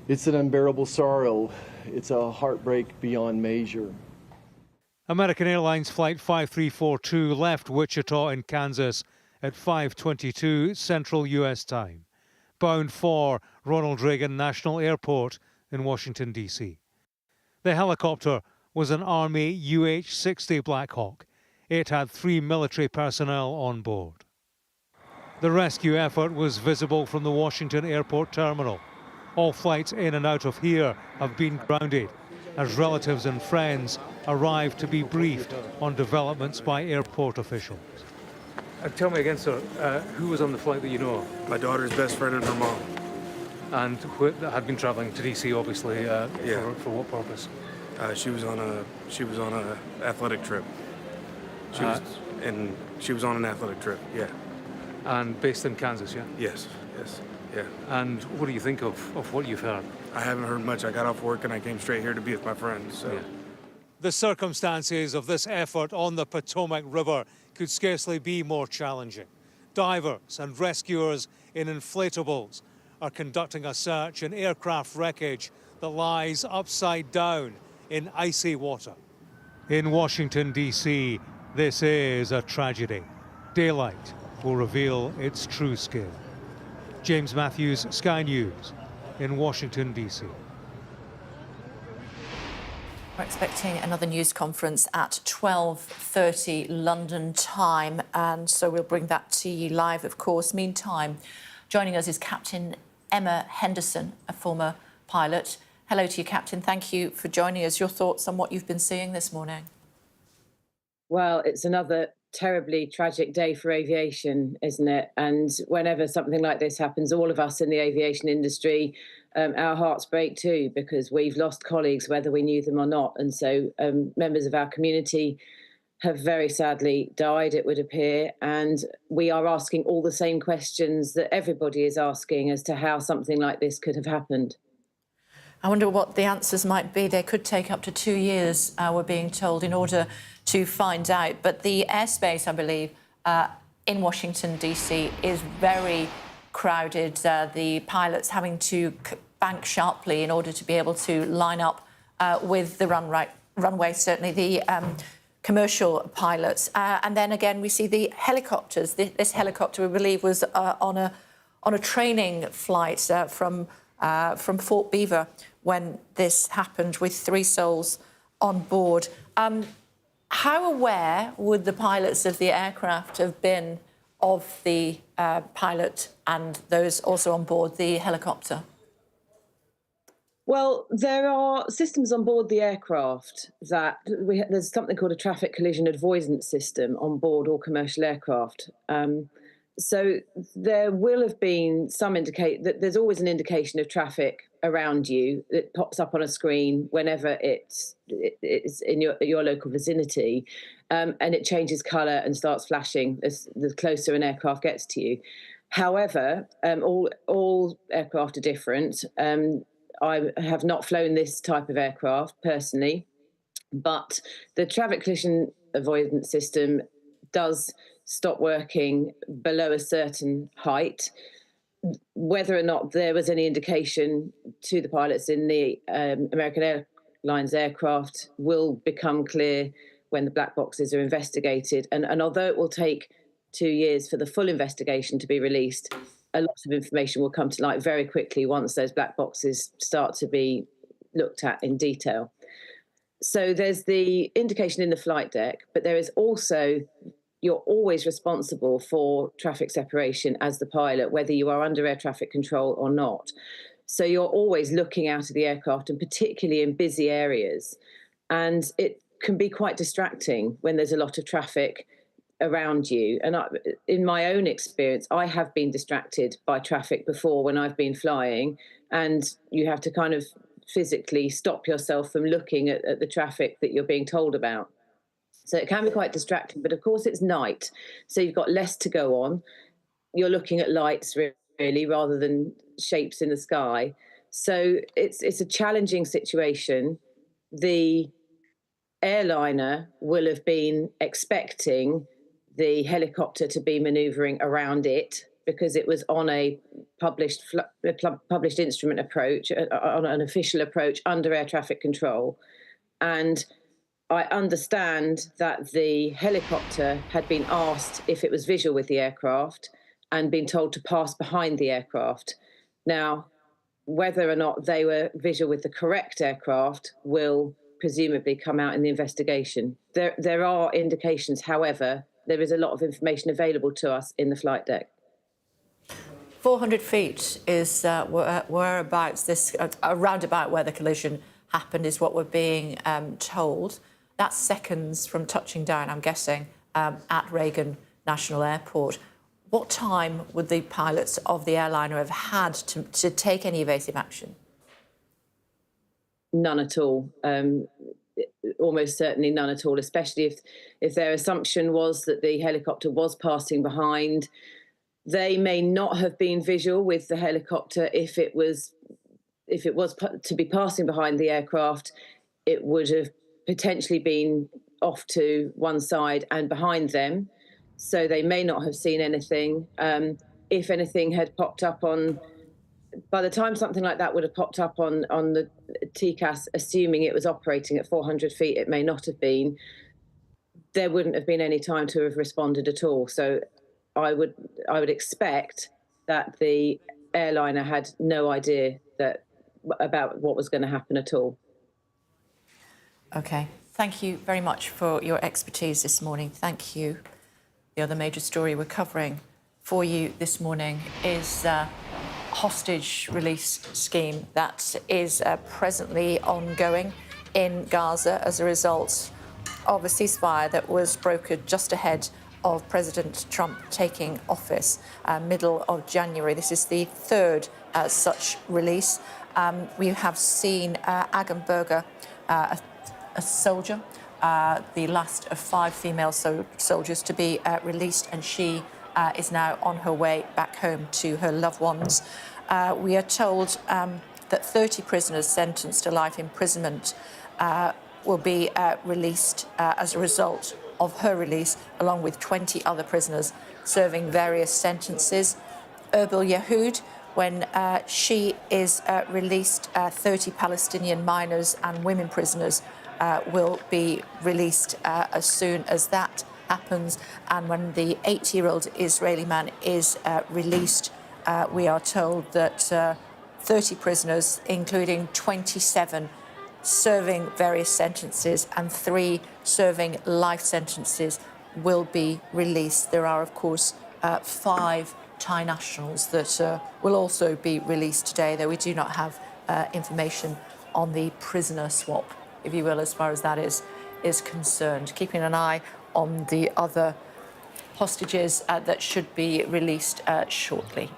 it's an unbearable sorrow. It's a heartbreak beyond measure. American Airlines Flight 5342 left Wichita in Kansas at 5:22 Central U.S. time, bound for Ronald Reagan National Airport in Washington, D.C. The helicopter was an Army UH-60 Black Hawk. It had 3 military personnel on board. The rescue effort was visible from the Washington Airport terminal. All flights in and out of here have been grounded. as relatives and friends arrive to be briefed on developments by airport officials. Tell me again, sir, who was on the flight that you know of? My daughter's best friend and her mom. And had been travelling to DC, obviously. For what purpose? She was on a athletic trip. She was on an athletic trip. Yeah. And based in Kansas, yeah. Yes. Yeah. And what do you think of what you've heard? I haven't heard much. I got off work and I came straight here to be with my friends. So. Yeah. The circumstances of this effort on the Potomac River could scarcely be more challenging. Divers and rescuers in inflatables are conducting a search in aircraft wreckage that lies upside down in icy water. In Washington, D.C., this is a tragedy. Daylight will reveal its true scale. James Matthews, Sky News, in Washington, D.C. We're expecting another news conference at 12:30 London time, and so we'll bring that to you live, of course. Meantime, joining us is Captain Emma Henderson, a former pilot. Hello to you, Captain. Thank you for joining us. Your thoughts on what you've been seeing this morning? Well, it's another terribly tragic day for aviation, isn't it? And whenever something like this happens, all of us in the aviation industry, our hearts break too, because we've lost colleagues, whether we knew them or not. And so members of our community have very sadly died, it would appear. And we are asking all the same questions that everybody is asking as to how something like this could have happened. I wonder what the answers might be. They could take up to 2 years, we're being told, in order to find out. But the airspace, I believe, in Washington, D.C. is very crowded. The pilots having to bank sharply in order to be able to line up with the runway, certainly the commercial pilots. And then again, we see the helicopters. This helicopter, we believe, was on a training flight from Fort Beaver when this happened, with 3 souls on board. How aware would the pilots of the aircraft have been of the pilot and those also on board the helicopter? Well, there are systems on board the aircraft that there's something called a traffic collision avoidance system on board all commercial aircraft. So there will have been some that there's always an indication of traffic around you that pops up on a screen whenever it's in your local vicinity, and it changes colour and starts flashing as the closer an aircraft gets to you. However, all aircraft are different. I have not flown this type of aircraft personally, but the traffic collision avoidance system does stop working below a certain height. Whether or not there was any indication to the pilots in the American Airlines aircraft will become clear when the black boxes are investigated. And although it will take 2 years for the full investigation to be released, a lot of information will come to light very quickly once those black boxes start to be looked at in detail. So there's the indication in the flight deck, but there is also, you're always responsible for traffic separation as the pilot, whether you are under air traffic control or not. So you're always looking out of the aircraft, and particularly in busy areas. And it can be quite distracting when there's a lot of traffic around you. And in my own experience, I have been distracted by traffic before when I've been flying, and you have to kind of physically stop yourself from looking at the traffic that you're being told about. So it can be quite distracting, but of course it's night, so you've got less to go on. You're looking at lights really rather than shapes in the sky. So it's a challenging situation. The airliner will have been expecting the helicopter to be manoeuvring around it because it was on a published instrument approach, on an official approach under air traffic control. And I understand that the helicopter had been asked if it was visual with the aircraft and been told to pass behind the aircraft. Now, whether or not they were visual with the correct aircraft will presumably come out in the investigation. There are indications, however, there is a lot of information available to us in the flight deck. 400 feet is whereabouts, around about where the collision happened, is what we're being told. That's seconds from touching down, I'm guessing, at Reagan National Airport. What time would the pilots of the airliner have had to take any evasive action? None at all. Almost certainly none at all, especially if their assumption was that the helicopter was passing behind. They may not have been visual with the helicopter. If it was to be passing behind the aircraft, it would have potentially been off to one side and behind them. So they may not have seen anything. If anything had popped up by the time something like that would have popped up on the TCAS, assuming it was operating at 400 feet, it may not have been. There wouldn't have been any time to have responded at all. So I would expect that the airliner had no idea about what was going to happen at all. OK. Thank you very much for your expertise this morning. Thank you. The other major story we're covering for you this morning is hostage release scheme that is presently ongoing in Gaza as a result of a ceasefire that was brokered just ahead of President Trump taking office, middle of January. This is the third such release. We have seen Agam Berger, a soldier, the last of 5 female soldiers to be released, and she is now on her way back home to her loved ones. We are told that 30 prisoners sentenced to life imprisonment will be released as a result of her release, along with 20 other prisoners serving various sentences. Erbil Yahoud, when she is released, 30 Palestinian minors and women prisoners will be released as soon as that happens. And when the 80-year-old Israeli man is released, we are told that 30 prisoners, including 27 serving various sentences and 3 serving life sentences, will be released. There are, of course, 5 Thai nationals that will also be released today, though we do not have information on the prisoner swap, if you will, as far as that is concerned. Keeping an eye on the other hostages that should be released shortly.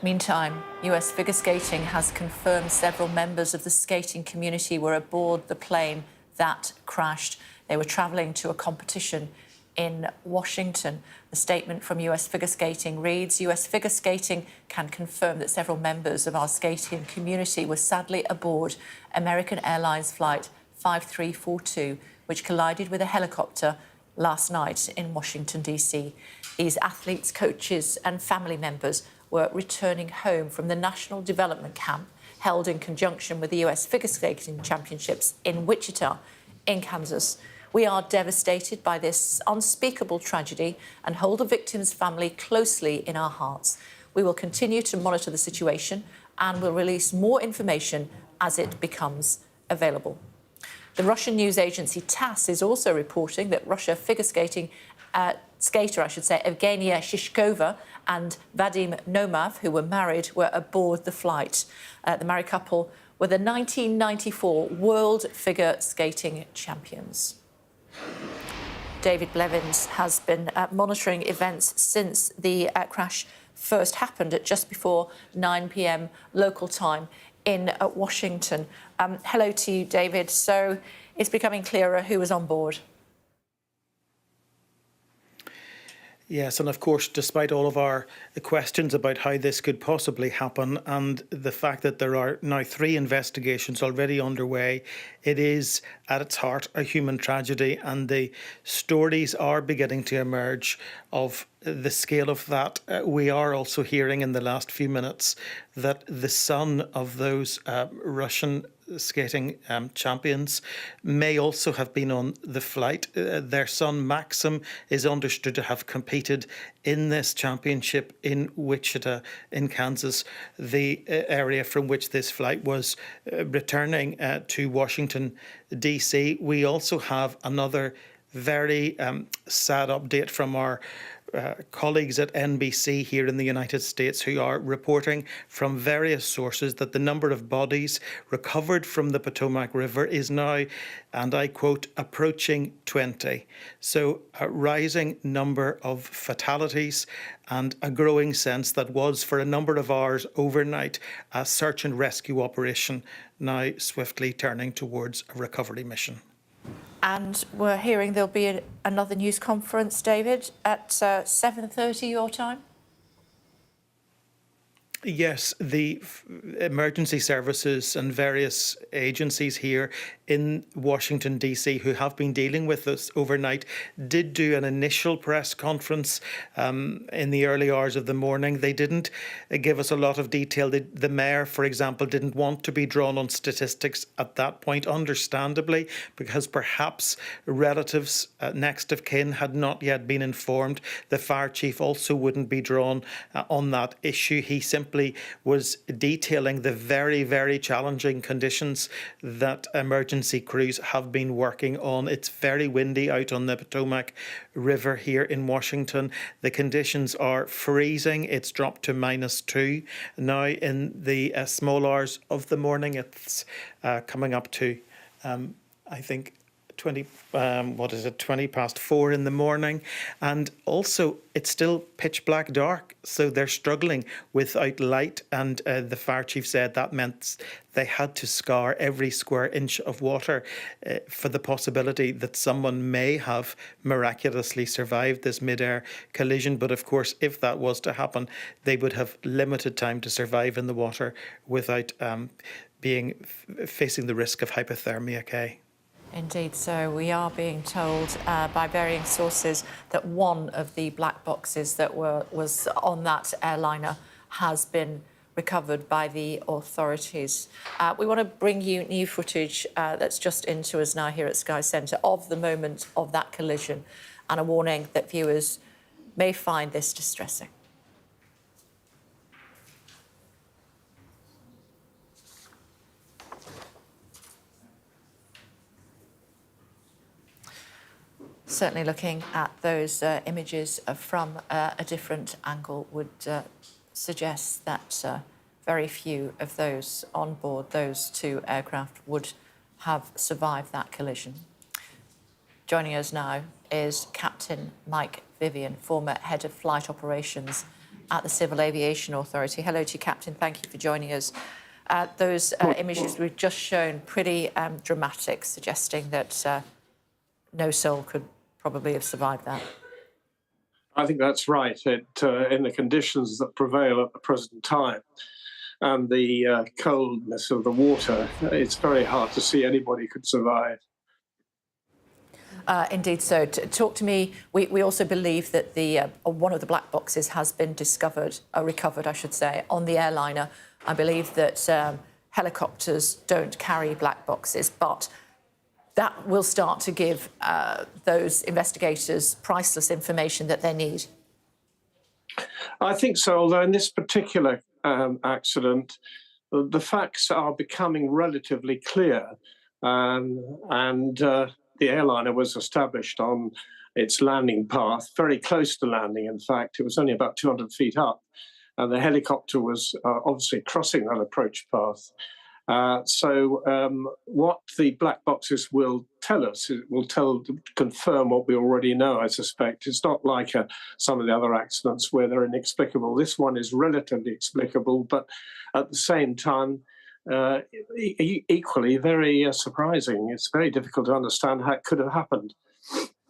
Meantime, US figure skating has confirmed several members of the skating community were aboard the plane that crashed. They were travelling to a competition in Washington. The statement from US figure skating reads, US figure skating can confirm that several members of our skating community were sadly aboard American Airlines flight 5342, which collided with a helicopter last night in Washington, D.C. These athletes, coaches and family members were returning home from the National Development Camp held in conjunction with the US Figure Skating Championships in Wichita, in Kansas. We are devastated by this unspeakable tragedy and hold the victims' family closely in our hearts. We will continue to monitor the situation and will release more information as it becomes available. The Russian news agency TASS is also reporting that Russia figure skating skater, Evgenia Shishkova and Vadim Nomov, who were married, were aboard the flight. The married couple were the 1994 World Figure Skating Champions. David Blevins has been monitoring events since the crash first happened at just before 9 p.m. local time in Washington. Hello to you, David. So it's becoming clearer who was on board. Yes, and of course, despite all of our questions about how this could possibly happen and the fact that there are now 3 investigations already underway, it is at its heart a human tragedy, and the stories are beginning to emerge of the scale of that. We are also hearing in the last few minutes that the son of those Russian skating champions may also have been on the flight. Their son Maxim is understood to have competed in this championship in Wichita in Kansas, the area from which this flight was returning to Washington DC. We also have another very sad update from our colleagues at NBC here in the United States who are reporting from various sources that the number of bodies recovered from the Potomac River is now, and I quote, approaching 20. So a rising number of fatalities and a growing sense that was for a number of hours overnight a search and rescue operation now swiftly turning towards a recovery mission. And we're hearing there'll be another news conference, David, at 7:30 your time? Yes, the emergency services and various agencies here in Washington, D.C., who have been dealing with this overnight, did do an initial press conference in the early hours of the morning. They didn't give us a lot of detail. The mayor, for example, didn't want to be drawn on statistics at that point, understandably, because perhaps relatives, next of kin, had not yet been informed. The fire chief also wouldn't be drawn on that issue. He simply was detailing the very, very challenging conditions that emergency crews have been working on. It's very windy out on the Potomac River here in Washington. The conditions are freezing. It's dropped to -2 now in the small hours of the morning. It's coming up to, I think, 20 past 4 in the morning, and also it's still pitch black dark, so they're struggling without light, and the fire chief said that meant they had to scour every square inch of water for the possibility that someone may have miraculously survived this mid-air collision. But of course, if that was to happen, they would have limited time to survive in the water without facing the risk of hypothermia. Kay. Indeed, so we are being told by varying sources that one of the black boxes that was on that airliner has been recovered by the authorities. We want to bring you new footage that's just into us now here at Sky Centre of the moment of that collision, and a warning that viewers may find this distressing. Certainly looking at those images from a different angle would suggest that very few of those on board those two aircraft would have survived that collision. Joining us now is Captain Mike Vivian, former Head of Flight Operations at the Civil Aviation Authority. Hello to you, Captain. Thank you for joining us. Those images we've just shown, pretty dramatic, suggesting that no soul could probably have survived that. I think that's right. In the conditions that prevail at the present time and the coldness of the water, it's very hard to see anybody could survive. Indeed so. Talk to me. We also believe that one of the black boxes has been recovered, I should say, on the airliner. I believe that helicopters don't carry black boxes, but that will start to give those investigators priceless information that they need. I think so, although in this particular accident, the facts are becoming relatively clear, and the airliner was established on its landing path, very close to landing, in fact. It was only about 200 feet up, and the helicopter was obviously crossing that approach path. So what the black boxes will tell us, it will confirm what we already know, I suspect. It's not like some of the other accidents where they're inexplicable. This one is relatively explicable, but at the same time, equally very surprising. It's very difficult to understand how it could have happened.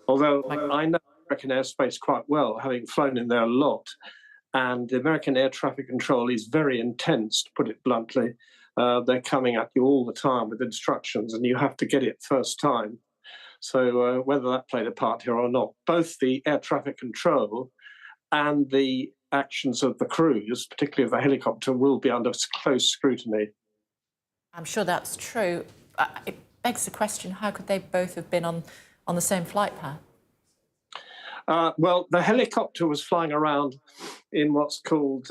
Although I know American airspace quite well, having flown in there a lot, and the American air traffic control is very intense, to put it bluntly. They're coming at you all the time with instructions, and you have to get it first time. So whether that played a part here or not, both the air traffic control and the actions of the crews, particularly of the helicopter, will be under close scrutiny. I'm sure that's true. It begs the question, how could they both have been on the same flight path? Well, the helicopter was flying around in what's called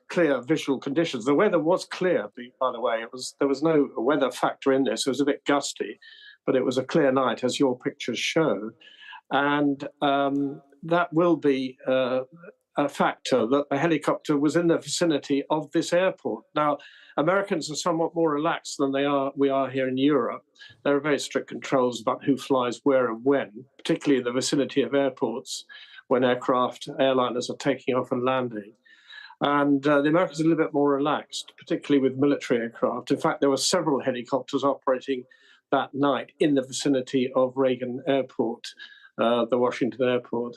clear visual conditions. The weather was clear, by the way. There was no weather factor in this. It was a bit gusty, but it was a clear night, as your pictures show. And that will be a factor, that the helicopter was in the vicinity of this airport. Now, Americans are somewhat more relaxed than we are here in Europe. There are very strict controls about who flies where and when, particularly in the vicinity of airports when airliners are taking off and landing. And the Americans are a little bit more relaxed, particularly with military aircraft. In fact, there were several helicopters operating that night in the vicinity of Reagan Airport, the Washington airport.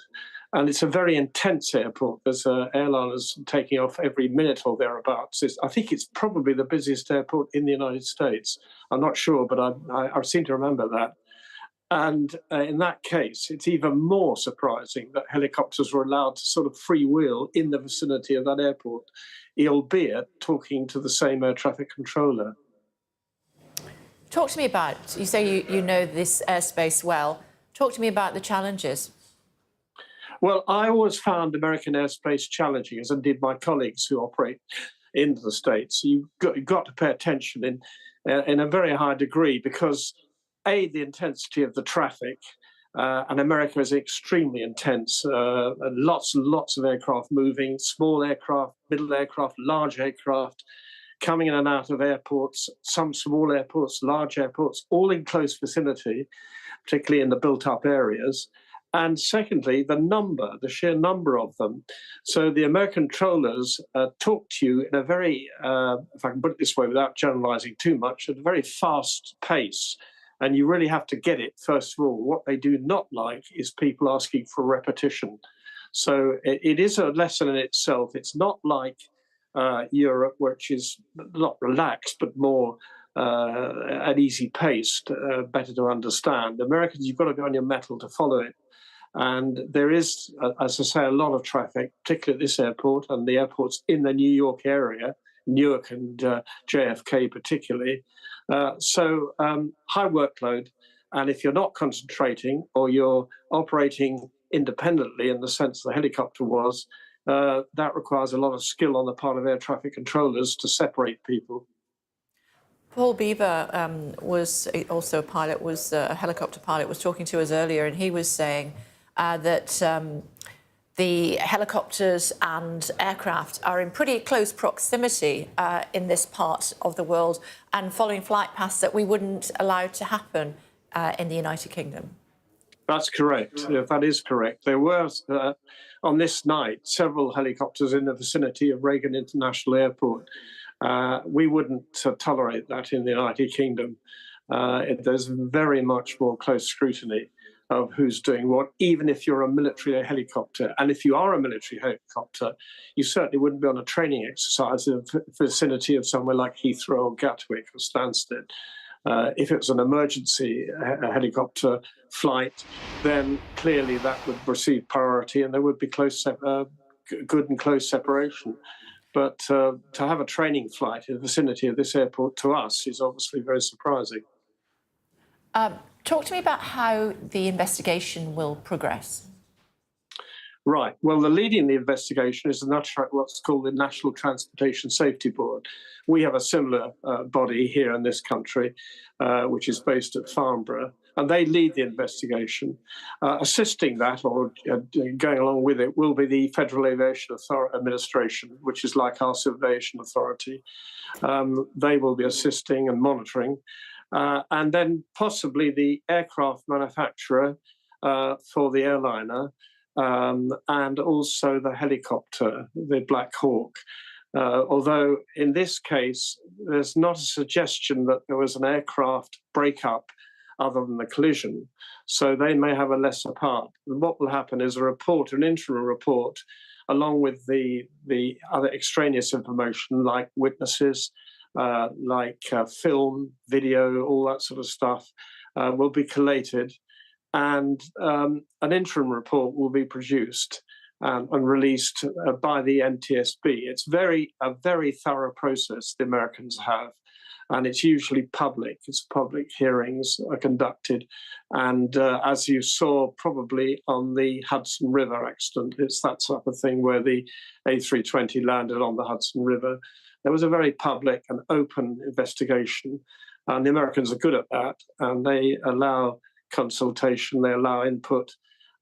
And it's a very intense airport. There's airliners taking off every minute or thereabouts. I think it's probably the busiest airport in the United States. I'm not sure, but I seem to remember that. And in that case, it's even more surprising that helicopters were allowed to sort of freewheel in the vicinity of that airport, albeit talking to the same air traffic controller. Talk to me about, you say you know this airspace well. Talk to me about the challenges. Well, I always found American airspace challenging, as did my colleagues who operate in the States. You've got to pay attention in a very high degree because, A, the intensity of the traffic, and America is extremely intense. Lots and lots of aircraft moving, small aircraft, middle aircraft, large aircraft, coming in and out of airports, some small airports, large airports, all in close vicinity, particularly in the built-up areas. And secondly, the sheer number of them. So the American controllers talk to you in a very, if I can put it this way without generalizing too much, at a very fast pace. And you really have to get it, first of all. What they do not like is people asking for repetition. So it is a lesson in itself. It's not like Europe, which is not relaxed, but more at easy pace, better to understand. Americans, you've got to be on your mettle to follow it. And there is, as I say, a lot of traffic, particularly at this airport and the airports in the New York area, Newark and JFK particularly. So high workload. And if you're not concentrating or you're operating independently in the sense the helicopter was, that requires a lot of skill on the part of air traffic controllers to separate people. Paul Beaver was also a pilot, was a helicopter pilot, was talking to us earlier, and he was saying that the helicopters and aircraft are in pretty close proximity in this part of the world and following flight paths that we wouldn't allow to happen in the United Kingdom. That's correct. Yeah, that is correct. There were, on this night, several helicopters in the vicinity of Reagan International Airport. We wouldn't tolerate that in the United Kingdom. There's very much more close scrutiny of who's doing what, even if you're a military helicopter. And if you are a military helicopter, you certainly wouldn't be on a training exercise in the vicinity of somewhere like Heathrow or Gatwick or Stansted. If it was an emergency helicopter flight, then clearly that would receive priority and there would be good and close separation. But to have a training flight in the vicinity of this airport to us is obviously very surprising. Talk to me about how the investigation will progress. Right. Well, the lead in the investigation is what's called the National Transportation Safety Board. We have a similar body here in this country, which is based at Farnborough, and they lead the investigation. Assisting that, or going along with it, will be the Federal Aviation Administration, which is like our Civil Aviation Authority. They will be assisting and monitoring. And then possibly the aircraft manufacturer for the airliner, and also the helicopter, the Black Hawk. Although in this case, there's not a suggestion that there was an aircraft breakup other than the collision. So they may have a lesser part. What will happen is a report, an interim report, along with the other extraneous information like witnesses, like film, video, all that sort of stuff, will be collated. And an interim report will be produced and released by the NTSB. It's a very thorough process the Americans have, and it's usually public. It's public hearings are conducted. And as you saw probably on the Hudson River accident, it's that type of thing where the A320 landed on the Hudson River. There was a very public and open investigation, and the Americans are good at that, and they allow consultation, they allow input,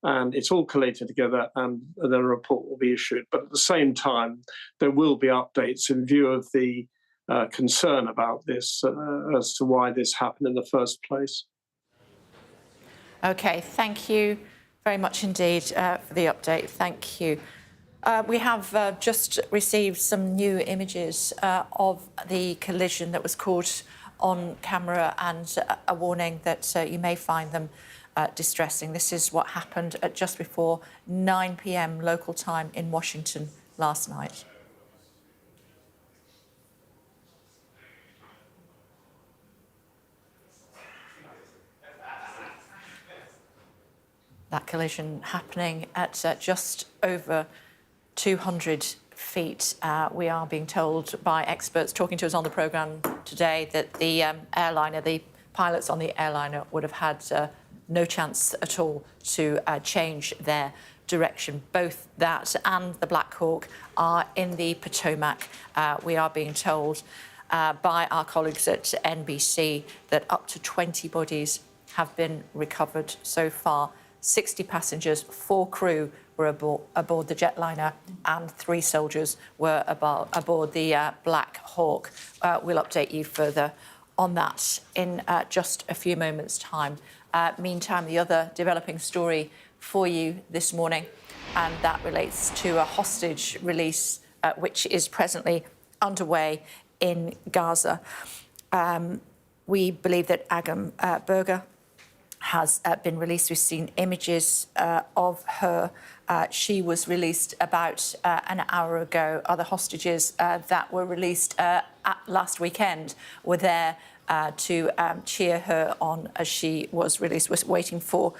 and it's all collated together, and then a report will be issued. But at the same time, there will be updates in view of the concern about this as to why this happened in the first place. OK, thank you very much indeed for the update. Thank you. We have just received some new images of the collision that was caught on camera, and a warning that you may find them distressing. This is what happened at just before 9 p.m. local time in Washington last night. That collision happening at just over 200 feet. We are being told by experts talking to us on the programme today that the airliner, the pilots on the airliner would have had no chance at all to change their direction. Both that and the Black Hawk are in the Potomac. We are being told by our colleagues at NBC that up to 20 bodies have been recovered so far. 60 passengers, 4 crew were aboard the jetliner, and 3 soldiers were aboard the Black Hawk. We'll update you further on that in just a few moments' time. Meantime, the other developing story for you this morning, and that relates to a hostage release which is presently underway in Gaza. We believe that Agam Berger has been released. We've seen images of her. She was released about an hour ago. Other hostages that were released last weekend were there to cheer her on as she was released. We're waiting for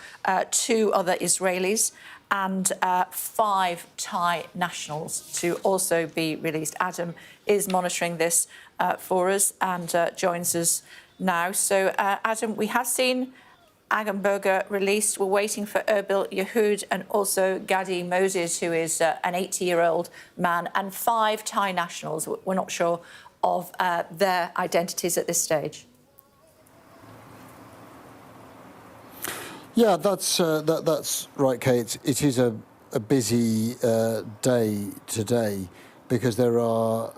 2 other Israelis and 5 Thai nationals to also be released. Adam is monitoring this for us and joins us now. So, Adam, we have seen Agam Berger released. We're waiting for Erbil Yehud and also Gadi Moses, who is an 80-year-old man, and 5 Thai nationals. We're not sure of their identities at this stage. Yeah, that's right, Kate. It is a busy day today because there are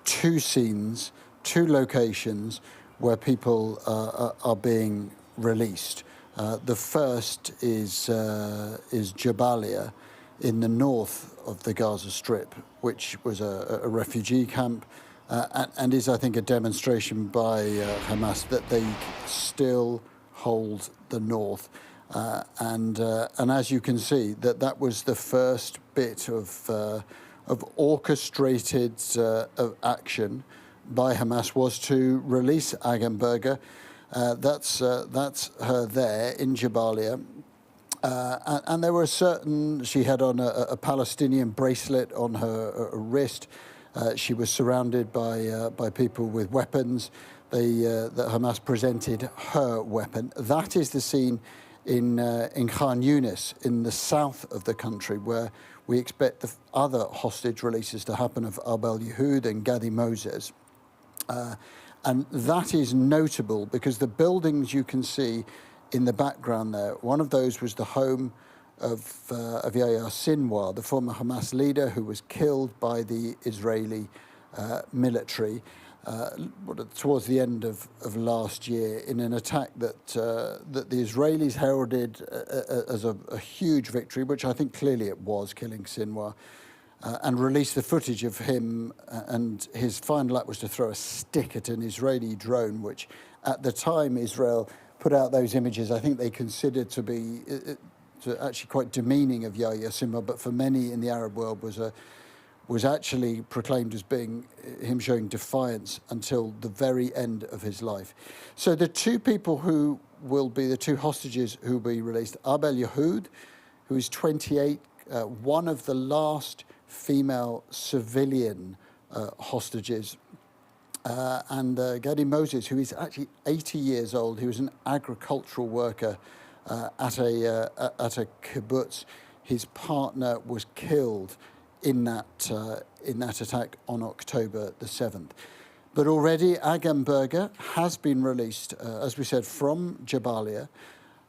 2 scenes, 2 locations where people are being released. The first is Jabalia in the north of the Gaza Strip, which was a refugee camp, and is, I think, a demonstration by Hamas that they still hold the north. And as you can see, that was the first bit of orchestrated action by Hamas, was to release Agam Berger. That's her there in Jabalia. And there were she had on a Palestinian bracelet on her wrist. She was surrounded by people with weapons. That Hamas presented her weapon. That is the scene in Khan Yunis, in the south of the country, where we expect the other hostage releases to happen of Erbil Yehud and Gadi Moses. And that is notable because the buildings you can see in the background there, one of those was the home of Yahya Sinwar, the former Hamas leader who was killed by the Israeli military towards the end of last year in an attack that the Israelis heralded as a huge victory, which I think clearly it was, killing Sinwar. And released the footage of him, and his final act was to throw a stick at an Israeli drone, which at the time Israel put out those images, I think they considered to be actually quite demeaning of Yahya Sinwar, but for many in the Arab world was actually proclaimed as being him showing defiance until the very end of his life. So the 2 people who will be the 2 hostages who will be released, Erbil Yehud, who is 28, one of the last female civilian hostages, and Gadi Moses, who is actually 80 years old. He was an agricultural worker at a kibbutz. His partner was killed in that attack on October the 7th. But already Agam Berger has been released, as we said, from Jabalia.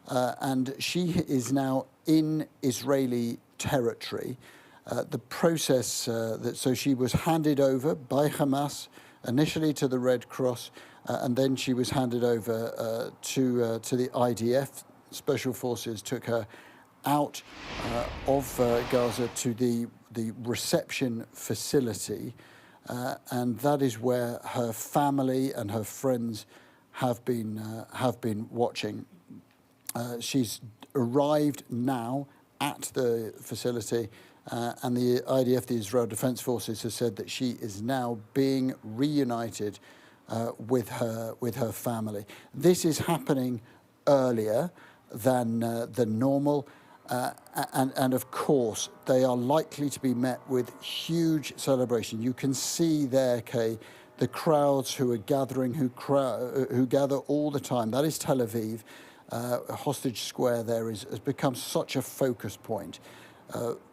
and she is now in Israeli territory. The process so she was handed over by Hamas initially to the Red Cross, and then she was handed over to the IDF. Special Forces took her out of Gaza to the reception facility, and that is where her family and her friends have been watching. She's arrived now at the facility, and the IDF, the Israel Defense Forces, has said that she is now being reunited with her family. This is happening earlier than normal, and of course they are likely to be met with huge celebration. You can see there, Kay, the crowds who are gathering, who gather all the time. That is Tel Aviv. Hostage Square there has become such a focus point.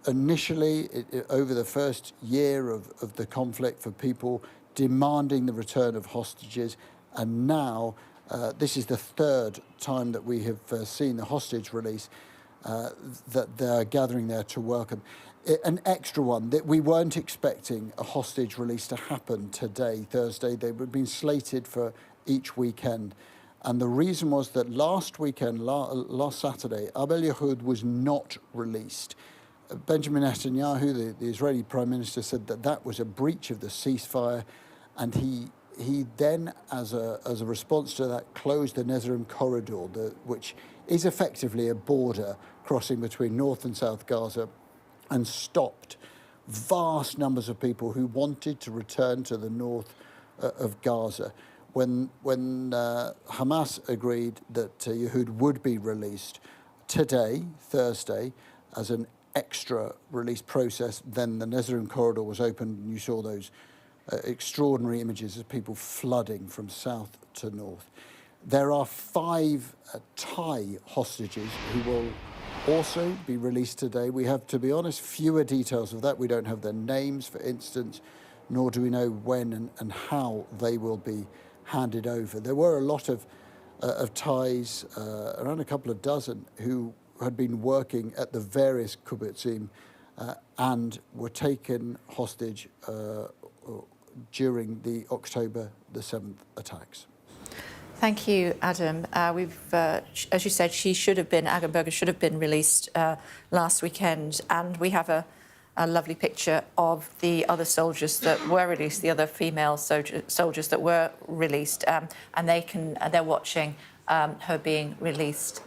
Initially, over the first year of the conflict, for people demanding the return of hostages, and now this is the third time that we have seen the hostage release, that they're gathering there to welcome. An extra one, that we weren't expecting a hostage release to happen today, Thursday. They were being slated for each weekend. And the reason was that last weekend, last Saturday, Abel Yehud was not released. Benjamin Netanyahu, the Israeli Prime Minister, said that that was a breach of the ceasefire, and he then, as a response to that, closed the Netzarim corridor, which is effectively a border crossing between North and South Gaza, and stopped vast numbers of people who wanted to return to the north of Gaza. When Hamas agreed that Yehud would be released today, Thursday, as an extra release process, then the Netzarim corridor was opened, and you saw those extraordinary images of people flooding from south to north. There are 5 Thai hostages who will also be released today. We have, to be honest, fewer details of that. We don't have their names, for instance, nor do we know when and how they will be handed over. There were a lot of Thais, around a couple of dozen, who had been working at the various kibbutzim and were taken hostage during the October the 7th attacks. Thank you, Adam. As you said, Agam Berger should have been released last weekend, and we have a lovely picture of the other soldiers that were released, the other female soldiers that were released, and they're watching her being released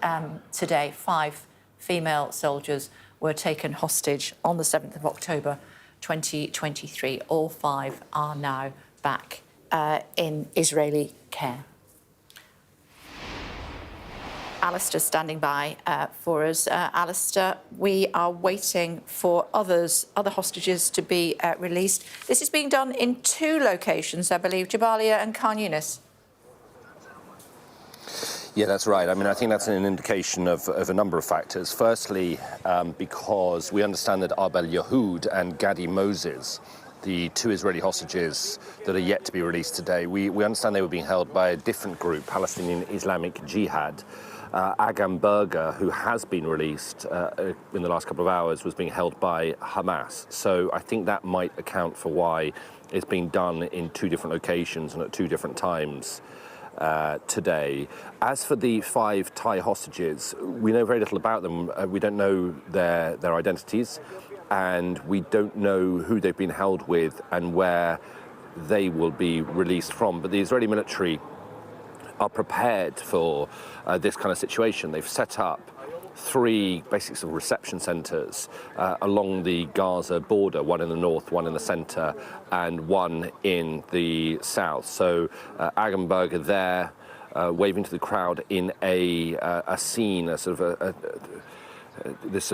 today. 5 female soldiers were taken hostage on the 7th of October 2023. All 5 are now back in Israeli care. Alistair standing by for us. Alistair, we are waiting for other hostages to be released. This is being done in 2 locations, I believe, Jabalia and Khan Yunis. Yeah, that's right. I mean, I think that's an indication of a number of factors. Firstly, because we understand that Abel Yehud and Gadi Moses, the 2 Israeli hostages that are yet to be released today, we understand they were being held by a different group, Palestinian Islamic Jihad. Agam Berger, who has been released in the last couple of hours, was being held by Hamas. So I think that might account for why it's being done in 2 different locations and at 2 different times today. As for the 5 Thai hostages, we know very little about them. We don't know their identities, and we don't know who they've been held with and where they will be released from. But the Israeli military are prepared for this kind of situation. They've set up 3 basic sort of reception centres along the Gaza border, one in the north, one in the centre, and one in the south. So Agam Berger there, waving to the crowd in a scene, this sort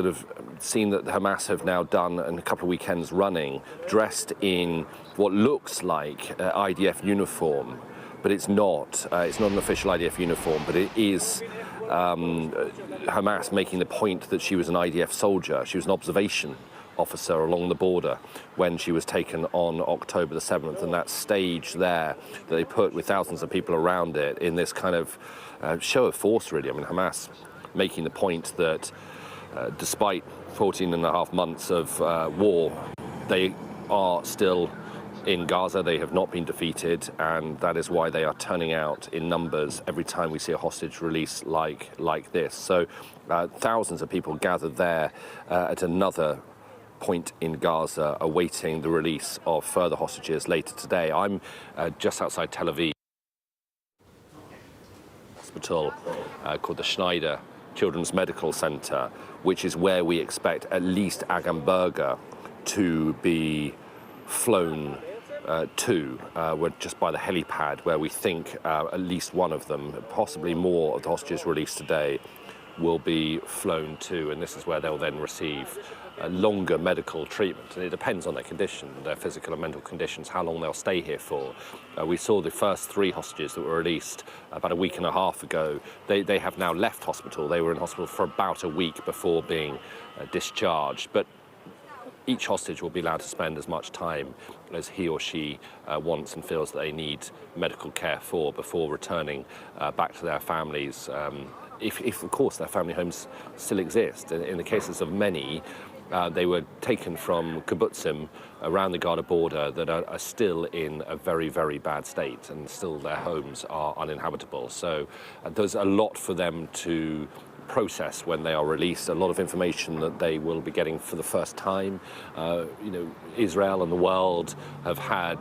of scene that Hamas have now done in a couple of weekends running, dressed in what looks like IDF uniform. But it's not. It's not an official IDF uniform, but it is Hamas making the point that she was an IDF soldier. She was an observation officer along the border when she was taken on October the 7th. And that stage there that they put with thousands of people around it in this kind of show of force, really. I mean, Hamas making the point that despite 14 and a half months of war, they are still in Gaza. They have not been defeated, and that is why they are turning out in numbers every time we see a hostage release like this. So thousands of people gathered there at another point in Gaza awaiting the release of further hostages later today. I'm just outside Tel Aviv hospital called the Schneider Children's Medical Center, which is where we expect at least Agamberger to be flown to. We're just by the helipad where we think at least one of them, possibly more of the hostages released today, will be flown to, and this is where they'll then receive longer medical treatment, and it depends on their condition, their physical and mental conditions, how long they'll stay here for. We saw the first 3 hostages that were released about a week and a half ago. They have now left hospital. They were in hospital for about a week before being discharged, but each hostage will be allowed to spend as much time as he or she wants and feels that they need medical care for before returning back to their families, if of course their family homes still exist. In the cases of many, they were taken from kibbutzim around the Gaza border that are still in a very, very bad state, and still their homes are uninhabitable. So there's a lot for them to process when they are released, a lot of information that they will be getting for the first time. Israel and the world have had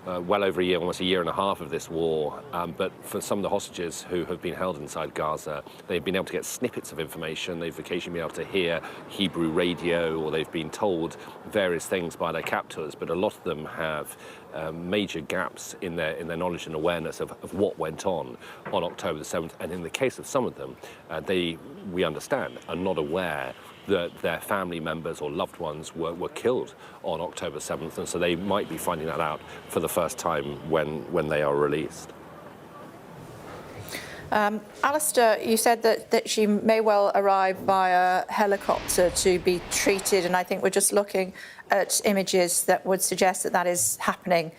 well over a year, almost a year and a half of this war, but for some of the hostages who have been held inside Gaza, they've been able to get snippets of information. They've occasionally been able to hear Hebrew radio, or they've been told various things by their captors, but a lot of them have major gaps in their knowledge and awareness of what went on October the 7th. And in the case of some of them, we understand, are not aware that their family members or loved ones were killed on October 7th, and so they might be finding that out for the first time when they are released. Alistair, you said that she may well arrive via helicopter to be treated, and I think we're just looking at images that would suggest that that is happening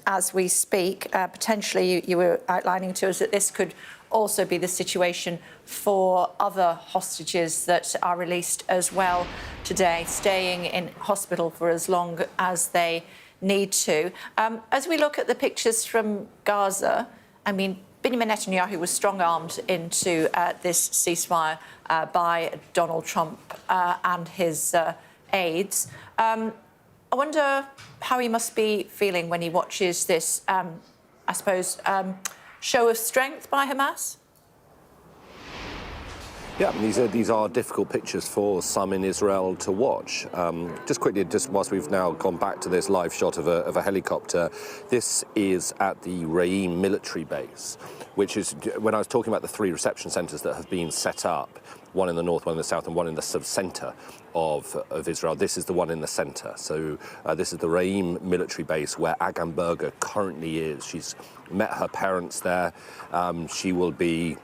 as we speak. Potentially, you were outlining to us that this could also be the situation for other hostages that are released as well today, staying in hospital for as long as they need to. As we look at the pictures from Gaza, I mean, Benjamin Netanyahu was strong-armed into this ceasefire by Donald Trump and his aides. I wonder how he must be feeling when he watches this, I suppose, show of strength by Hamas? Yeah, these are difficult pictures for some in Israel to watch. Just quickly, just whilst we've now gone back to this live shot of a helicopter, this is at the Re'im military base, which is, when I was talking about the 3 reception centres that have been set up, one in the north, one in the south, and one in the sort of centre of Israel. This is the one in the centre. So this is the Re'im military base where Agamberger currently is. She's met her parents there. She will be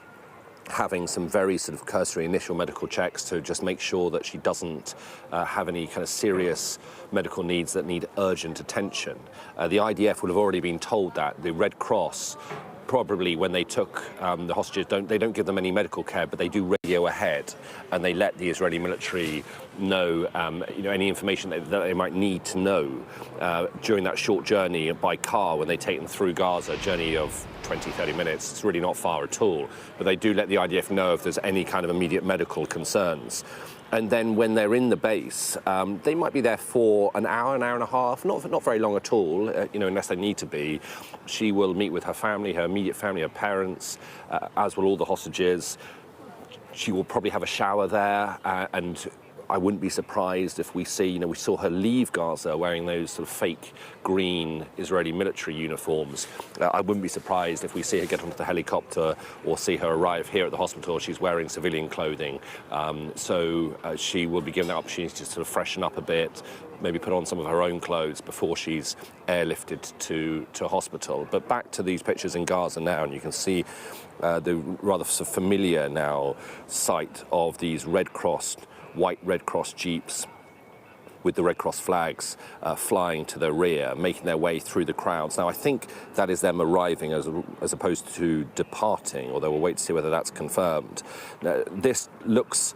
having some very sort of cursory initial medical checks to just make sure that she doesn't have any kind of serious medical needs that need urgent attention. The IDF will have already been told that. The Red Cross, probably when they took the hostages, they don't give them any medical care, but they do radio ahead, and they let the Israeli military know any information that they might need to know during that short journey by car when they take them through Gaza, a journey of 20-30 minutes. It's really not far at all, but they do let the IDF know if there's any kind of immediate medical concerns. And then when they're in the base, they might be there for an hour and a half, not very long at all, unless they need to be. She will meet with her family, her immediate family, her parents, as will all the hostages. She will probably have a shower there, and I wouldn't be surprised if we see, we saw her leave Gaza wearing those sort of fake green Israeli military uniforms. I wouldn't be surprised if we see her get onto the helicopter or see her arrive here at the hospital. She's wearing civilian clothing. So she will be given the opportunity to sort of freshen up a bit, maybe put on some of her own clothes before she's airlifted to hospital. But back to these pictures in Gaza now, and you can see the rather sort of familiar now sight of these white Red Cross jeeps with the Red Cross flags flying to their rear, making their way through the crowds. Now, I think that is them arriving as opposed to departing, although we'll wait to see whether that's confirmed. Now, this looks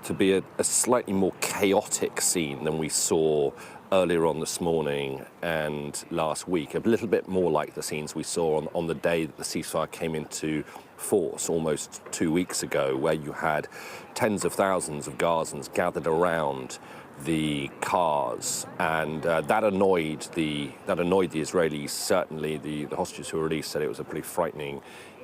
to be a slightly more chaotic scene than we saw earlier on this morning and last week, a little bit more like the scenes we saw on the day that the ceasefire came into force almost 2 weeks ago, where you had tens of thousands of Gazans gathered around the cars, and that annoyed the Israelis. Certainly, the hostages who were released said it was a pretty frightening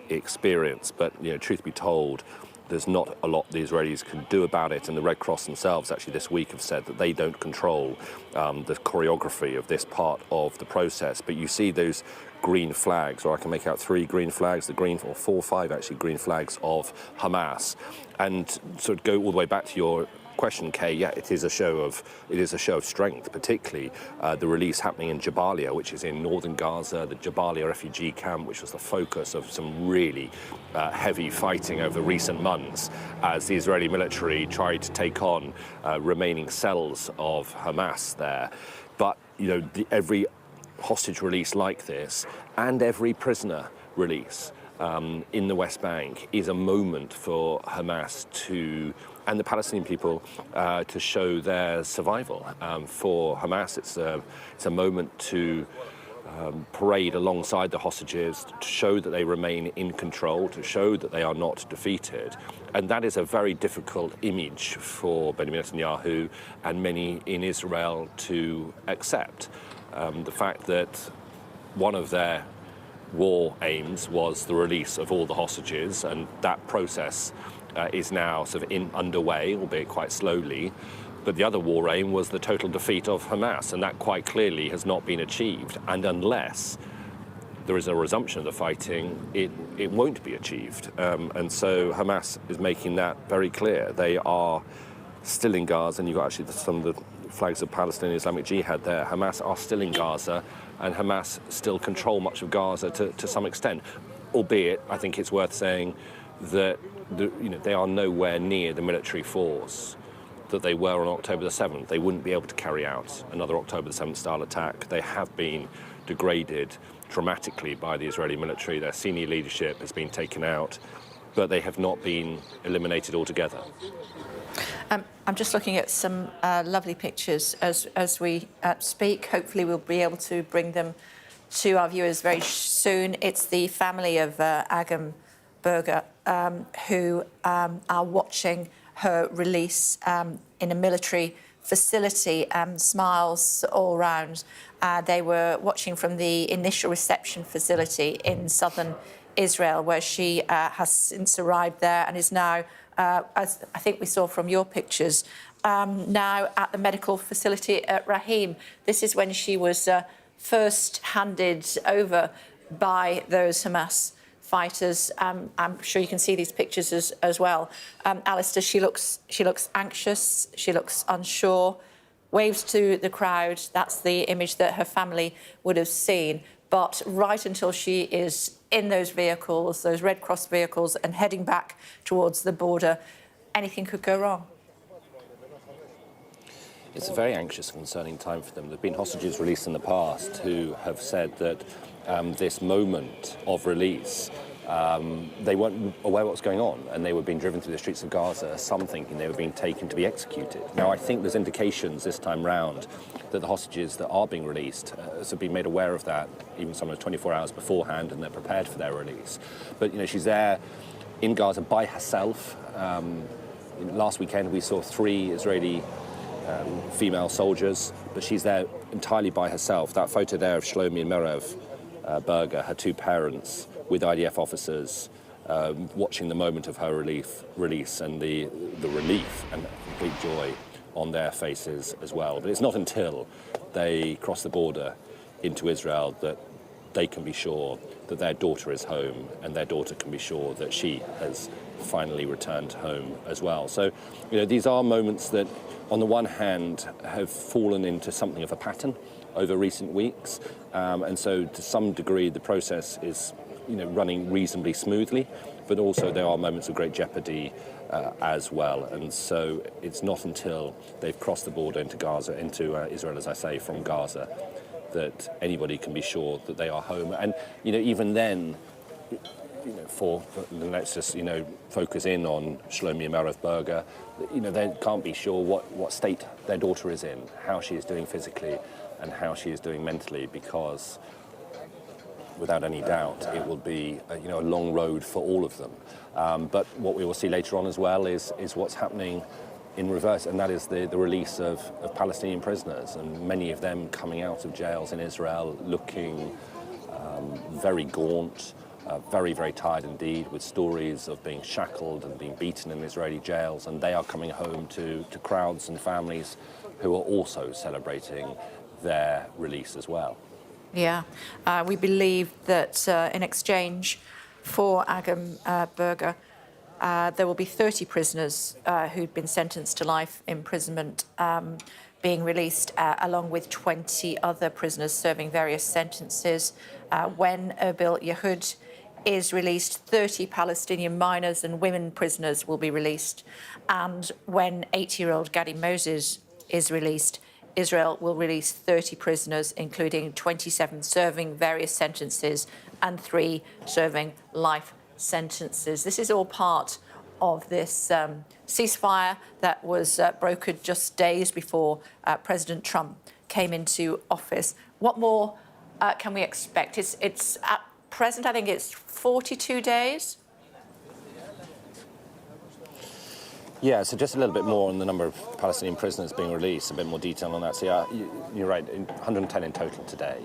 experience. But truth be told, there's not a lot the Israelis can do about it, and the Red Cross themselves actually this week have said that they don't control the choreography of this part of the process. But you see those green flags, or I can make out 3 green flags, or 4 or 5 actually green flags of Hamas, and sort of go all the way back to your question, Kay. Yeah, it is a show of strength, particularly the release happening in Jabalia, which is in northern Gaza, the Jabalia refugee camp, which was the focus of some really heavy fighting over recent months as the Israeli military tried to take on remaining cells of Hamas there. But every hostage release like this and every prisoner release in the West Bank is a moment for Hamas and the Palestinian people to show their survival. For Hamas, it's a moment to parade alongside the hostages, to show that they remain in control, to show that they are not defeated. And that is a very difficult image for Benjamin Netanyahu and many in Israel to accept. The fact that one of their war aims was the release of all the hostages, and that process is now sort of underway, albeit quite slowly. But the other war aim was the total defeat of Hamas, and that quite clearly has not been achieved. And unless there is a resumption of the fighting, it won't be achieved. And so Hamas is making that very clear. They are still in Gaza, and you've got actually some of the flags of Palestinian Islamic Jihad there. Hamas are still in Gaza, and Hamas still control much of Gaza to some extent. Albeit, I think it's worth saying that they are nowhere near the military force that they were on October the 7th. They wouldn't be able to carry out another October the 7th style attack. They have been degraded dramatically by the Israeli military. Their senior leadership has been taken out, but they have not been eliminated altogether. I'm just looking at some lovely pictures as we speak. Hopefully we'll be able to bring them to our viewers very soon. It's the family of Agam Berger who are watching her release in a military facility, smiles all round. They were watching from the initial reception facility in southern Israel, where she has since arrived there and is now, as I think we saw from your pictures, now at the medical facility at Rahim. This is when she was first handed over by those Hamas fighters. I'm sure you can see these pictures as well. Alistair, she looks anxious, she looks unsure, waves to the crowd. That's the image that her family would have seen. But right until she is in those vehicles, those Red Cross vehicles, and heading back towards the border, anything could go wrong. It's a very anxious and concerning time for them. There have been hostages released in the past who have said that this moment of release, they weren't aware of what's going on, and they were being driven through the streets of Gaza, some thinking they were being taken to be executed. Now, I think there's indications this time round that the hostages that are being released have been made aware of that, even sometimes 24 hours beforehand, and they're prepared for their release. But, she's there in Gaza by herself. Last weekend, we saw 3 Israeli female soldiers, but she's there entirely by herself. That photo there of Shlomi and Merev Berger, her 2 parents, with IDF officers, watching the moment of her release and the relief and complete joy on their faces as well. But it's not until they cross the border into Israel that they can be sure that their daughter is home, and their daughter can be sure that she has finally returned home as well. So, these are moments that, on the one hand, have fallen into something of a pattern over recent weeks, and so to some degree the process is running reasonably smoothly, but also there are moments of great jeopardy as well. And so it's not until they've crossed the border into Gaza, into Israel, as I say, from Gaza, that anybody can be sure that they are home. And, even then, let's just, focus in on Shlomi Merev-Berger, they can't be sure what state their daughter is in, how she is doing physically and how she is doing mentally, because without any doubt, it will be a long road for all of them. But what we will see later on as well is what's happening in reverse, and that is the release of Palestinian prisoners, and many of them coming out of jails in Israel looking very gaunt, very, very tired indeed, with stories of being shackled and being beaten in Israeli jails, and they are coming home to crowds and families who are also celebrating their release as well. Yeah, we believe that in exchange for Agam Berger, there will be 30 prisoners who've been sentenced to life imprisonment being released, along with 20 other prisoners serving various sentences. When Erbil Yehud is released, 30 Palestinian minors and women prisoners will be released. And when 80-year-old Gadi Moses is released, Israel will release 30 prisoners, including 27 serving various sentences and 3 serving life sentences. This is all part of this ceasefire that was brokered just days before President Trump came into office. What more can we expect? It's at present, I think it's 42 days. Yeah, so just a little bit more on the number of Palestinian prisoners being released, a bit more detail on that. So yeah, you're right, 110 in total today.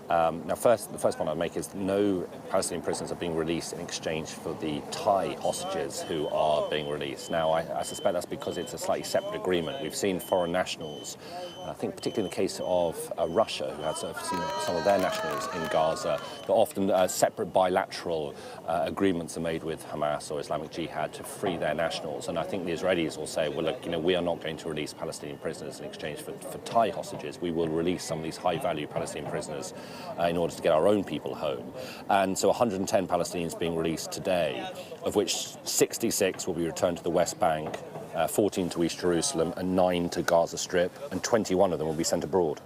Now, the first point I'd make is no Palestinian prisoners are being released in exchange for the Thai hostages who are being released. Now, I suspect that's because it's a slightly separate agreement. We've seen foreign nationals, I think particularly in the case of Russia, who had some of their nationals in Gaza, but often separate bilateral agreements are made with Hamas or Islamic Jihad to free their nationals. And I think the Israelis will say, well, look, we are not going to release Palestinian prisoners in exchange for Thai hostages. We will release some of these high-value Palestinian prisoners in order to get our own people home. And so 110 Palestinians being released today, of which 66 will be returned to the West Bank, 14 to East Jerusalem, and 9 to Gaza Strip, and 21 of them will be sent abroad.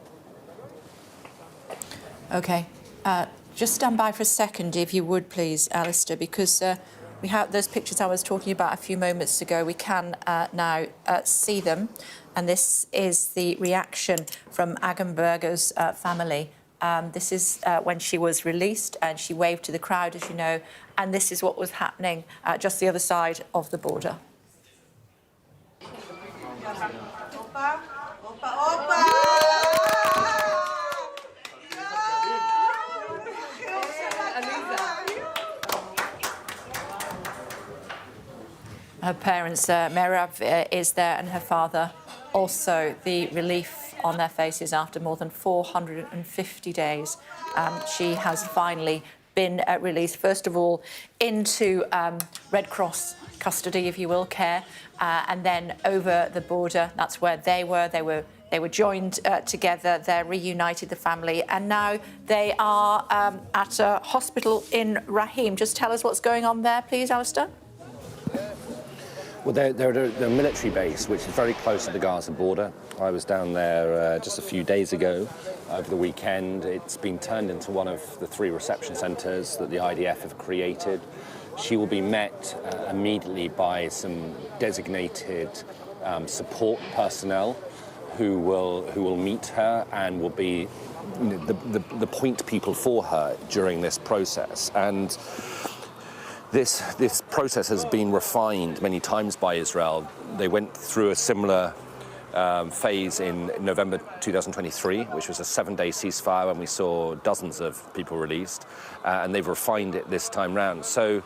OK. Just stand by for a second, if you would, please, Alistair, because we have those pictures I was talking about a few moments ago. We can now see them. And this is the reaction from Agam Berger's family. This is when she was released, and she waved to the crowd, as you know, and this is what was happening just the other side of the border. Her parents, Meirav is there, and her father. Also, the relief on their faces after more than 450 days. She has finally been released, first of all, into Red Cross custody, if you will, care, and then over the border. That's where they were. They were joined together. They're reunited, the family, and now they are at a hospital in Rahim. Just tell us what's going on there, please, Alistair. Well, they're at a military base, which is very close to the Gaza border. I was down there just a few days ago, over the weekend. It's been turned into one of the 3 reception centres that the IDF have created. She will be met immediately by some designated support personnel who will meet her and will be the point people for her during this process. And this process has been refined many times by Israel. They went through a similar phase in November 2023, which was a 7-day ceasefire when we saw dozens of people released, and they've refined it this time round. So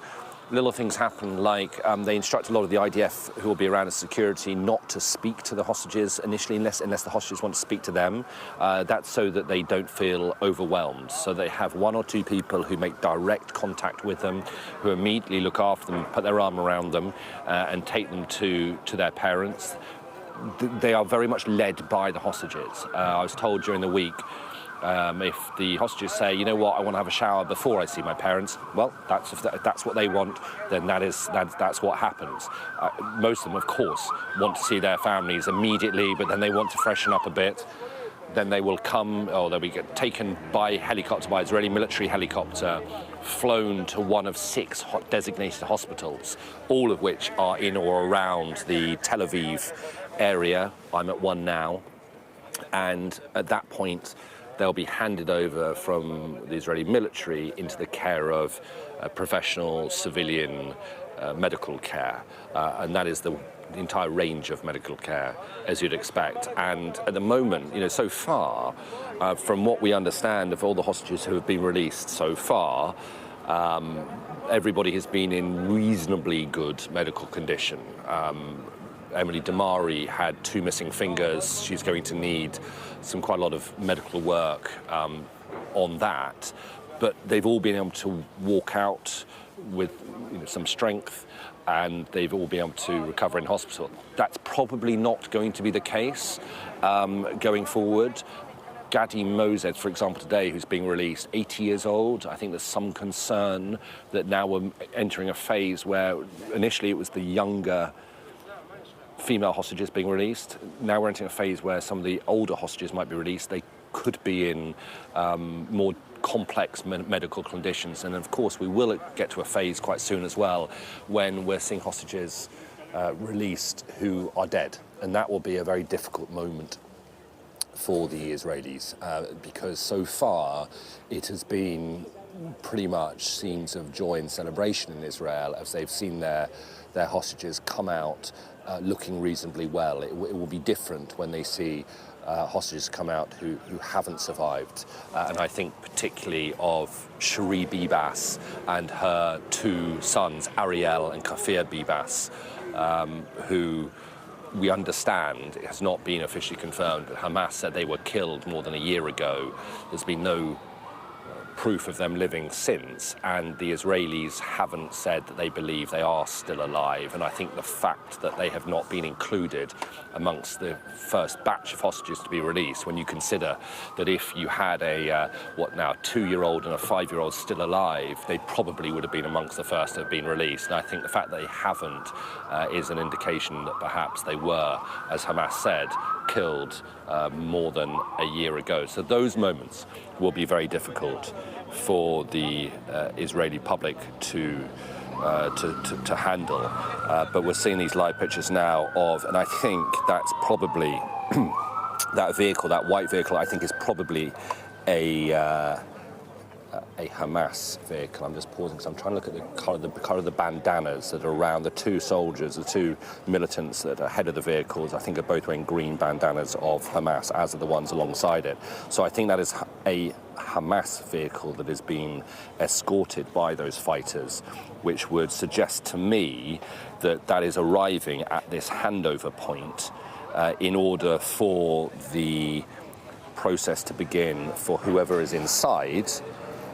little things happen, like they instruct a lot of the IDF who will be around as security not to speak to the hostages initially, unless the hostages want to speak to them. That's so that they don't feel overwhelmed. So they have 1 or 2 people who make direct contact with them, who immediately look after them, put their arm around them, and take them to their parents. They are very much led by the hostages. I was told during the week If the hostages say, you know what, I want to have a shower before I see my parents, well, if that's what they want, then that's what happens. Most of them, of course, want to see their families immediately, but then they want to freshen up a bit. Then they will come, or they'll be taken by helicopter, by Israeli military helicopter, flown to one of 6 designated hospitals, all of which are in or around the Tel Aviv area. I'm at one now. And at that point, they'll be handed over from the Israeli military into the care of professional civilian medical care. And that is the entire range of medical care, as you'd expect. And at the moment, so far, from what we understand of all the hostages who have been released so far, everybody has been in reasonably good medical condition. Emily Damari had 2 missing fingers. She's going to need quite a lot of medical work on that. But they've all been able to walk out with some strength, and they've all been able to recover in hospital. That's probably not going to be the case going forward. Gadi Moses, for example, today, who's being released, 80 years old. I think there's some concern that now we're entering a phase where initially it was the younger female hostages being released. Now we're entering a phase where some of the older hostages might be released. They could be in more complex medical conditions. And of course, we will get to a phase quite soon as well when we're seeing hostages released who are dead. And that will be a very difficult moment for the Israelis because so far it has been pretty much scenes of joy and celebration in Israel as they've seen their hostages come out looking reasonably well. It will be different when they see hostages come out who haven't survived. And I think particularly of Cherie Bibas and her 2 sons, Ariel and Kafir Bibas, who we understand, it has not been officially confirmed, but Hamas said they were killed more than a year ago. There's been no proof of them living since, and the Israelis haven't said that they believe they are still alive. And I think the fact that they have not been included amongst the first batch of hostages to be released, when you consider that if you had a 2-year-old and a 5-year-old still alive, they probably would have been amongst the first to have been released. And I think the fact that they haven't is an indication that perhaps they were, as Hamas said, killed more than a year ago. So those moments will be very difficult for the Israeli public to handle. But we're seeing these live pictures now of, and I think that's probably that vehicle, that white vehicle, I think is probably a Hamas vehicle. I'm just pausing because I'm trying to look at the color of the bandanas that are around the 2 soldiers, the 2 militants that are ahead of the vehicles. I think are both wearing green bandanas of Hamas, as are the ones alongside it. So I think that is a Hamas vehicle that is being escorted by those fighters, which would suggest to me that is arriving at this handover point in order for the process to begin for whoever is inside.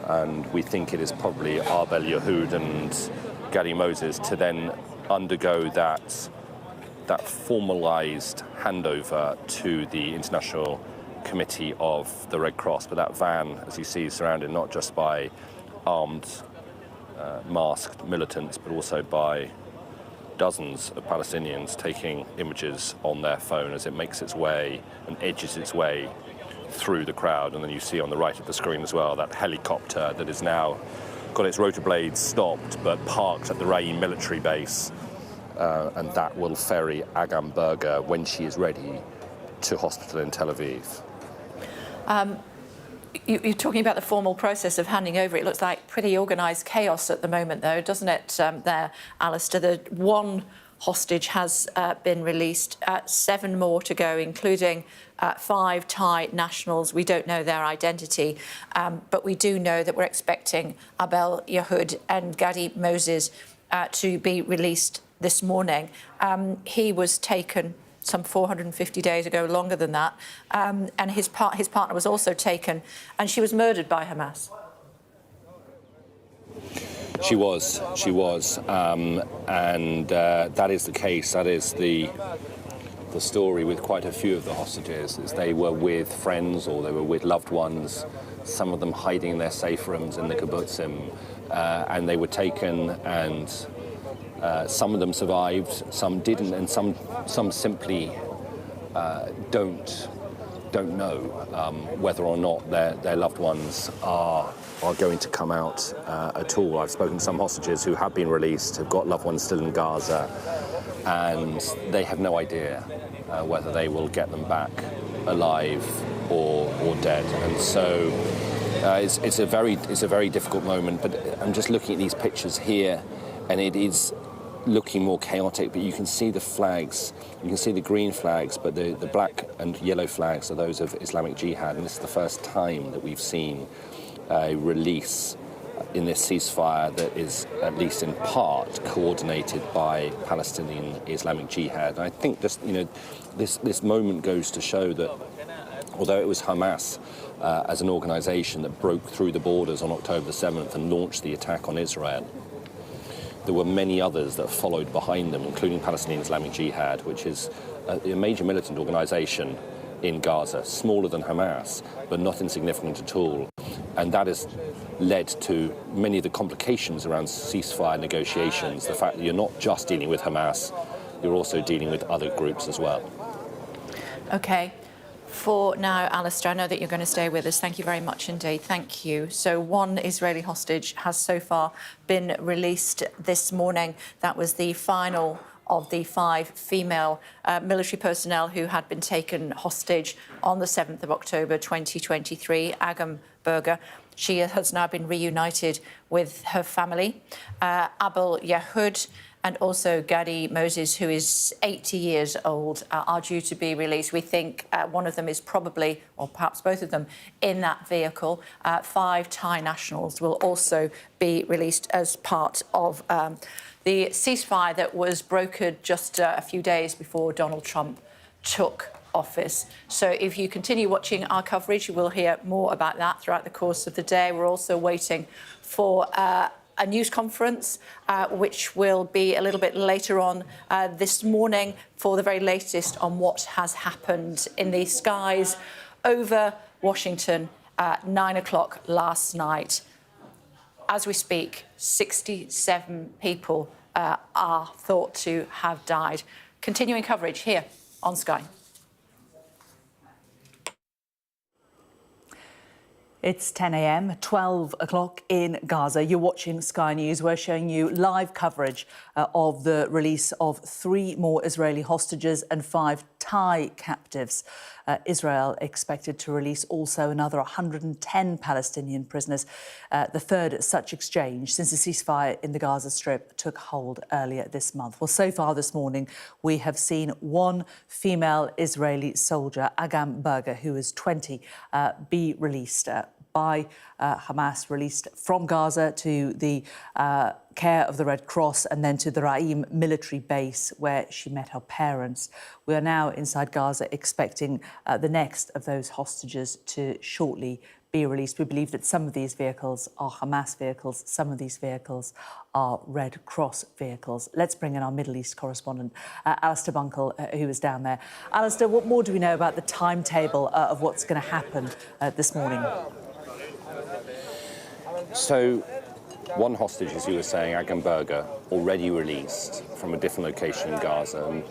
And we think it is probably Arbel Yehud and Gadi Moses to then undergo that formalised handover to the International Committee of the Red Cross. But that van, as you see, is surrounded not just by armed, masked militants, but also by dozens of Palestinians taking images on their phone as it makes its way and edges its way through the crowd. And then you see on the right of the screen as well that helicopter that is now got its rotor blades stopped but parked at the Ra'im military base, and that will ferry Agam Berger when she is ready to hospital in Tel Aviv. You're talking about the formal process of handing over. It looks like pretty organised chaos at the moment, though, doesn't it, there, Alistair? The 1 hostage has been released, 7 more to go, including 5 Thai nationals. We don't know their identity, but we do know that we're expecting Arbel Yehud and Gadi Moses to be released this morning. He was taken some 450 days ago, longer than that, and his partner was also taken, and she was murdered by Hamas. She was, and that is the case. That is the the story with quite a few of the hostages is they were with friends or they were with loved ones, some of them hiding in their safe rooms in the kibbutzim, and they were taken, and some of them survived, some didn't, and some simply don't know whether or not their loved ones are going to come out at all. I've spoken to some hostages who have been released, have got loved ones still in Gaza, and they have no idea whether they will get them back alive or dead. And so it's a very difficult moment. But I'm just looking at these pictures here, and it is looking more chaotic, but you can see the flags, you can see the green flags, but the black and yellow flags are those of Islamic Jihad, and this is the first time that we've seen a release in this ceasefire that is, at least in part, coordinated by Palestinian Islamic Jihad. And I think just, this moment goes to show that although it was Hamas as an organisation that broke through the borders on October the 7th and launched the attack on Israel, there were many others that followed behind them, including Palestinian Islamic Jihad, which is a major militant organisation in Gaza, smaller than Hamas, but not insignificant at all. And that has led to many of the complications around ceasefire negotiations, the fact that you're not just dealing with Hamas, you're also dealing with other groups as well. OK. For now, Alistair, I know that you're going to stay with us. Thank you very much indeed. Thank you. So one Israeli hostage has so far been released this morning. That was the final of the 5 female military personnel who had been taken hostage on the 7th of October 2023. Agam Berger, she has now been reunited with her family. Abel Yahud and also Gadi Moses, who is 80 years old, are due to be released. We think one of them is probably, or perhaps both of them, in that vehicle. 5 Thai nationals will also be released as part of the ceasefire that was brokered just a few days before Donald Trump took office. So if you continue watching our coverage, you will hear more about that throughout the course of the day. We're also waiting for a news conference, which will be a little bit later on this morning for the very latest on what has happened in the skies over Washington at 9 o'clock last night. As we speak, 67 people are thought to have died. Continuing coverage here on Sky. It's 10 a.m, 12 o'clock in Gaza. You're watching Sky News. We're showing you live coverage of the release of 3 more Israeli hostages and 5 Thai captives. Israel expected to release also another 110 Palestinian prisoners, the third such exchange since the ceasefire in the Gaza Strip took hold earlier this month. Well, so far this morning, we have seen 1 female Israeli soldier, Agam Berger, who is 20, be released by Hamas, released from Gaza to the care of the Red Cross and then to the Ra'im military base where she met her parents. We are now inside Gaza expecting the next of those hostages to shortly be released. We believe that some of these vehicles are Hamas vehicles, some of these vehicles are Red Cross vehicles. Let's bring in our Middle East correspondent, Alistair Bunkle, who is down there. Alistair, what more do we know about the timetable of what's going to happen this morning? So, 1 hostage, as you were saying, Agam Berger, already released from a different location in Gaza.